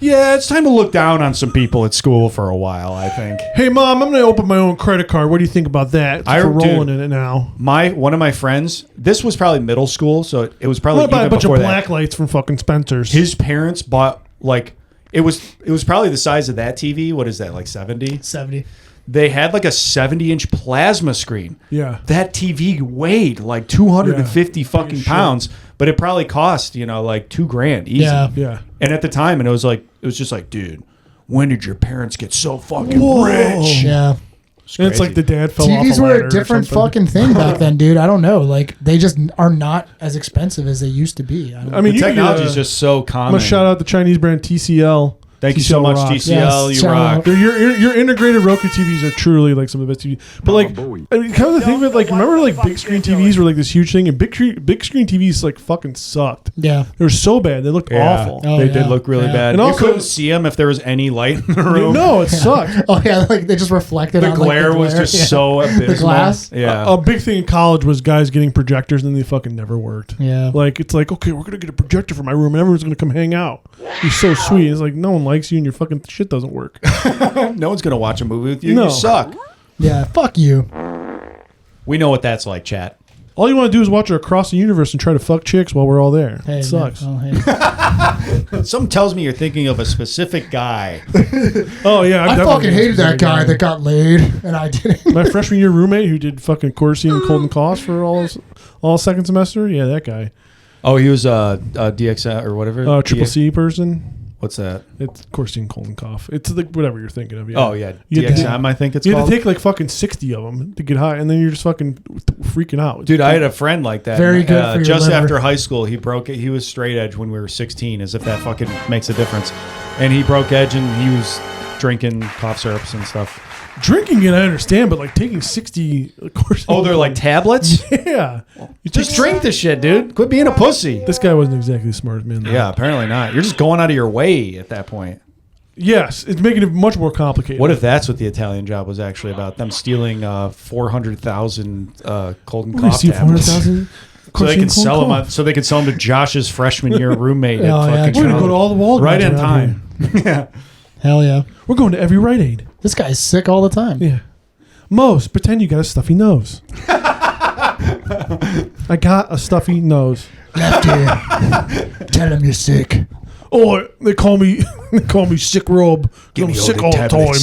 "Yeah, it's time to look down on some people at school for a while." I think Hey, Mom, I'm going to open my own credit card. What do you think about that? I- We're rolling dude. in it now. one of my friends. This was probably middle school, so it was I'm probably going to buy a even bunch of before black that. lights from fucking Spencer's. His parents bought like it was probably the size of that TV. What is that, like 70? 70. They had like a 70-inch plasma screen. Yeah. That TV weighed like 250 fucking sure. pounds, but it probably cost, like $2,000 easy. Yeah. Yeah. And at the time, and it was just like, dude, when did your parents get so fucking Whoa. rich? Yeah. And it's like the dad fell off TVs a were ladder a or different something. fucking thing back then, dude. I don't know. Like they just are not as expensive as they used to be. I mean, The you technology could, is just so I'm common. going to shout out the Chinese brand TCL. Thank you so much, rocks. TCL. Yes, you shout rock. out. Your integrated Roku TVs are truly like some of the best TVs. But like, I mean, kind of the thing with like, remember like big screen TVs were like this huge thing, and big screen TVs like fucking sucked. Yeah. They were so bad. They looked awful. Oh, They yeah. did look really Yeah. bad. And You also- couldn't see them if there was any light in the room. No, it sucked. Oh yeah, like they just reflected The on glare like, was just yeah. so abysmal. The glass. Yeah. A big thing in college was guys getting projectors, and they fucking never worked. Yeah. Like it's like, okay, we're gonna get a projector for my room, and everyone's gonna come hang out. He's so sweet. It's like no one likes you, and your fucking shit doesn't work. No one's going to watch a movie with you. No. You suck. Yeah. Fuck you. We know what that's like, chat. All you want to do is watch her across the universe and try to fuck chicks while we're all there. Hey, It sucks. Man, well, hey. Something tells me you're thinking of a specific guy. Oh yeah, I fucking hated that guy that got laid, and I didn't. My freshman year roommate who did fucking Corsi and Cold and Cost for all second semester. Yeah, that guy. Oh, he was a DXL or whatever. Triple C person. What's that? It's Corsi and Cold and Cough. It's like whatever you're thinking of. Yeah. Oh yeah, You had to- DXM. I think it's You had called. to take like fucking 60 of them to get high, and then you're just fucking freaking out. Dude, I had a friend like that. Very good for your just liver. after high school, he broke it. He was straight edge when we were 16, as if that fucking makes a difference. And he broke edge, and he was drinking cough syrups and stuff. Drinking it, I understand, but like taking 60, of course. Oh, they're like tablets. yeah. You Just take- drink this shit, dude. Quit being a pussy. This guy wasn't exactly the smartest man. Though. Yeah, apparently not. You're just going out of your way at that point. Yes, it's making it much more complicated. What if that's what the Italian job was actually about? Them stealing 400,000 cold and we cough see tablets. 400,000? So they can sell them. So they could sell them to Josh's freshman year roommate. Oh, yeah. at fucking We're gonna go to all the Walgreens right in around time. Yeah. Hell yeah. We're going to every Rite Aid. This guy's sick all the time. Yeah. Mose, pretend you got a stuffy nose. I got a stuffy nose. Lefty, tell him you're sick. Oh, they call me sick robe. 'Cause I'm sick all the time.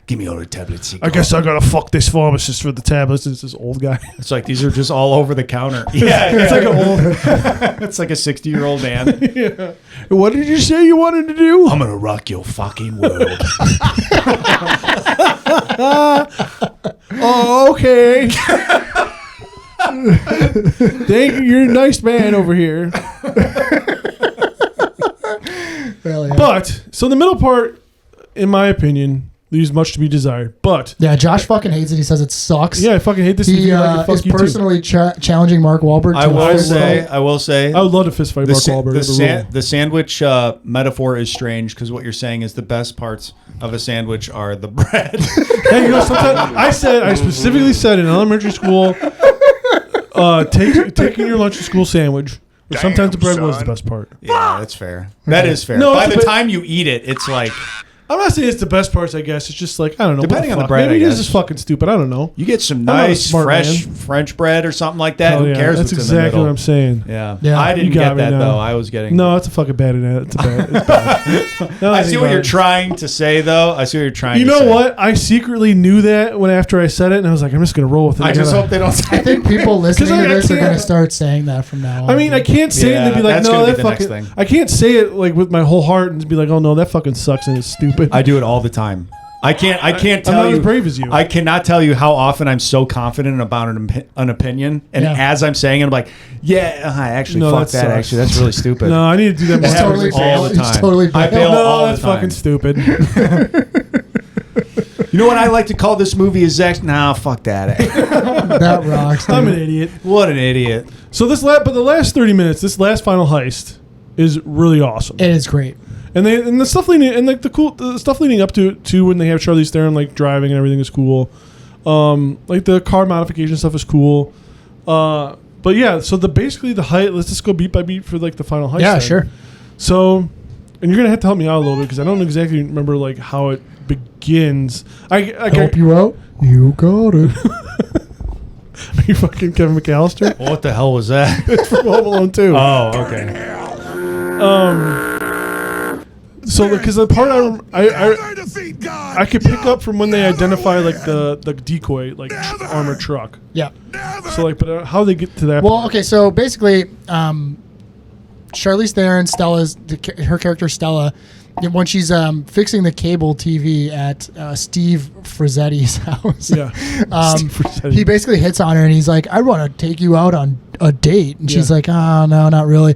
Give me all the tablets. I guess I gotta fuck this pharmacist for the tablets. It's this old guy. It's like these are just all over the counter. Yeah, It's like an old. it's like a 60-year-old man. What did you say you wanted to do? I'm gonna rock your fucking world. Oh, okay. Thank you. You're a nice man over here. Hell yeah. But so the middle part, in my opinion, leaves much to be desired. But Yeah, Josh fucking hates it. He says it sucks. yeah, I fucking hate this. He TV like it, fuck is you too. personally challenging Mark Wahlberg. I to a will fist fight. say. I would love to fist fight Mark Wahlberg. The sandwich metaphor is strange because what you're saying is the best parts of a sandwich are the bread. Hey, sometimes I specifically said in elementary school, Taking your lunch to school sandwich. Or sometimes the bread was the son. best part. Yeah, that's fair. That is fair. No, By it's the a bit- time you eat it, it's like I'm not saying it's the best parts, I guess. It's just like, I don't know. Depending on the fuck? bread, Maybe I it is guess. just fucking stupid. I don't know. you get some not a nice, smart fresh man. French bread or something like that. Hell Who yeah, cares that's what's in the exactly middle? what I'm saying. Yeah. Yeah. I didn't You got get me that, now. though. I was getting... No, it's a fucking bad idea. It's a bad. It's bad. Now that I I see think what about you're it. trying to say, though. I see what you're trying You to say. know what? I secretly knew that when after I said it, and I was like, I'm just gonna roll with it. I just hope they don't say I think people listening 'Cause to I this are can't- going to start saying that from now on. I mean, I can't say it and Yeah, be like, that's no, gonna be that the next fucking. thing. I can't say it like with my whole heart and be like, oh no, that fucking sucks and it's stupid. I do it all the time. I can't I'm tell not you. as brave as you. I cannot tell you how often I'm so confident about an opinion, and Yeah. as I'm saying it, I'm like, "Yeah, actually, No, fuck that that. sucks. Actually, that's really stupid." No, I need to do that more. It's totally all bail. the It's time. totally I bail. bail all No, the that's time. fucking stupid. You know what I like to call this movie? Is nah, fuck that. That rocks. I'm dude. an idiot. What an idiot. So but the last 30 minutes, this last final heist is really awesome. It is great. And the stuff leading and like the stuff leading up to when they have Charlize Theron like driving and everything is cool. Like the car modification stuff is cool. But yeah, so basically the heist. Let's just go beat by beat for like the final heist. Yeah, then. sure. So, and you're gonna have to help me out a little bit because I don't exactly remember like how it begins. Help you out? You got it. Are you fucking Kevin McAllister? What the hell was that? From Home Alone 2. Oh, okay. So because the part I could pick up from when they identify like the decoy like armored truck. Yeah. So like, but how they get to that? Well, okay, so basically, Charlize Theron, her character Stella, when she's fixing the cable TV at Steve Frizzetti's house, Yeah. Steve Frizzetti. he basically hits on her and he's like, "I want to take you out on a date," and she's like, "Oh no, not really."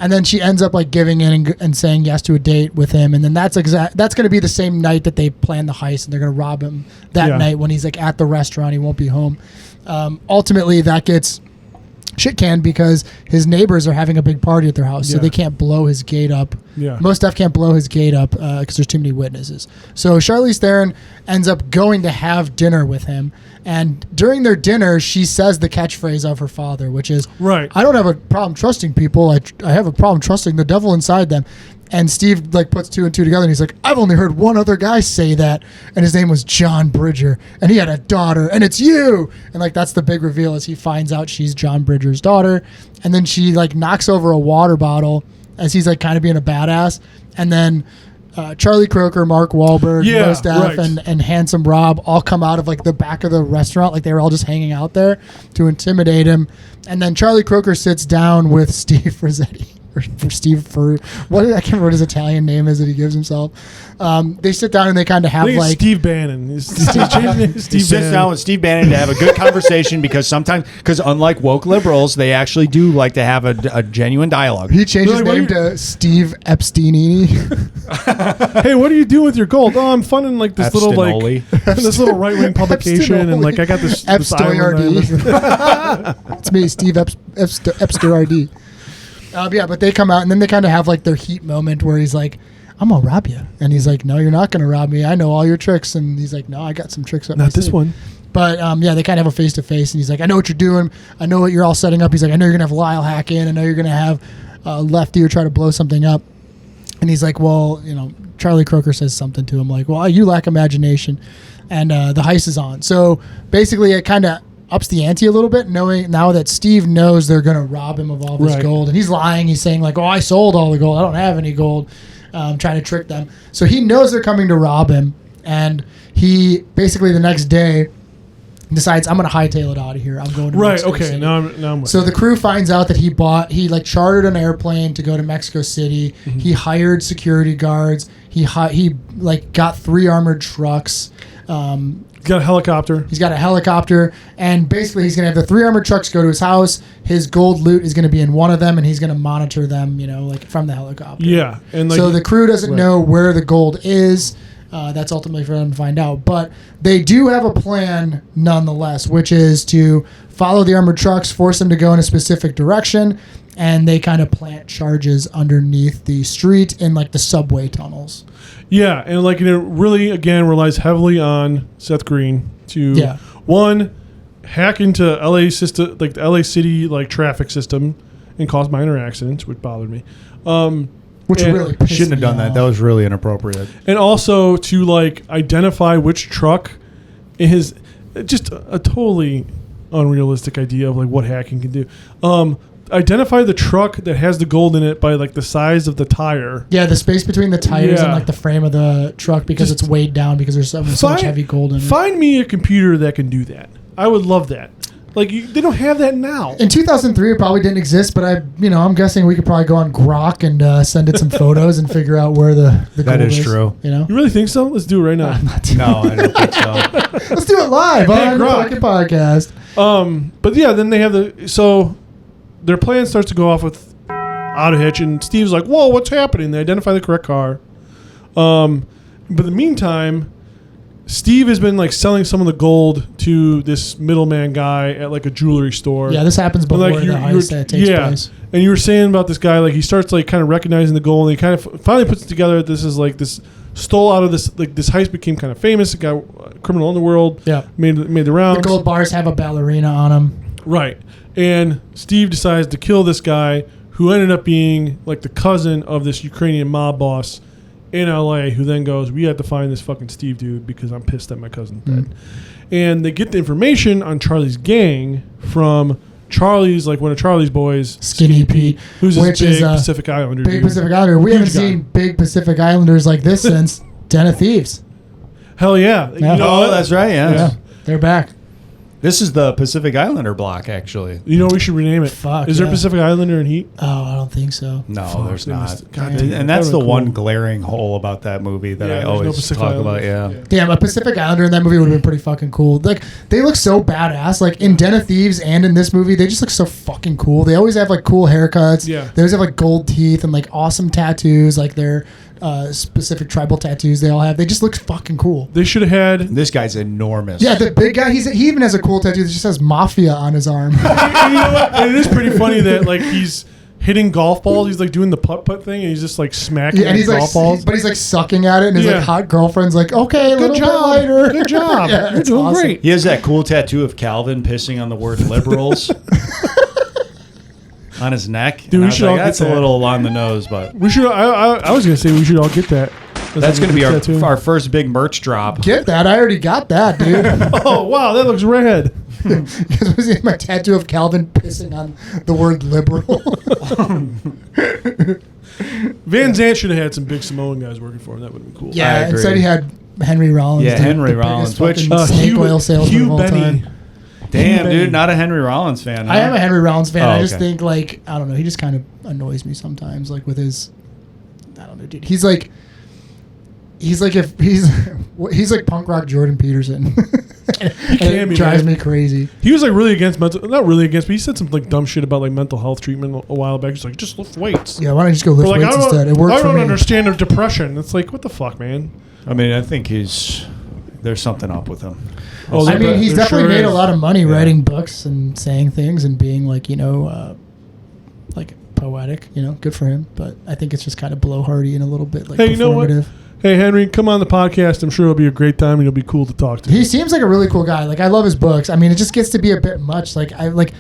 And then she ends up like giving in and saying yes to a date with him, and then that's going to be the same night that they plan the heist, and they're going to rob him that night when he's like at the restaurant. He won't be home. Ultimately, that gets shit canned because his neighbors are having a big party at their house, so Yeah. they can't blow his gate up. Yeah. Most stuff can't blow his gate up because there's too many witnesses. So Charlize Theron ends up going to have dinner with him, and during their dinner, she says the catchphrase of her father, which is, Right. I don't have a problem trusting people. I have a problem trusting the devil inside them." And Steve like puts two and two together, and he's like, "I've only heard one other guy say that, and his name was John Bridger, and he had a daughter, and it's you." And like that's the big reveal as he finds out she's John Bridger's daughter, and then she like knocks over a water bottle as he's like kind of being a badass, and then Charlie Croker, Mark Wahlberg, Yeah, Mo Staff, right. and Handsome Rob all come out of like the back of the restaurant, like they were all just hanging out there to intimidate him, and then Charlie Croker sits down with Steve Frizzetti. Or Steve for what I can't remember what his Italian name is that he gives himself. They sit down and they kind of I have think it's like Steve Bannon. Steve He sits down with Steve Bannon to have a good conversation because unlike woke liberals, they actually do like to have a genuine dialogue. he changed his Really, what name do you- to Steve Epsteinini. Hey, what are you doing with your gold? Oh, I'm funding like this little Epstinoli. like this little right wing publication, and like I got this Epstoy RD. It's me, Steve Epster RD. Yeah, but they come out and then they kind of have like their heat moment where he's like, "I'm gonna rob you," and he's like, "No, you're not gonna rob me. I know all your tricks." And he's like, "No, I got some tricks up my Not this sleeve." one. But yeah, they kind of have a face to face, and he's like, "I know what you're doing. I know what you're all setting up." He's like, "I know you're gonna have Lyle hack in. I know you're gonna have Lefty or try to blow something up." And he's like, "Well, you know," Charlie Croker says something to him like, "Well, you lack imagination," and the heist is on. So basically, it kind of ups the ante a little bit, knowing now that Steve knows they're gonna rob him of all this Right. gold, and he's lying. He's saying like, "Oh, I sold all the gold. I don't have any gold." Trying to trick them. So he knows they're coming to rob him, and he basically the next day decides, "I'm going to hightail it out of here. I'm going to Right. Mexico Okay. City." Now I'm with So you. the crew finds out that he like chartered an airplane to go to Mexico City. Mm-hmm. He hired security guards. He like got 3 armored trucks. He's got a helicopter. He's got a helicopter, and basically he's going to have the 3 armored trucks go to his house. His gold loot is going to be in one of them, and he's going to monitor them, you know, like from the helicopter. Yeah, and like So the crew doesn't right. know where the gold is. That's ultimately for them to find out. But they do have a plan nonetheless, which is to follow the armored trucks, force them to go in a specific direction, and they kind of plant charges underneath the street in like the subway tunnels. Yeah, and like it really again relies heavily on Seth Green to Yeah. one hack into LA system, like the LA City like traffic system, and cause minor accidents, which bothered me. Which really pissed Shouldn't have me done that. off. That was really inappropriate. And also to like identify which truck is just a totally unrealistic idea of like what hacking can do. Identify the truck that has the gold in it by like the size of the tire. Yeah, the space between the tires and Yeah. like the frame of the truck because Just it's weighed down because there's so much heavy gold in it. Find me a computer that can do that. I would love that. Like they don't have that now. In 2003, it probably didn't exist, but I'm guessing we could probably go on Grok and send it some photos and figure out where the gold That is true. You know, You really think so? Let's do it right now. I'm not doing No, I don't think so. Let's do it live Hey, on the Grok. fucking podcast. But yeah, then they have their plan starts to go off with out of hitch, and Steve's like, "Whoa, what's happening?" They identify the correct car. But in the meantime, Steve has been like selling some of the gold to this middleman guy at like a jewelry store. Yeah, this happens And, before like, the heist that takes place. And you were saying about this guy, like he starts like kind of recognizing the gold, and he kind of finally puts it together that this is like this stole out of this, like this heist became kind of famous. It got a criminal underworld. Yeah. made the rounds. The gold bars have a ballerina on them. Right. And Steve decides to kill this guy who ended up being like the cousin of this Ukrainian mob boss in LA, who then goes, "We have to find this fucking Steve dude because I'm pissed that my cousin's dead." And they get the information on Charlie's gang from Charlie's, like one of Charlie's boys, Skinny Pete, who's this which big is a Pacific Islander big dude. Pacific Islander. We Huge haven't guy. seen big Pacific Islanders like this since Den of Thieves. Hell yeah. Yeah. You know Oh, what? that's right. Yeah. Yeah, they're back. This is the Pacific Islander block, actually. You know we should rename it. Fuck, Is there yeah. Pacific Islander in Heat? Oh, I don't think so. No, Fuck, there's they not. missed it. God damn it. And that's That the would've one cool. glaring hole about that movie that Yeah, I there's no always Pacific talk Islander. about. Yeah. Damn, a Pacific Islander in that movie would have been pretty fucking cool. Like, they look so badass. Like, in Den of Thieves and in this movie, they just look so fucking cool. They always have, like, cool haircuts. Yeah. They always have, like, gold teeth and, like, awesome tattoos. Like, their specific tribal tattoos they all have. They just look fucking cool. They should have had. This guy's enormous. Yeah, the big guy, he even has a cool tattoo that just says Mafia on his arm. You know what? And it is pretty funny that like he's hitting golf balls. He's like doing the putt thing, and he's just like smacking Yeah, and he's like, golf balls. but he's like sucking at it, and his Yeah. like hot girlfriend's like, okay, a little job. bit lighter. Good job. Yeah, You're it's doing awesome. great. He has that cool tattoo of Calvin pissing on the word liberals on his neck. Dude, And we I was should like, all get that's a that. little along the nose, but We should. I was gonna say we should all get that. that's going to be tattoo. our first big merch drop. Get that? I already got that, dude. Oh wow, that looks red. Because was it my tattoo of Calvin pissing on the word liberal? Van Zant should have had some big Samoan guys working for him. That would have been cool. Yeah, agree. instead he had Henry Rollins. Yeah, dude, Henry the biggest Rollins, which- fucking snake Hugh- oil salesman Hugh of all Benny. time. Damn, Benny. dude, not a Henry Rollins fan. Huh? I am a Henry Rollins fan. Oh, I just okay. think like I don't know. He just kind of annoys me sometimes. Like with his, I don't know, dude. He's like if he's like punk rock Jordan Peterson. And can it be, drives man. me crazy. He was like really against not really against, but he said some like dumb shit about like mental health treatment a while back. He's like, just lift weights. Yeah, why don't you just go Or lift like, weights instead? It works I for don't me. understand of depression. It's like, what the fuck, man? I mean, I think there's something up with him. Oh, I mean, he's there definitely sure made a is. lot of money Yeah. writing books and saying things and being like, like poetic. Good for him. But I think it's just kind of blowhardy and a little bit like Hey, you know what? performative. Hey, Henry, come on the podcast. I'm sure it'll be a great time and it'll be cool to talk to. He seems like a really cool guy. Like I love his books. I mean, it just gets to be a bit much. Like I like.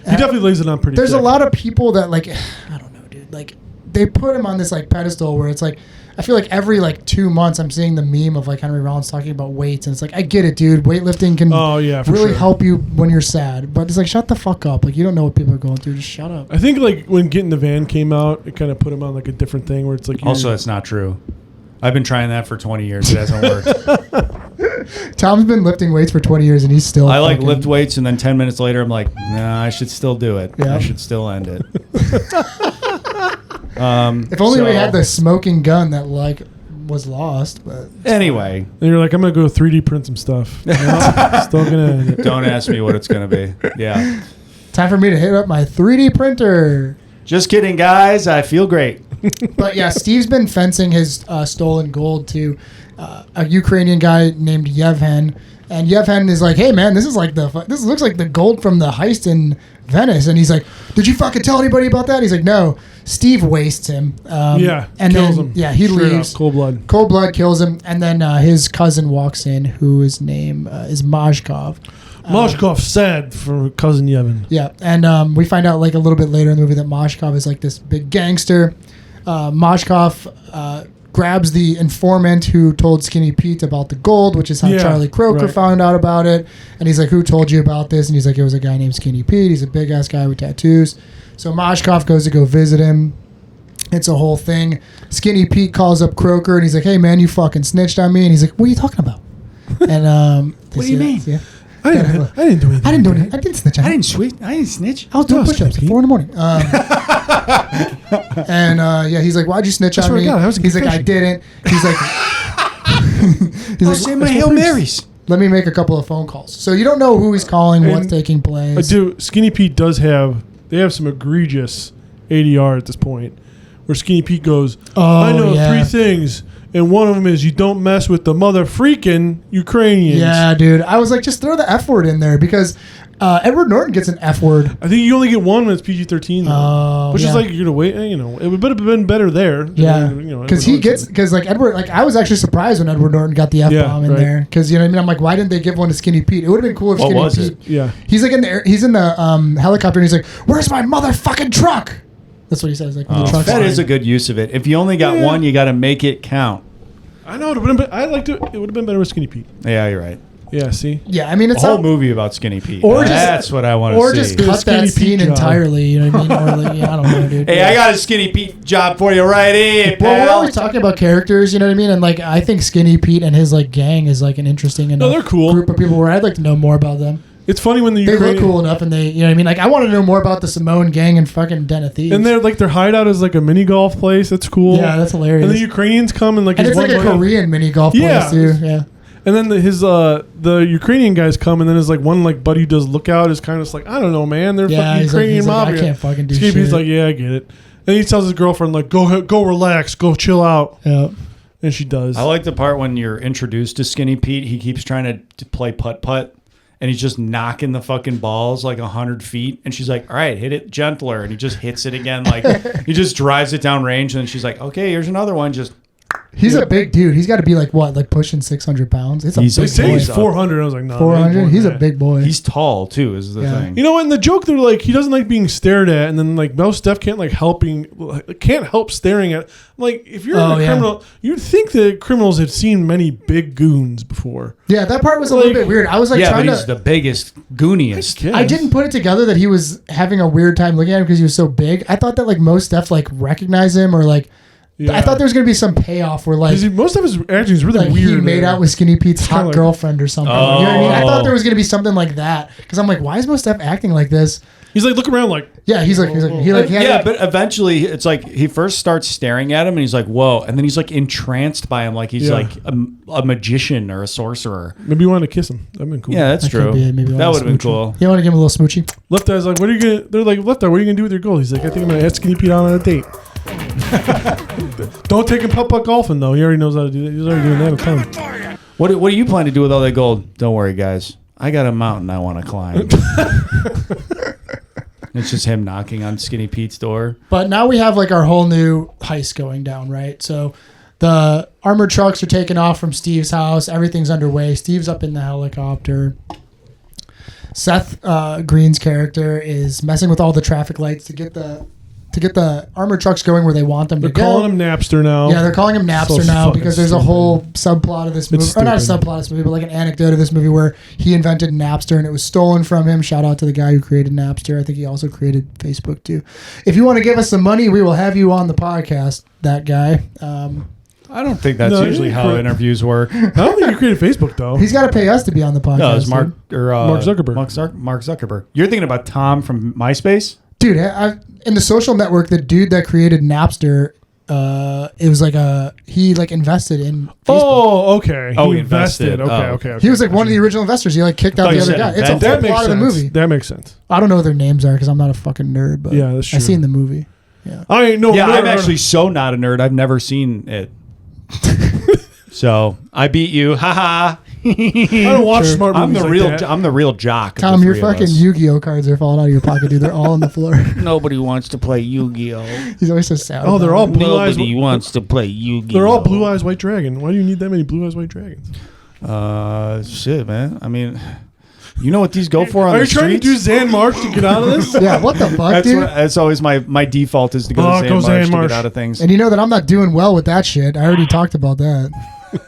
He definitely lays it on pretty There's thick. a lot of people that like, I don't know, dude. Like they put him on this like pedestal where it's like, I feel like every like 2 months I'm seeing the meme of like Henry Rollins talking about weights, and it's like I get it, dude. Weightlifting can Oh, yeah, for really sure. help you when you're sad, but it's like shut the fuck up. Like you don't know what people are going through. Just shut up. I think like when Get in the Van came out, it kind of put him on like a different thing where it's like Also, that's not true. I've been trying that for 20 years. It hasn't worked. Tom's been lifting weights for 20 years and he's still. I like fucking- lift weights, and then 10 minutes later, I'm like, nah, I should still do it. Yeah. I should still end it. If only we so- had the smoking gun that like was lost, but Anyway, and you're like, I'm gonna go 3D print some stuff. Nope, still gonna end it. don't ask me what it's going to be. Yeah. time for me to hit up my 3D printer. Just kidding, guys. I feel great. But yeah, Steve's been fencing his stolen gold to a Ukrainian guy named Yevhen, and Yevhen is like, "Hey man, this looks like the gold from the heist in Venice." And he's like, "Did you fucking tell anybody about that?" He's like, "No." Steve wastes him. Yeah, and kills then him. yeah, he Straight leaves. up, cold blood. Cold blood kills him, and then his cousin walks in, whose name is Mazhkov. Moshkoff's sad for cousin Yevon. Yeah, and we find out like a little bit later in the movie that Moshkov is like this big gangster. Moshkov grabs the informant who told Skinny Pete about the gold, which is how Charlie Croker found out about it. And he's like, who told you about this? And he's like, it was a guy named Skinny Pete. He's a big-ass guy with tattoos. So Moshkov goes to go visit him. It's a whole thing. Skinny Pete calls up Croker, and he's like, hey, man, you fucking snitched on me. And he's like, what are you talking about? And what do you mean? Yeah. I didn't do anything. I didn't snitch on you. I didn't snitch. I was doing push-ups at 4 in the morning. And he's like, why'd you snitch on me? He's like, I didn't. He's like, say my Hail Marys. Let me make a couple of phone calls. So you don't know who he's calling, what's taking place. I do. Skinny Pete does have. They have some egregious ADR at this point, where Skinny Pete goes, I know 3 things. And one of them is you don't mess with the mother freaking Ukrainians. Yeah, dude. I was like, just throw the F word in there because Edward Norton gets an F word. I think you only get one when it's PG-13. Which is like you're gonna wait. It would have been better there. Yeah, because like Edward, like I was actually surprised when Edward Norton got the F bomb in there because you know what I mean. I'm like, why didn't they give one to Skinny Pete? It would have been cool if Skinny Pete. Yeah, he's like he's in the helicopter and he's like, where's my motherfucking truck? That's what he says. Like, that is a good use of it. If you only got one, you got to make it count. I know it would have been. It would have been better with Skinny Pete. Yeah, you're right. Yeah, see. Yeah, I mean it's a whole movie about Skinny Pete. That's what I want to see. Or just cut that scene entirely. You know what I mean? Or like, I don't know, dude. Hey, I got a Skinny Pete job for you right here, pal. Well, we're always talking about characters. You know what I mean? And like, I think Skinny Pete and his like gang is like an interesting enough they're cool group of people where I'd like to know more about them. It's funny when they look cool enough, and they, you know what I mean? Like, I want to know more about the Samoan gang and fucking Den of Thieves. And they're like their hideout is like a mini golf place. That's cool. Yeah, that's hilarious. And the Ukrainians come and like it's like a Korean mini golf place too. Yeah. And then the Ukrainian guys come, and then his like one like buddy who does lookout is kind of just like, I don't know, man. They're fucking Ukrainian mafia. Like, I can't fucking do shit. He's like, yeah, I get it. And he tells his girlfriend like, go relax, go chill out. Yeah. And she does. I like the part when you're introduced to Skinny Pete. He keeps trying to play putt-putt. And he's just knocking the fucking balls like 100 feet. And she's like, all right, hit it gentler. And he just hits it again. Like, he just drives it down range. And then she's like, okay, here's another one. Just. He's a big dude. He's got to be like, what, like pushing 600 pounds? It's a big They say he's 400. I was like, no. 400? He's a big boy. He's tall, too, is the thing. You know, and the joke, they're like, he doesn't like being stared at. And then, like, Mel Steph can't help staring at. Like, if you're a criminal, you'd think that criminals had seen many big goons before. Yeah, that part was a little bit weird. I was like, but he's the biggest, gooniest. I didn't put it together that he was having a weird time looking at him because he was so big. I thought that, like, Mos Def, like, recognized him or, like, I thought there was going to be some payoff where, like, most of his acting is really like weird. He made out with Skinny Pete's hot girlfriend or something. Oh. You know what I mean? I thought there was going to be something like that because I'm like, why is Mos Def acting like this? He's like, look around, like, he's like, but eventually it's like he first starts staring at him and he's like, whoa, and then he's like entranced by him, like he's like a magician or a sorcerer. Maybe you want to kiss him. That'd been cool. Yeah, that's true. That would have been cool. You want to give him a little smoochy? Left Eye's like, what are you gonna? They're like, Left Eye, what are you gonna do with your gold? He's like, I think I'm gonna ask Skinny Pete out on a date. Don't take him putt-putt golfing though. He already knows how to do that. He's already doing that a ton. What do you plan to do with all that gold? Don't worry, guys. I got a mountain I want to climb. It's just him knocking on Skinny Pete's door. But now we have like our whole new heist going down, right? So the armored trucks are taking off from Steve's house. Everything's underway. Steve's up in the helicopter. Seth Green's character is messing with all the traffic lights to get the armored trucks going where they want them to go. They're calling him Napster now. Yeah, they're calling him Napster now because there's a whole subplot of this movie. Or not a subplot of this movie, but like an anecdote of this movie where he invented Napster and it was stolen from him. Shout out to the guy who created Napster. I think he also created Facebook too. If you want to give us some money, we will have you on the podcast, that guy. I don't think that's usually how interviews work. I don't think you created Facebook though. He's got to pay us to be on the podcast. No, it's Mark Zuckerberg. Mark Zuckerberg. You're thinking about Tom from MySpace? Dude, in the social network, the dude that created Napster, it was like he invested in Facebook. Oh, okay. He invested. Okay. He was like one of the original investors. He like kicked out the other guy. It's a whole plot of the movie. That makes sense. I don't know what their names are because I'm not a fucking nerd, but yeah, that's true. I've seen the movie. Yeah. I ain't no nerd. I'm actually so not a nerd. I've never seen it. So I beat you. Haha. I don't watch smart movies. I'm the real jock. Tom, your fucking Yu-Gi-Oh cards are falling out of your pocket, dude. They're all on the floor. Nobody wants to play Yu-Gi-Oh. He's always so sad. Oh, they're all blue eyes. Nobody wants to play Yu-Gi-Oh. They're all blue eyes, white dragon. Why do you need that many blue eyes, white dragons? Shit, man. I mean, You know what these go for on Are the you trying to do streets? Zan Marsh to get out of this? Yeah, what the fuck, dude? That's always my default is to go to Zan Marsh to get out of things. And you know that I'm not doing well with that shit. I already talked about that.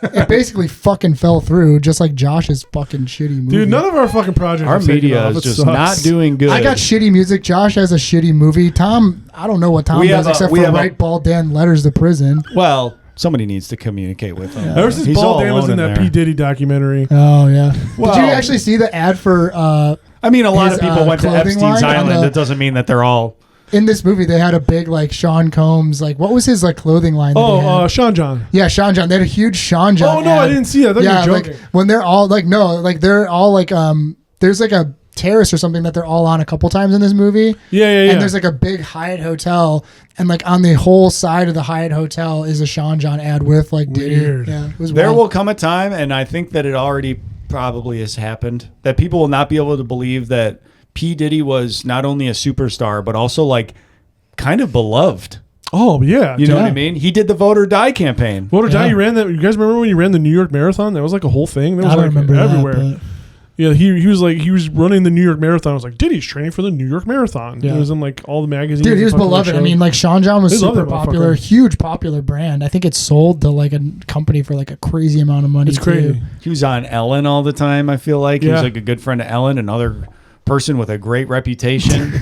It basically fucking fell through, just like Josh's fucking shitty movie. Dude, none of our fucking projects. Our media is just not doing good. I got shitty music. Josh has a shitty movie. Tom, I don't know what Tom does except for write Bald Dan letters to prison. Well, somebody needs to communicate with him. Ever since Bald Dan was in that P. Diddy documentary. Oh, yeah. Well, did you actually see the ad for... I mean, a lot of people went to Epstein's Island. That doesn't mean that they're all... In this movie, they had a big, like, Sean Combs, like, what was his, like, clothing line? Sean John. Yeah, Sean John. They had a huge Sean John Oh, no, ad. I didn't see that. I thought you were joking. Like, when they're all, like, no, like, they're all, like, there's, like, a terrace or something that they're all on a couple times in this movie. Yeah. And there's, like, a big Hyatt hotel, and, like, on the whole side of the Hyatt hotel is a Sean John ad with, like, Diddy. Weird. Yeah, it was There wild. will come a time, and I think that it already probably has happened, that people will not be able to believe that P. Diddy was not only a superstar, but also, like, kind of beloved. Oh, yeah. You know what I mean? He did the Vote or Die campaign. Vote or Die, he ran that. You guys remember when he ran the New York Marathon? That was like a whole thing. That was I don't like remember everywhere. that, Yeah, he was running the New York Marathon. I was like, Diddy's training for the New York Marathon. Yeah. It was in like all the magazines. Dude, he was and fucking beloved. shows. I mean, like Sean John was They love super that popular, motherfucker. huge popular brand. I think it sold to like a company for like a crazy amount of money. It's crazy. Too. He was on Ellen all the time, I feel like. He was Yeah. like a good friend of Ellen, another person with a great reputation.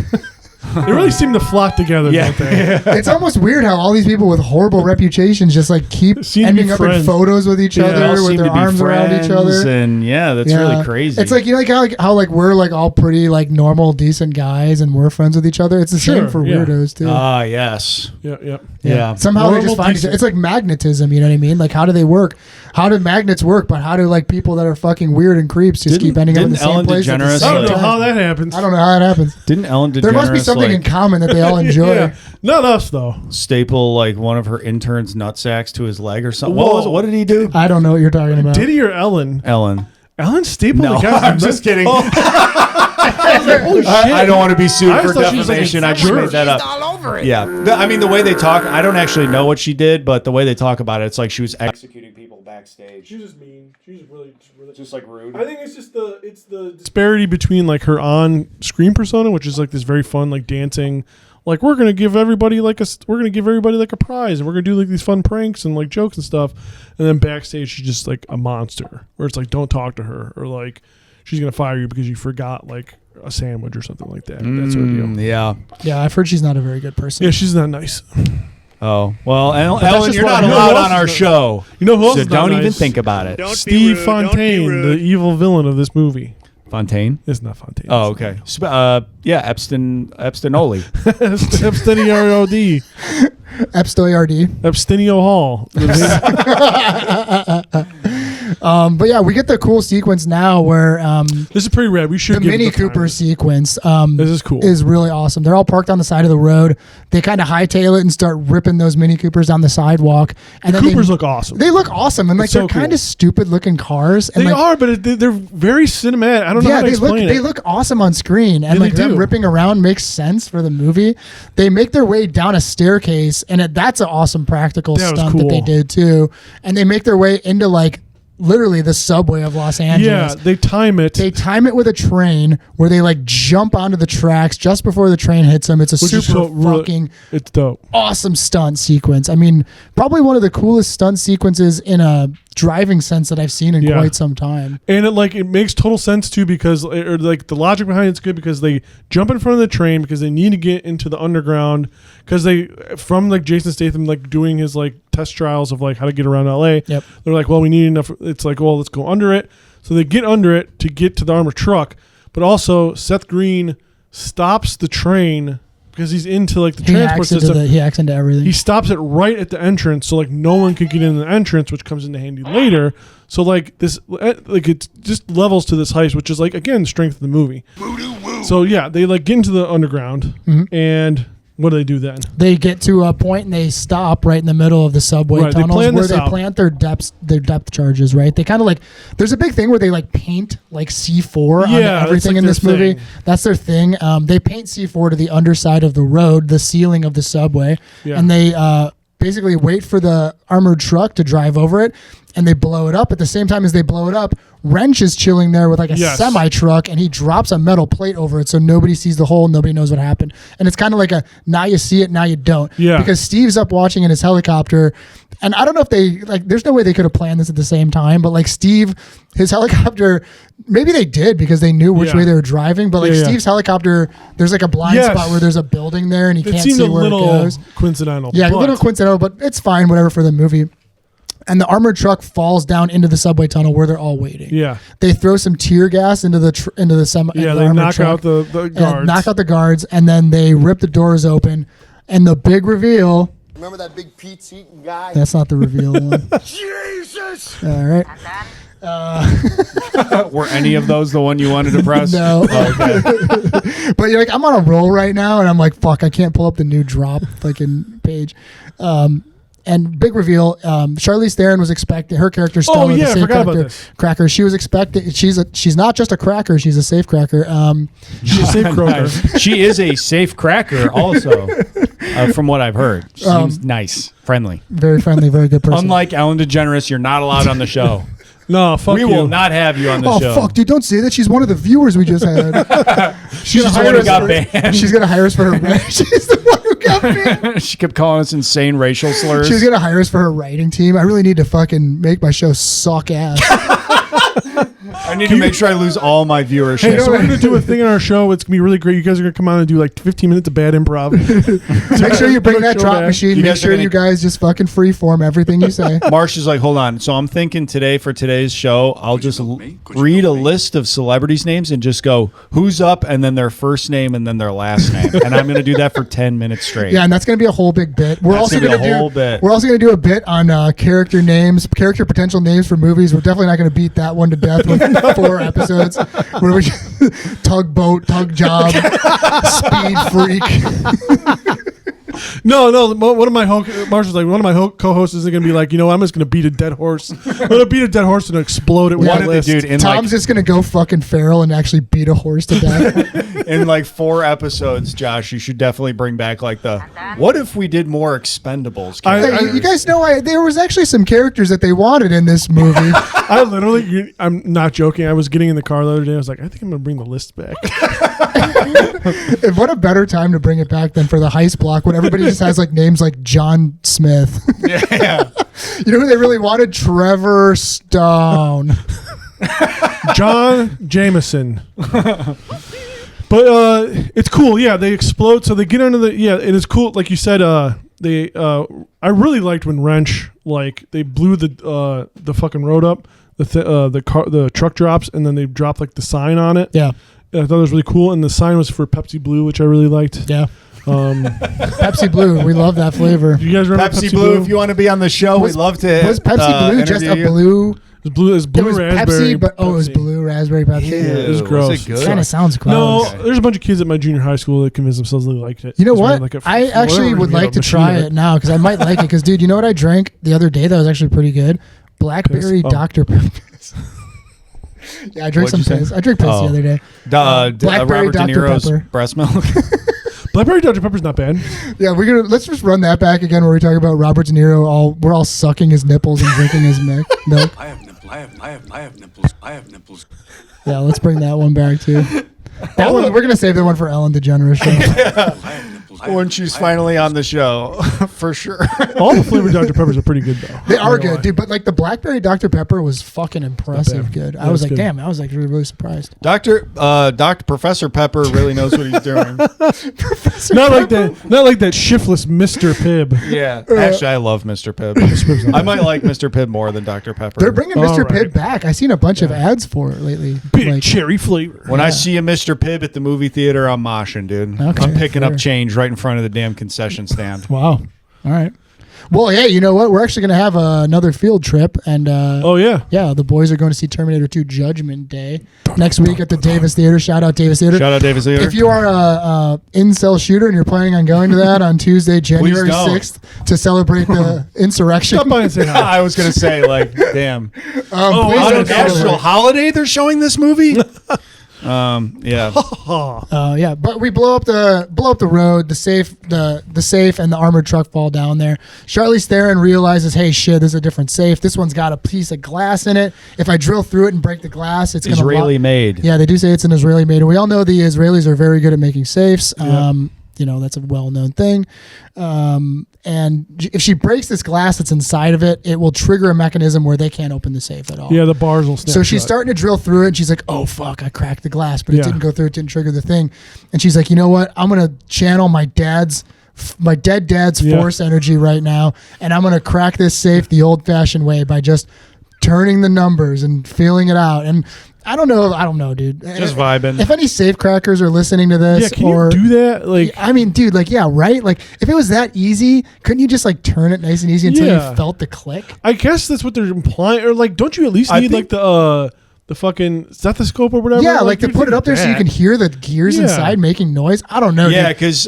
They really seem to flock together, don't they? It's almost weird how all these people with horrible reputations just like keep Seem to ending be up in friends. photos with each They all other with seem their to be arms around each friends, other. and that's really crazy. It's like, you know, like how like we're like all pretty like normal, decent guys, and we're friends with each other. It's the same Sure, for yeah. weirdos too. Ah, yes. Yeah. Somehow they just Normal, find each decent. other. It's like magnetism. You know what I mean? Like how do they work? How do magnets work? But how do like people that are fucking weird and creeps just keep ending up in the didn't same Ellen place? At the DeGeneres, same I don't know time? how that happens. I don't know how that happens. Didn't Ellen DeGeneres There must be something in common that they all enjoy. Yeah. Not us, though. staple like one of her interns' nutsacks to his leg or something? Whoa. What was it? What did he do? I don't know what you're talking about. Diddy or Ellen? Ellen. Ellen stapled No, the guy's I'm just kidding. Oh. I was like, holy shit. I don't want to be sued I for just thought she was like a defamation. I just jerk. made that up. Yeah. I mean, the way they talk, I don't actually know what she did, but the way they talk about it, it's like she was executing people backstage. She's just mean. She's really Just like rude. I think it's just the disparity between like her on-screen persona, which is like this very fun like dancing, like we're gonna give everybody like a prize, and we're gonna do like these fun pranks and like jokes and stuff, and then backstage she's just like a monster, where it's like don't talk to her, or like she's gonna fire you because you forgot like a sandwich or something like that. That sort of deal. Yeah. Yeah, I've heard she's not a very good person. Yeah, she's not nice. Oh, well, Ellen, just you're what- not you know allowed who on else our is not- show. You know who else So is not don't even nice? think about it. Don't be Steve rude, don't be Fontaine, the rude. evil villain of this movie. Fontaine? It's not Fontaine. Oh, okay. Yeah, Epstinoli. Epstenio Epstoy Epstenio Hall. But yeah, we get the cool sequence now where This is pretty rad. We should the give it Mini the time. Cooper sequence This is cool. is really awesome. They're all parked on the side of the road. They kind of hightail it and start ripping those Mini Coopers down the sidewalk. And The then Coopers look awesome. They look awesome, and like It's so they're kind cool. of stupid looking cars. And They like, are, but they're very cinematic. I don't know yeah, how to they look explain it. they look awesome on screen, and Yeah, like they them do. ripping around makes sense for the movie. They make their way down a staircase, and that's an awesome practical That was stunt that they cool. did too. And they make their way into like literally the subway of Los Angeles. Yeah, they time it. They time it with a train where they like jump onto the tracks just before the train hits them. It's a which is super so really- fucking it's dope. awesome stunt sequence. I mean, probably one of the coolest stunt sequences in a driving sense that I've seen in Yeah. quite some time. And it makes total sense too because or like the logic behind it's good because they jump in front of the train because they need to get into the underground because they from like Jason Statham like doing his like test trials of like how to get around LA. Yep. They're like, well, we need enough. It's like, well, let's go under it. So they get under it to get to the armored truck, but also Seth Green stops the train because he's into like the transport system. He hacks into everything. He stops it right at the entrance, so like no one could get in the entrance, which comes into handy later. So like this, like it just levels to this heist, which is like again the strength of the movie. So yeah, they like get into the underground, and what do they do then? They get to a point and they stop right in the middle of the subway Right, they tunnels plan where this they out. plant their depth charges. Right, they kind of like there's a big thing where they like paint like C4 on Yeah, that's, everything like, in their this movie. thing. That's their thing. They paint C4 to the underside of the road, the ceiling of the subway, Yeah. and they basically wait for the armored truck to drive over it, and they blow it up. At the same time as they blow it up, Wrench is chilling there with like a semi truck, and he drops a metal plate over it so nobody sees the hole, nobody knows what happened. And it's kind of like a now you see it, now you don't. Yeah. Because Steve's up watching in his helicopter, and I don't know if they like. There's no way they could have planned this at the same time, but like Steve, his helicopter, maybe they did because they knew which way they were driving. But like Steve's helicopter, there's like a blind spot where there's a building there, and he can't see where it goes. Coincidental. Yeah, a little coincidental, but it's fine, whatever for the movie. And the armored truck falls down into the subway tunnel where they're all waiting. Yeah, they throw some tear gas into the semi. Yeah, the they knock truck, out the guards. Knock out the guards, and then they rip the doors open. And the big reveal. Remember that big pizza eating guy? That's not the reveal one. Jesus! All right. Were any of those the one you wanted to press? No. Oh, okay. But you're like, I'm on a roll right now, and I'm like, fuck, I can't pull up the new drop fucking page. And big reveal, Charlize Theron was expecting her character star with the safe cracker. She was expecting. She's not just a cracker. She's a safe cracker. She's a safe cracker. She is a safe cracker, also, from what I've heard. She seems nice, friendly, very friendly, very good person. Unlike Ellen DeGeneres, you're not allowed on the show. No, fuck you. We will not have you on the show. Oh, fuck, dude, don't say that. She's one of the viewers we just had. She's the one who got banned. She's going to hire us for her. She's the one who got banned. She kept calling us insane racial slurs. She's going to hire us for her writing team. I really need to fucking make my show suck ass. I need to make sure I lose all my viewership. Hey, so we're going to do a thing on our show. It's going to be really great. You guys are going to come on and do like 15 minutes of bad improv. Make sure you bring that drop machine. Make sure you guys just fucking freeform everything you say. Marsh is like, hold on. So I'm thinking today for today's show, I'll just read a list of celebrities' names and just go, who's up, and then their first name and then their last name. And I'm going to do that for 10 minutes straight. Yeah, and that's going to be a whole big bit. We're also going to do a bit on character names, character potential names for movies. We're definitely not going to beat that one to death with 4 episodes. Where we tugboat, tug job, speed freak. No. One of my Marshall's like, one of my co-hosts is going to be like, you know, I'm just going to beat a dead horse. I'm going to beat a dead horse and explode it with a list. Tom's just going to go fucking feral and actually beat a horse to death. In like 4 episodes, Josh, you should definitely bring back like the what if we did more Expendables? You guys know there was actually some characters that they wanted in this movie. I'm not joking. I was getting in the car the other day. I was like, I think I'm going to bring the list back. And what a better time to bring it back than for the heist block when everybody just has like names like John Smith. Yeah. You know who they really wanted? Trevor Stone. John Jameson. But it's cool. Yeah, they explode. So they get under the it is cool. Like you said, I really liked when Wrench, like, they blew the fucking road up. The truck drops, and then they drop like the sign on it. Yeah. I thought it was really cool, and the sign was for Pepsi Blue, which I really liked. Yeah. Pepsi Blue, we love that flavor. You guys remember Pepsi Blue? If you want to be on the show, we'd love to. Was Pepsi Blue just a blue? It was blue raspberry. Pepsi, but it was blue raspberry Pepsi. Yeah, it was gross. It kind of sounds gross. No, there's a bunch of kids at my junior high school that convinced themselves they liked it. You know what? I actually would like to try it now because I might like it. Because, dude, you know what I drank the other day that was actually pretty good? Blackberry Dr. Pepper. Yeah, I drank some piss. I drank piss the other day. Blackberry Robert De Niro's breast milk. Blackberry Dr. Pepper's not bad. Yeah, let's just run that back again where we talk about Robert De Niro. We're all sucking his nipples and drinking his milk. I have nipples. Yeah, let's bring that one back too. That one, we're gonna save that one for Ellen DeGeneres show. When she's finally on the show, for sure. All the flavored Dr. Peppers are pretty good, though. They are good, dude. But like the blackberry Dr. Pepper was fucking impressive good. I was like, damn, I was like really surprised. Professor Pepper really knows what he's doing. Not like that shiftless Mr. Pibb. Yeah, actually, I love Mr. Pibb. I might like Mr. Pibb more than Dr. Pepper. They're bringing Mr. Pibb back. I've seen a bunch of ads for it lately. Big cherry flavor. When I see a Mr. Pibb at the movie theater, I'm moshing, dude. Okay, I'm picking up change right in front of the damn concession stand. Wow. All right. Well, yeah, you know what? We're actually going to have another field trip. And yeah, the boys are going to see Terminator 2 Judgment Day next week at the Davis Theater. Shout out Davis Theater. Shout out Davis Theater. If you are a incel shooter and you're planning on going to that on Tuesday, January 6th to celebrate the insurrection. Stop by and say hi. I was going to say, like, damn. On a national holiday they're showing this movie? Yeah. Yeah, but we blow up the road. The safe and the armored truck fall down there. Charlize Theron realizes, hey, shit, this is a different safe. This one's got a piece of glass in it. If I drill through it and break the glass, it's going to Israeli made. Yeah, they do say it's an Israeli made, and we all know the Israelis are very good at making safes. That's a well-known thing. And if she breaks this glass that's inside of it, it will trigger a mechanism where they can't open the safe at all. Yeah, the bars will snap. So she's shut. starting to drill through it, and she's like, oh, fuck, I cracked the glass, but it Yeah. didn't go through. It didn't trigger the thing. And she's like, you know what? I'm going to channel my dead dad's force energy right now, and I'm going to crack this safe the old-fashioned way by just turning the numbers and feeling it out. And I don't know, dude. Just vibing. If any safe crackers are listening to this, Can you do that? Like, I mean, dude, right? Like, if it was that easy, couldn't you just like turn it nice and easy until you felt the click? I guess that's what they're implying. Or like, don't you at least need like the fucking stethoscope or whatever? Yeah, like to put it up there so you can hear the gears inside making noise. I don't know. Yeah, dude. because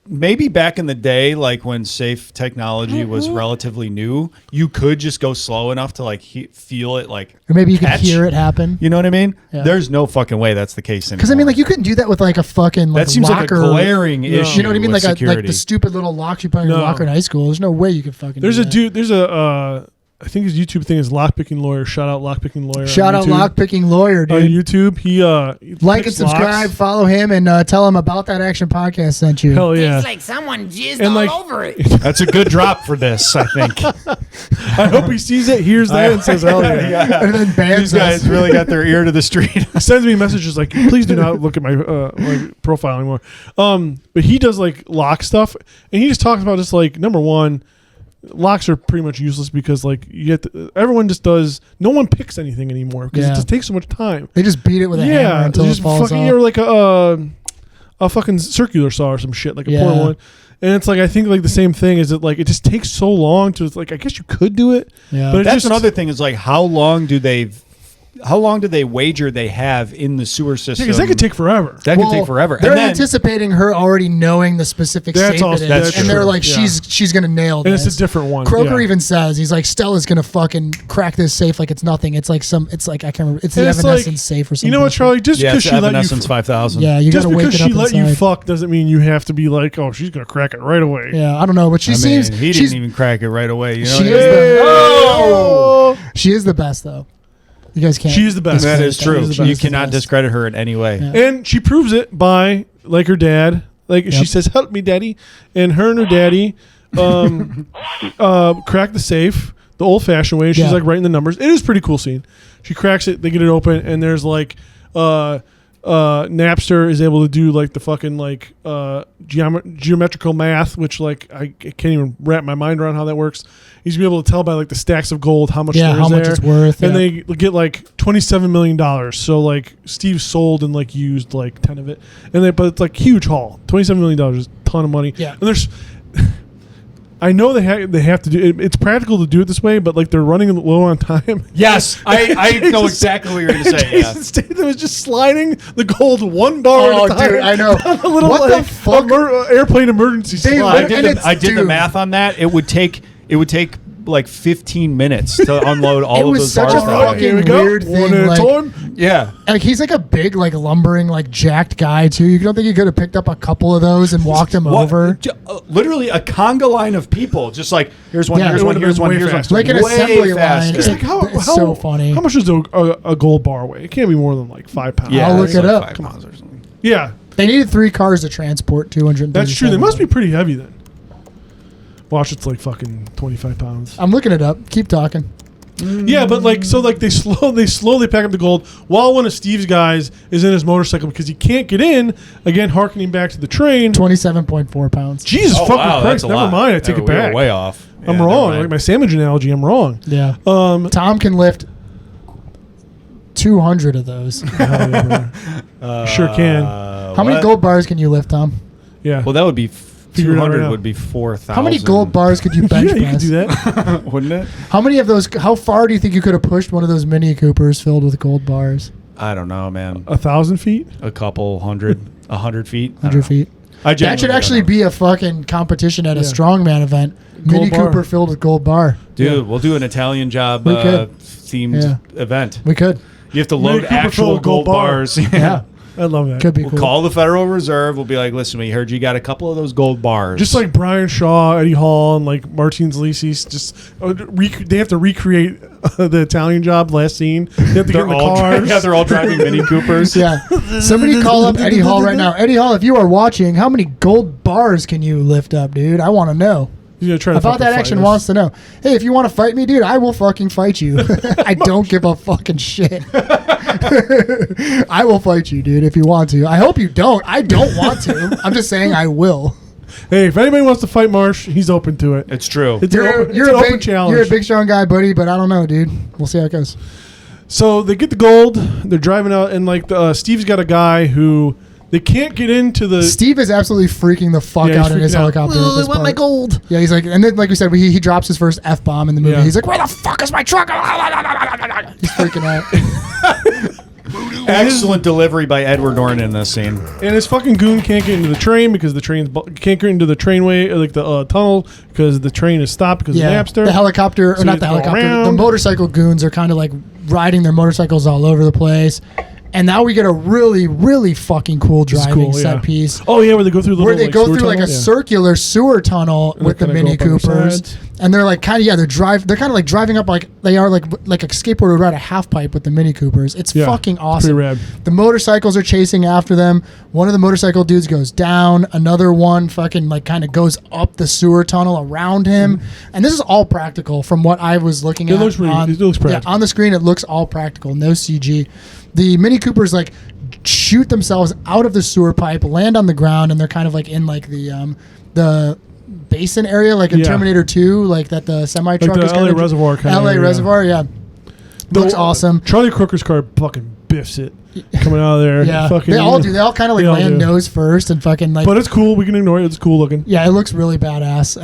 maybe back in the day, like when safe technology was relatively new, you could just go slow enough to like feel it, like, or maybe you could catch. hear it happen. You know what I mean? Yeah. There's no fucking way that's the case anymore. Because I mean, like you couldn't do that with like a fucking like that seems locker. like a glaring issue. You know what I mean? with Like security. the stupid little locks you put in your locker in high school. There's no way you could fucking. There's do a that. dude. There's a. I think his YouTube thing is Lockpicking Lawyer. Shout out Lockpicking Lawyer. Shout out Lockpicking Lawyer, dude. On YouTube, he like picks and subscribe, locks. follow him, and tell him About That Action Podcast sent you. Hell yeah! It's like someone jizzed And, all like- over it. That's a good drop for this, I think. I hope he sees it, hears that, and says, "Hell yeah!" And then bans These guys us. really got their ear to the street. He sends me messages like, "Please do not look at my profile anymore." But he does like lock stuff, and he just talks about just like number one. Locks are pretty much useless because like everyone just does. No one picks anything anymore because it just takes so much time. They just beat it with a hammer until it falls off. Or like a fucking circular saw or some shit, like a portable one. And it's like I think like the same thing is that like it just takes so long to like I guess you could do it. Yeah, but That's another thing is like how long do they wager they have in the sewer system? Because that could take forever. That could take forever. They're And then, anticipating her already knowing the specific That's safe also- it that's is, and they're true. like, Yeah. she's gonna nail And this. it's a different one. Croker Yeah. even says he's like Stella's gonna fucking crack this safe like it's nothing. It's like I can't remember. It's the And it's Evanescence like, safe or something. You know what, Charlie? Just yeah, because it's she let you Evanescence 5000. Yeah, you just gotta wake because it up she let inside. you fuck doesn't mean you have to be like, oh, she's gonna crack it right away. Yeah, I don't know, but she seems he she's didn't even crack it right away. You know she what I is mean? Oh! she is the best though. You guys can't. She is the best. That is true. She's the You best, cannot the best. discredit her in any way. Yeah. And she proves it by like her dad. Like she says, "Help me, daddy," and her and her daddy crack the safe the old-fashioned way. She's like writing the numbers. It is a pretty cool scene. She cracks it. They get it open, and there's like Napster is able to do like the fucking like geometrical math, which like I can't even wrap my mind around how that works. He's gonna be able to tell by like the stacks of gold how much there is how much there. it's worth. And yeah. they get like $27 million. So like Steve sold and like used like 10 of it. But it's like huge haul. $27 million is a ton of money. Yeah. And there's I know they have to do it. It's practical to do it this way, but like they're running low on time. Yes, I know exactly what you're going to say. Jason Statham is just sliding the gold one bar at a time. Dude, I know. down a little What the like fuck? Airplane emergency They slide. I did the math on that. It would take like 15 minutes to unload all It of was those such bars. a that way. fucking Here we go. weird One thing. at a Like, time. Yeah. like he's like a big, like lumbering, like jacked guy too. You don't think he could have picked up a couple of those and walked him over? Literally a conga line of people. Just like, here's one, Yeah, here's it one, would've here's been one, way here's one. faster. Like an Way assembly faster. line. It's like how It's so funny. How much does a gold bar weigh? It can't be more than like 5 pounds. Yeah, I'll look it's it like up. 5 pounds or something. Yeah, They needed 3 cars to transport 200. that's true. They must be pretty heavy then. Watch, it's like fucking 25 pounds. I'm looking it up. Keep talking. Yeah, but like so, like they slowly pack up the gold while one of Steve's guys is in his motorcycle because he can't get in. Again, harkening back to the train. 27.4 pounds. Jesus Oh, fucking wow, Christ! that's a Never lot. mind. I take Yeah, it we were back. way off. I'm Yeah, wrong. never mind. Like my sandwich analogy, I'm wrong. Yeah. Um, Tom can lift 200 of those. sure can. How many gold bars can you lift, Tom? Yeah. Well, that would be Figure it out right 200 now. would be 4,000. How many gold bars could you bench Yeah, you press? can do that. Wouldn't it? How many of those? How far do you think you could have pushed one of those Mini Coopers filled with gold bars? I don't know, man. 1,000 feet. A couple hundred, 100 feet. I don't 100 know. feet. I That should genuinely actually don't know. be a fucking competition at a Yeah. strongman event. Mini bar. Cooper filled with gold bar. Dude, we'll do an Italian job We could. themed event. We could. You have to Mini load Cooper actual filled with gold gold bar. bars. Yeah. I love that. Could be We'll cool. call the Federal Reserve. We'll be like, listen, we heard you got a couple of those gold bars. Just like Brian Shaw, Eddie Hall, and like Martin Zalisis, just they have to recreate the Italian Job last scene. They have to get in the cars. they're all driving Mini Coopers. Yeah. Somebody call up Eddie Hall right now. Eddie Hall, if you are watching, how many gold bars can you lift up, dude? I want to know. He's gonna try to About fucking that fight action us. wants to know. Hey, if you want to fight me, dude, I will fucking fight you. I don't give a fucking shit. I will fight you, dude, if you want to. I hope you don't. I don't want to. I'm just saying I will. Hey, if anybody wants to fight Marsh, he's open to it. It's true. It's an You're a open big challenge. You're a big strong guy, buddy, but I don't know, dude. We'll see how it goes. So they get the gold. They're driving out, and like Steve's got a guy who they can't get into the. Steve is absolutely freaking the fuck Yeah, he's out in his freaking out. helicopter. at this point. gold. Yeah, he's like, and then like we said, he drops his first F-bomb in the movie. Yeah. He's like, where the fuck is my truck? He's freaking out. Excellent delivery by Edward Norton in this scene. And his fucking goon can't get into the train because the train's can't get into the trainway, or like the tunnel, because the train is stopped because Yeah, of Napster. the helicopter, So or you not the have to go helicopter, the around. motorcycle goons are kind of like riding their motorcycles all over the place. And now we get a really, really fucking cool This is driving cool, set yeah. piece. Oh yeah, where they go through the Where little, they go sewer through like a tunnel? Yeah. circular sewer tunnel And with the they kinda Mini go up on the Coopers, sides. and they're like kind of they're kind of like driving up like they are like a skateboarder would ride a half pipe with the Mini Coopers. It's Yeah, fucking it's awesome. pretty rad. The motorcycles are chasing after them. One of the motorcycle dudes goes down. Another one fucking like kind of goes up the sewer tunnel around him. And this is all practical from what I was looking It at. looks pretty- on, it looks practical. Yeah, on the screen it looks all practical, no CG. The Mini Coopers like shoot themselves out of the sewer pipe, land on the ground, and they're kind of like in like the basin area, like in Yeah. Terminator 2, like that the semi truck the is LA kind of Reservoir kinda LA area. Reservoir, yeah. Looks awesome. Charlie Crooker's car fucking biffs it coming out of there. Yeah, Fucking, they all do. They all kind of like They all land do. nose first and fucking like. But it's cool. We can ignore it. It's cool looking. Yeah, it looks really badass.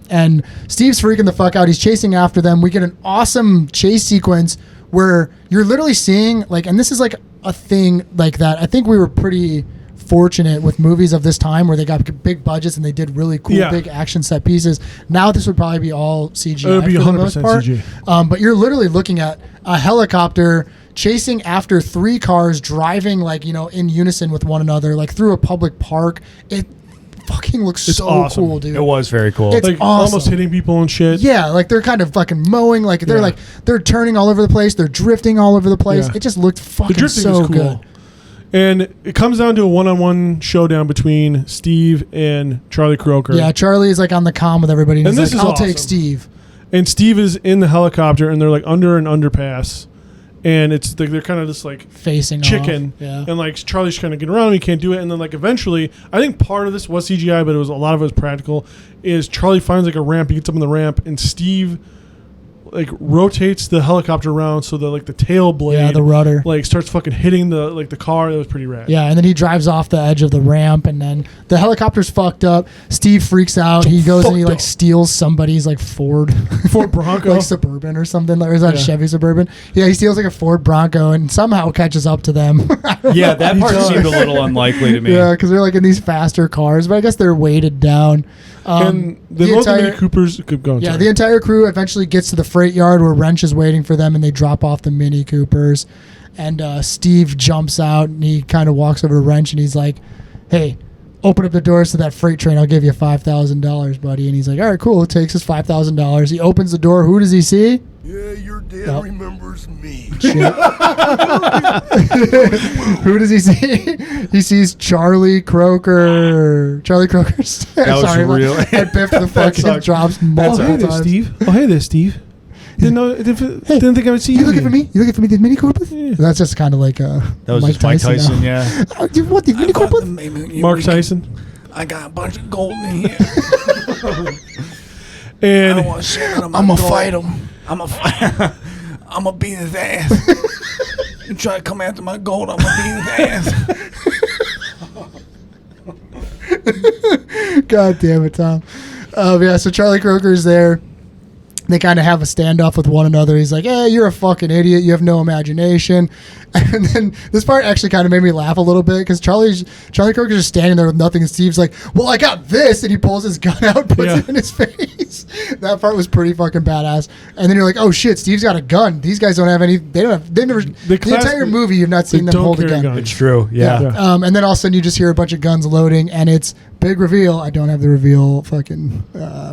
And Steve's freaking the fuck out. He's chasing after them. We get an awesome chase sequence where you're literally seeing like, and this is like a thing like that. I think we were pretty fortunate with movies of this time where they got big budgets and they did really cool Yeah. big action set pieces. Now this would probably be all CGI. It would be for the 100% most part. CG. But you're literally looking at a helicopter chasing after three cars driving like, you know, in unison with one another, like through a public park. It fucking looks It's so awesome. cool, dude. It was very cool. It's Like awesome. almost hitting people and shit. Yeah, like they're kind of fucking mowing, like they're Yeah. like they're turning all over the place, they're drifting all over the place. Yeah. It just looked The fucking drifting so is cool. good. And it comes down to a one-on-one showdown between Steve and Charlie Croker. Yeah, Charlie is like on the comm with everybody, and And he's this like, is "I'll take awesome. Steve." And Steve is in the helicopter, and they're like under an underpass, and it's like they're kind of just like Facing chicken, off. Yeah. and like Charlie's trying to get around, he can't do it, and then like eventually, I think part of this was CGI, but it was a lot of it was practical. Is Charlie finds like a ramp, he gets up on the ramp, and Steve like rotates the helicopter around so that like the tail blade, Yeah, the rudder. like starts fucking hitting the like the car. That was pretty rad. Yeah, and then he drives off the edge of the ramp, and then the helicopter's fucked up. Steve freaks out. He goes and he fucked like up. steals somebody's like Ford Bronco. like Suburban or something. Or is that a Yeah. Chevy Suburban? Yeah, he steals like a Ford Bronco and somehow catches up to them. yeah, that part does. seemed a little unlikely to me. Yeah, because they're like in these faster cars, but I guess they're weighted down. And they load the Mini Coopers. Keep going. Yeah, sorry. the entire crew eventually gets to the freight yard where Wrench is waiting for them, and they drop off the Mini Coopers. And Steve jumps out, and he kind of walks over to Wrench, and he's like, "Hey, open up the doors to that freight train. I'll give you $5,000, buddy." And he's like, "All right, cool." It takes his $5,000. He opens the door. Who does he see? Yeah, your dad Yep. remembers me. Who does he see? He sees Charlie Croker. Charlie Croker's. That was real. I biffed the fucking sucked. drops Oh, multiple hey there, times. Steve. Oh, hey there, Steve. Didn't think I would see you. You looking for again. me? You looking for me? The Mini Cooper? That's just kind of like That was Mike just Mike Tyson, now. yeah. What the Mini Cooper? Mark Tyson. I got a bunch of gold in here. And I want shit out of my I'ma gold. fight him. I'ma beat his ass. You try to come after my gold, I'ma beat his ass. God damn it, Tom. Yeah, so Charlie Croker's there. They kind of have a standoff with one another. He's like, hey, you're a fucking idiot. You have no imagination. And then this part actually kind of made me laugh a little bit because Charlie Kirk is just standing there with nothing. And Steve's like, well, I got this. And he pulls his gun out, puts it in his face. That part was pretty fucking badass. And then you're like, oh shit, Steve's got a gun. These guys don't have any. The entire movie, you've not seen them hold a gun. It's true. Yeah. And then all of a sudden you just hear a bunch of guns loading and it's big reveal. I don't have the reveal fucking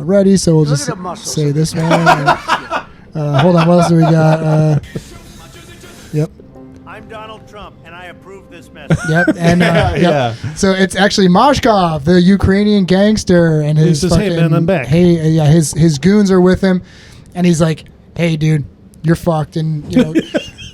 ready. So we'll just say this one. Hold on, what else do we got? Yep. I'm Donald Trump, and I approve this message. Yep, and yep. So it's actually Mashkov, the Ukrainian gangster, and his says, fucking, "Hey man, I'm back." Hey, yeah, his goons are with him, and he's like, "Hey, dude, you're fucked," and you know.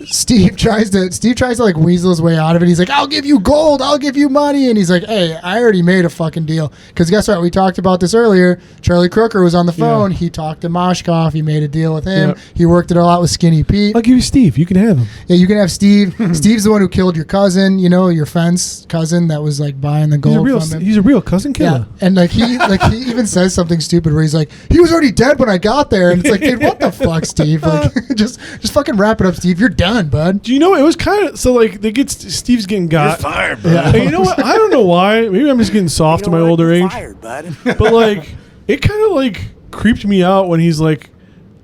Steve tries to like weasel his way out of it. He's like, I'll give you gold, I'll give you money, and he's like, hey, I already made a fucking deal. Because guess what? We talked about this earlier. Charlie Crooker was on the phone. He talked to Mashkov. He made a deal with him. He worked it all out with Skinny Pete. I'll give you Steve. You can have him. Yeah, you can have Steve. Steve's the one who killed your cousin. You know, your fence cousin that was like buying the gold from him. He's a real cousin killer. Yeah, and like he even says something stupid where he's like, he was already dead when I got there, and it's like, dude, what the fuck, Steve? Like, just fucking wrap it up, Steve. You're done, bud. Do you know? It was kind of so like they get Steve's getting got. You're fired, bud. Yeah. And you know what? I don't know why. Maybe I'm just getting soft in my older age. Fired, bud. But like, it kind of like creeped me out when he's like,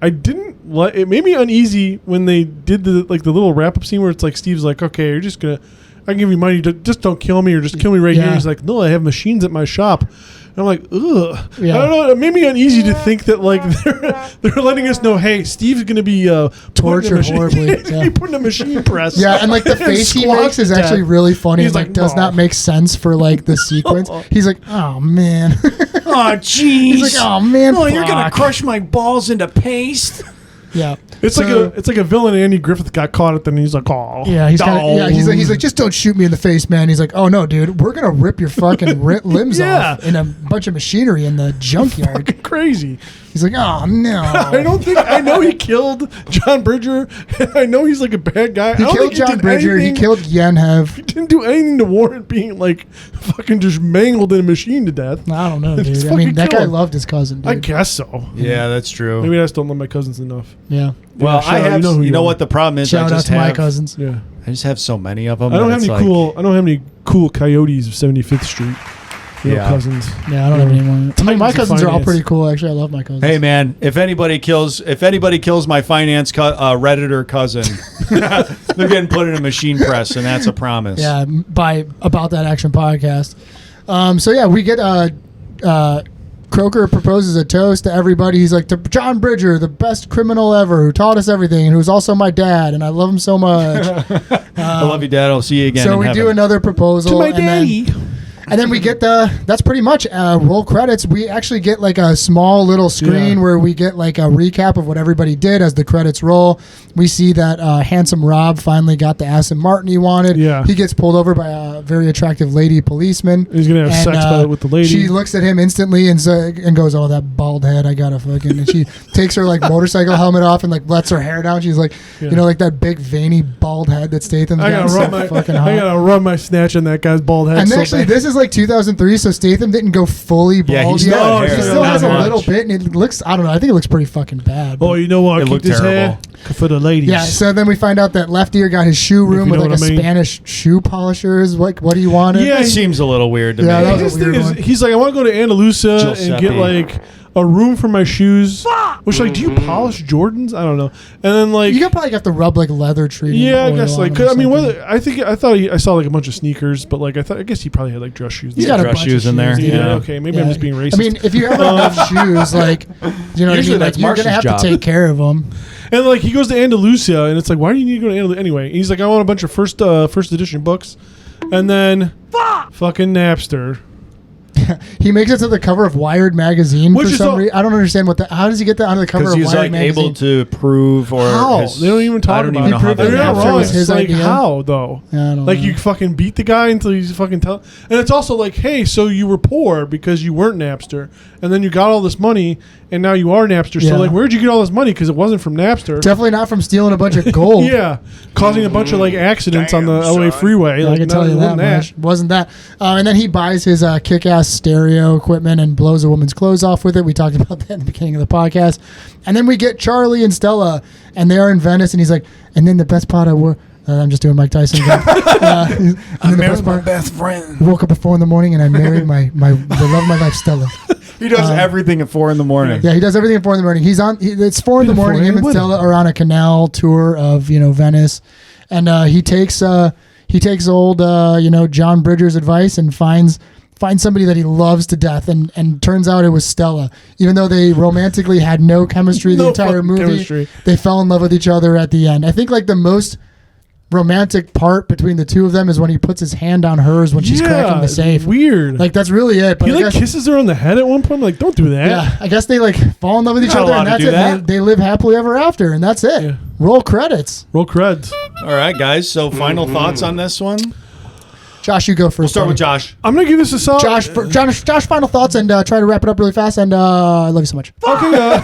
I didn't like. It made me uneasy when they did the little wrap up scene where it's like Steve's like, okay, you're just gonna, I can give you money to just don't kill me or just kill me right here. He's like, no, I have machines at my shop. And I'm like, ugh. Yeah. I don't know. It made me uneasy to think that like they're letting us know, hey, Steve's gonna be tortured horribly. He put in a machine press. Yeah, and like the face he makes is actually really funny. He's and, like, does not make sense for like the sequence. He's like, oh man. Oh, jeez. He's like, oh man. Oh, you're gonna fuck." crush my balls into paste. Yeah. It's like a villain. Andy Griffith got caught at them, and he's like, oh. Yeah, he's like, just don't shoot me in the face, man. He's like, oh no, dude, we're gonna rip your fucking limbs off in a bunch of machinery in the junkyard. Fucking crazy. He's like, oh no. I know he killed John Bridger. And I know he's like a bad guy. He killed John Bridger. He killed Yenhev. He didn't do anything to warrant being like fucking just mangled in a machine to death. I don't know, dude. I mean, that guy loved his cousin, dude. I guess so. Yeah, that's true. Maybe I just don't love my cousins enough. Yeah. Well, Yeah, I have. You know are. what the problem is? Shout out to my cousins. Yeah. I just have so many of them. I don't have any cool coyotes of 75th Street. Cousins. Yeah, I don't have anyone. I mean, my Titans of cousins are all finance. pretty cool. Actually, I love my cousins. Hey man, if anybody kills my finance redditor cousin, they're getting put in a machine press, and that's a promise. Yeah, by About That Action podcast. So yeah, we get Croker proposes a toast to everybody. He's like, to John Bridger, the best criminal ever, who taught us everything, and who's also my dad, and I love him so much. I love you, Dad. I'll see you again. So in we heaven. do another proposal To my daddy. And then we get that's pretty much roll credits. We actually get like a small little screen where we get like a recap of what everybody did as the credits roll. We see that handsome Rob finally got the Aston Martin he wanted. Yeah. He gets pulled over by a very attractive lady policeman. He's going to have sex with the lady. She looks at him instantly and goes, oh, that bald head, I got to fucking... And she takes her like motorcycle helmet off and like lets her hair down. She's like, you know, like that big veiny bald head that Statham's got. I gotta run my snatch on that guy's bald head. And actually, this is like 2003, so Statham didn't go fully bald Yeah, yet. he He still has a little bit, and it looks, I don't know, I think it looks pretty fucking bad. Oh, you know what? It Keep looked this terrible. hair for the ladies. Yeah, so then we find out that Left Ear got his shoe room with know like a what I mean. Spanish shoe polisher. Is like what he wanted. Yeah, It seems a little weird to Yeah, that me. was His a thing weird is, one. he's like, I want to go to Andalusia and Giuseppe. get like a room for my shoes. Which like, do you polish Jordans? I don't know. And then like, You probably have to rub like leather treatment. yeah, I oil guess on like, them or I mean, something. whether I thought I saw like a bunch of sneakers, but like I guess he probably had like dress shoes. He's got a dress bunch shoes of in there, shoes, Yeah, dude. okay, maybe I'm just being racist. I mean, if you have enough shoes, like, you know what I Usually mean? Like, that's you're gonna Marcia's have job. to take care of them. and like he goes to Andalusia, and it's like, why do you need to go to Andalusia anyway? And he's like, I want a bunch of first edition books, and then fucking Napster. He makes it to the cover of Wired magazine Which for is some so- reason. I don't understand how does he get that onto the cover Because of he's Wired like magazine? able to prove or How? They don't even talk I don't about even it. know how He proved that that They're not Napster happened. wrong. was It's his like idea. how though? Yeah, I don't Like know. you fucking beat the guy until he's fucking tell. And it's also like, hey, so you were poor because you weren't Napster, and then you got all this money, and now you are Napster. Yeah. So like, where'd you get all this money? Because it wasn't from Napster. Definitely not from stealing a bunch of gold. Yeah, causing a bunch of like accidents on the Damn, LA son. freeway. I Like, can tell you that wasn't much. Wasn't that? And then he buys his kick-ass stereo equipment and blows a woman's clothes off with it. We talked about that in the beginning of the podcast. And then we get Charlie and Stella, and they are in Venice, and he's like, and then the best part I'm just doing Mike Tyson again. I married my best friend. Woke up at 4 a.m. and I married the love of my life, Stella. He does everything at 4 a.m. Yeah, he does everything at 4 a.m. It's 4 a.m. Him and Stella are on a canal tour of Venice, and he takes old John Bridger's advice and finds somebody that he loves to death, and turns out it was Stella. Even though they romantically had no chemistry the entire movie, they fell in love with each other at the end. I think like the most romantic part between the two of them is when he puts his hand on hers when she's cracking the safe. Weird. Like that's really it. But he kisses her on the head at one point. I'm like, don't do that. Yeah, I guess they like fall in love with each other, and that's it. They live happily ever after, and that's it. Yeah. Roll credits. Roll creds. All right, guys. So final thoughts on this one. Josh, you go first. We'll start with Josh. I'm gonna give this a solid. Josh, final thoughts, and try to wrap it up really fast. And I love you so much. Okay.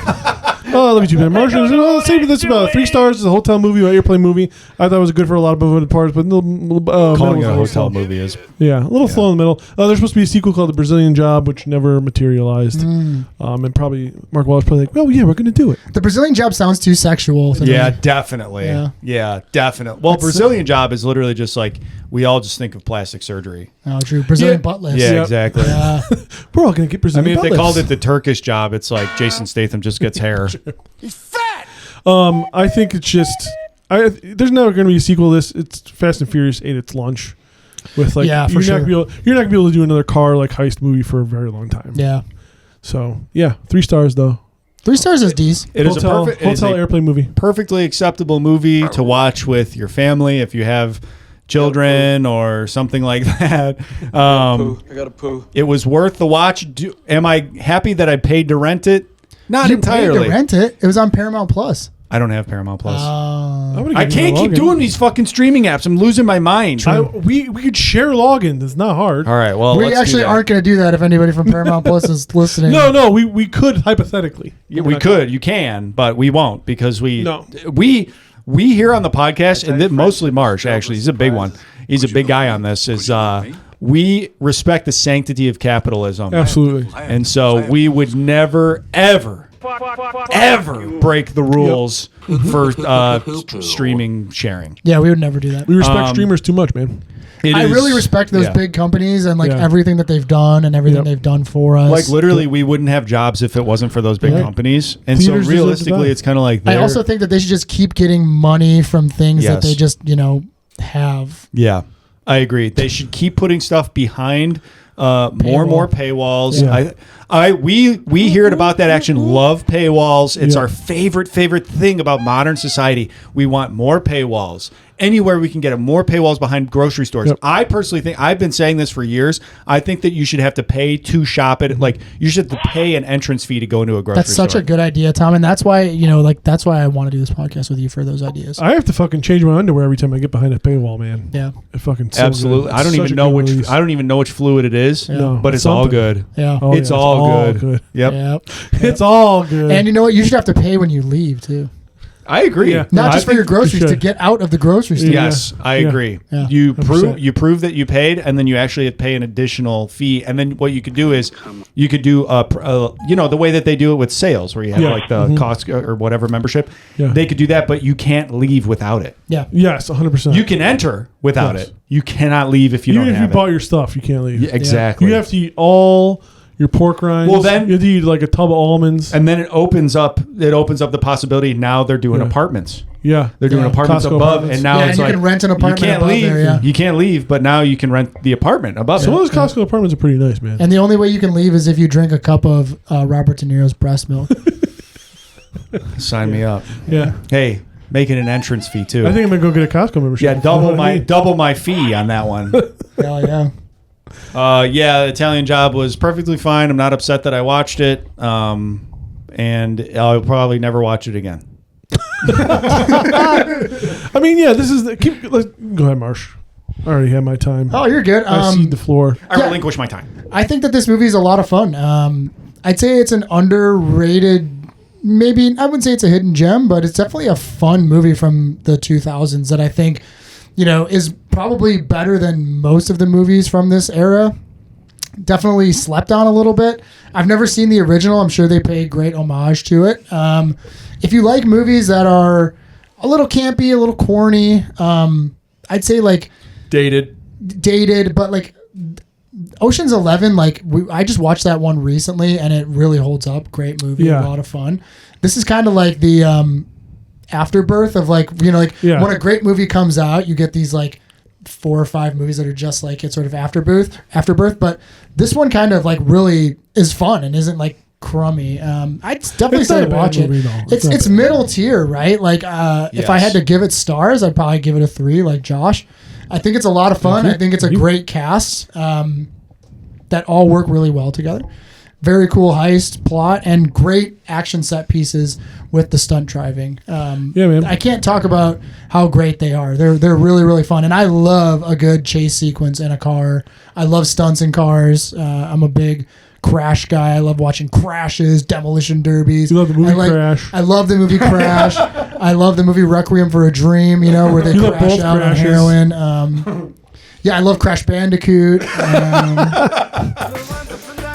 I love you too, man. Marshall, let's say this about 3 stars. It's a hotel movie, an airplane movie. I thought it was good for a lot of avoided parts, but calling it a hotel movie is a little slow in the middle. There's supposed to be a sequel called The Brazilian Job, which never materialized. And probably Mark Wahlberg's probably like, well, yeah, we're gonna do it. The Brazilian Job sounds too sexual. Yeah, definitely. Yeah, definitely. Well, Brazilian Job is literally just like we all just think of plastic surgery. Oh, true. Brazilian butt lifts. Yeah, exactly. Yeah. We're all gonna get Brazilian. if they called it the Turkish Job, it's like Jason Statham just gets hair. He's fat. I think it's just there's never going to be a sequel to this. It's Fast and Furious ate its lunch with like you're not gonna be able to do another car like heist movie for a very long time. Yeah. So 3 stars though. 3 stars is decent. It is a perfect hotel airplane movie. Perfectly acceptable movie to watch with your family if you have children or something like that. I gotta poo. It was worth the watch. Am I happy that I paid to rent it? Not you entirely. Paid to rent it. It was on Paramount Plus. I don't have Paramount Plus. I can't keep doing these fucking streaming apps. I'm losing my mind. We could share logins. It's not hard. All right. Well, we actually aren't going to do that if anybody from Paramount Plus is listening. No, we could hypothetically. Yeah, we could. You can, but we won't because we here on the podcast, and mostly Marsh actually. He's a big one. He's a big guy on this. We respect the sanctity of capitalism. Absolutely. And so we would never, ever break the rules for streaming sharing. Yeah, we would never do that. We respect streamers too much, man. I really respect those big companies and everything that they've done and everything they've done for us. Like literally, we wouldn't have jobs if it wasn't for those big companies. And Theaters so realistically, it's kind of like I also think that they should just keep getting money from things that they just have. Yeah. I agree. They should keep putting stuff behind more and more paywalls. Yeah. We hear it about that action. Love paywalls. It's our favorite thing about modern society. We want more paywalls. Anywhere we can get it, more paywalls behind grocery stores. Yep. I personally think, I've been saying this for years, I think that you should have to pay to shop it. Like you should have to pay an entrance fee to go into a grocery store. That's such a good idea, Tom, and that's why that's why I want to do this podcast with you for those ideas. I have to fucking change my underwear every time I get behind a paywall, man. Yeah, it fucking absolutely. I don't even know which fluid it is. Yeah. No, but it's all good. Yeah, it's all good. Yep. It's all good. And you know what? You should have to pay when you leave too. I agree. Yeah. Not just for your groceries, to get out of the grocery store. Yes, I agree. Yeah. You prove that you paid, and then you actually have to pay an additional fee. And then what you could do is you could do the way that they do it with sales, where you have like the cost or whatever membership. Yeah. They could do that, but you can't leave without it. Yeah. Yes, 100%. You can enter without it. You cannot leave if you don't have it. Even if you bought your stuff, you can't leave. Yeah, exactly. You have to eat all your pork rinds. Well, then you have to eat like a tub of almonds, and then it opens up the possibility. Now they're doing apartments. Yeah, they're doing apartments Costco above, apartments. and now it's you can rent an apartment. You can't above leave. There, You can't leave, but now you can rent the apartment above. Some of those Costco apartments are pretty nice, man. And the only way you can leave is if you drink a cup of Robert De Niro's breast milk. Sign me up. Yeah. Hey, make it an entrance fee too. I think I'm gonna go get a Costco membership. Yeah, double my fee on that one. Hell yeah. The Italian Job was perfectly fine. I'm not upset that I watched it, and I'll probably never watch it again. I mean, this is go ahead, Marsh. I already had my time. Oh, you're good. I cede the floor. I relinquish my time. I think that this movie is a lot of fun. I'd say it's an underrated. Maybe I wouldn't say it's a hidden gem, but it's definitely a fun movie from the 2000s that I think, is probably better than most of the movies from this era. definitely slept on a little bit. I've never seen the original. I'm sure they paid great homage to it. If you like movies that are a little campy, a little corny, I'd say like Dated, but like Ocean's 11, like I just watched that one recently and it really holds up. Great movie, a lot of fun. This is kind of like the afterbirth of like, you know, like when a great movie comes out, you get these like 4 or 5 movies that are just like it's sort of afterbirth, but this one kind of like really is fun and isn't like crummy. I'd definitely say watch it. It's middle tier, right? Like if I had to give it stars, I'd probably give it a 3 like Josh. I think it's a lot of fun. I think it's a great cast that all work really well together. Very cool heist plot and great action set pieces with the stunt driving. Man. I can't talk about how great they are. They're really, really fun. And I love a good chase sequence in a car. I love stunts in cars. I'm a big crash guy. I love watching crashes, demolition derbies. You love the movie Crash. I love the movie Crash. I love the movie Requiem for a Dream, you know, where they crash out on heroin. I love Crash Bandicoot.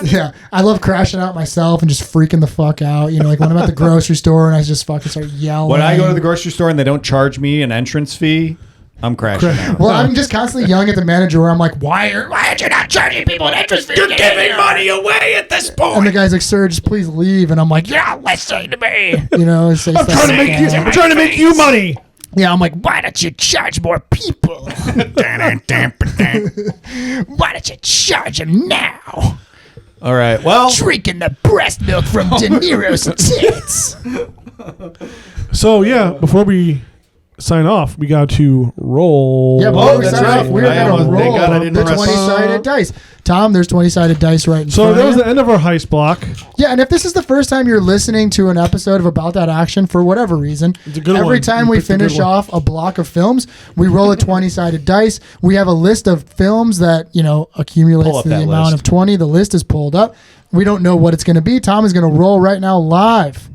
Yeah, I love crashing out myself and just freaking the fuck out. You know, like when I'm at the grocery store and I just fucking start yelling. When I go to the grocery store and they don't charge me an entrance fee, I'm crashing out. Well, I'm just constantly yelling at the manager where I'm like, why aren't you not charging people an entrance fee? You're giving money away at this point. And the guy's like, sir, just please leave. And I'm like, yeah, listen to me. You know, I'm trying to make you money. Yeah, I'm like, why don't you charge more people? Why don't you charge them now? All right, well. Drinking the breast milk from De Niro's tits. So, before we sign off, we got to roll. Yeah, before we sign off, we're going to roll the the 20-sided dice. Tom, there's 20-sided dice right in front of you. So that was the end of our heist block. Yeah, and if this is the first time you're listening to an episode of About That Action, for whatever reason, every time we finish off a block of films, we roll a 20-sided dice. We have a list of films that, you know, accumulates to the amount of 20. The list is pulled up. We don't know what it's going to be. Tom is going to roll right now live.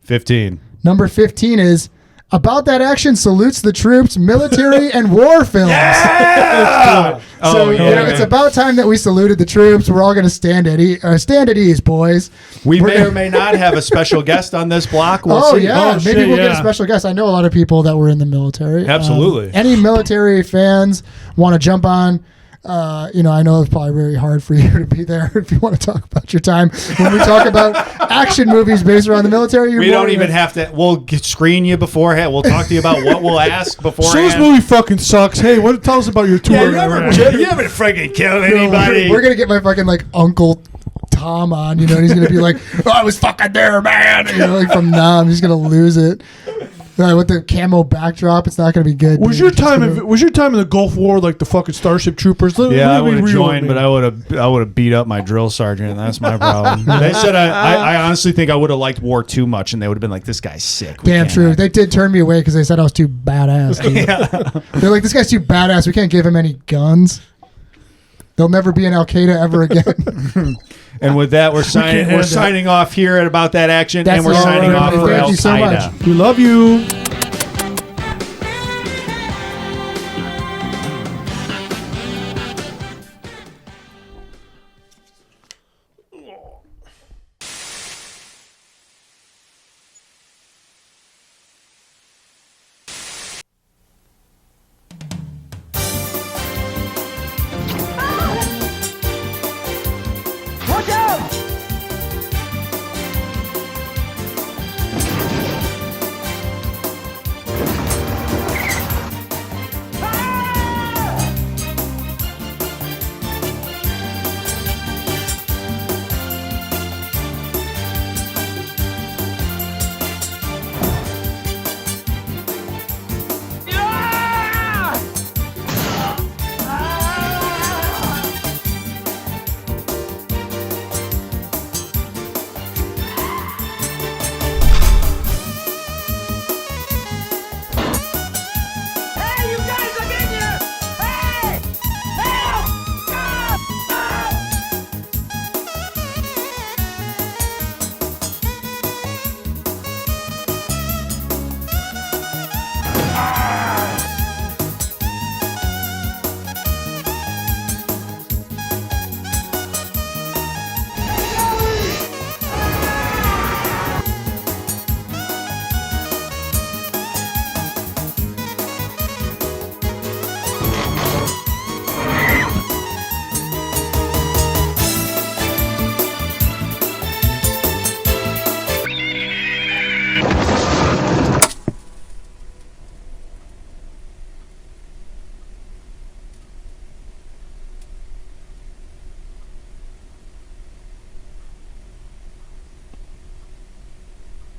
15. Number 15 is About That Action salutes the troops, military, and war films. Yeah! It's about time that we saluted the troops. We're all going to stand at ease, boys. We may or may not have a special guest on this block. We'll see. Maybe we'll get a special guest. I know a lot of people that were in the military. Absolutely. Any military fans want to jump on? I know it's probably very hard for you to be there if you want to talk about your time when we talk about action movies based around the military. We don't even have to. We'll screen you beforehand. We'll talk to you about what we'll ask beforehand. So this movie fucking sucks. Hey, tell us about your tour? You haven't freaking killed anybody. We're gonna get my fucking like Uncle Tom on, you know, and he's gonna be like, oh, I was fucking there, man. You know, like from now, I'm just gonna lose it. With the camo backdrop, it's not going to be good. Was your time in the Gulf War like the fucking Starship Troopers? I would have joined, but I would have beat up my drill sergeant. That's my problem. They said I honestly think I would have liked war too much, and they would have been like, "This guy's sick." Damn true. They did turn me away because they said I was too badass. They're like, "This guy's too badass. We can't give him any guns. They'll never be in Al Qaeda ever again." And with that, we're signing off here at About That Action, and we're signing off for Al Qaeda. We love you.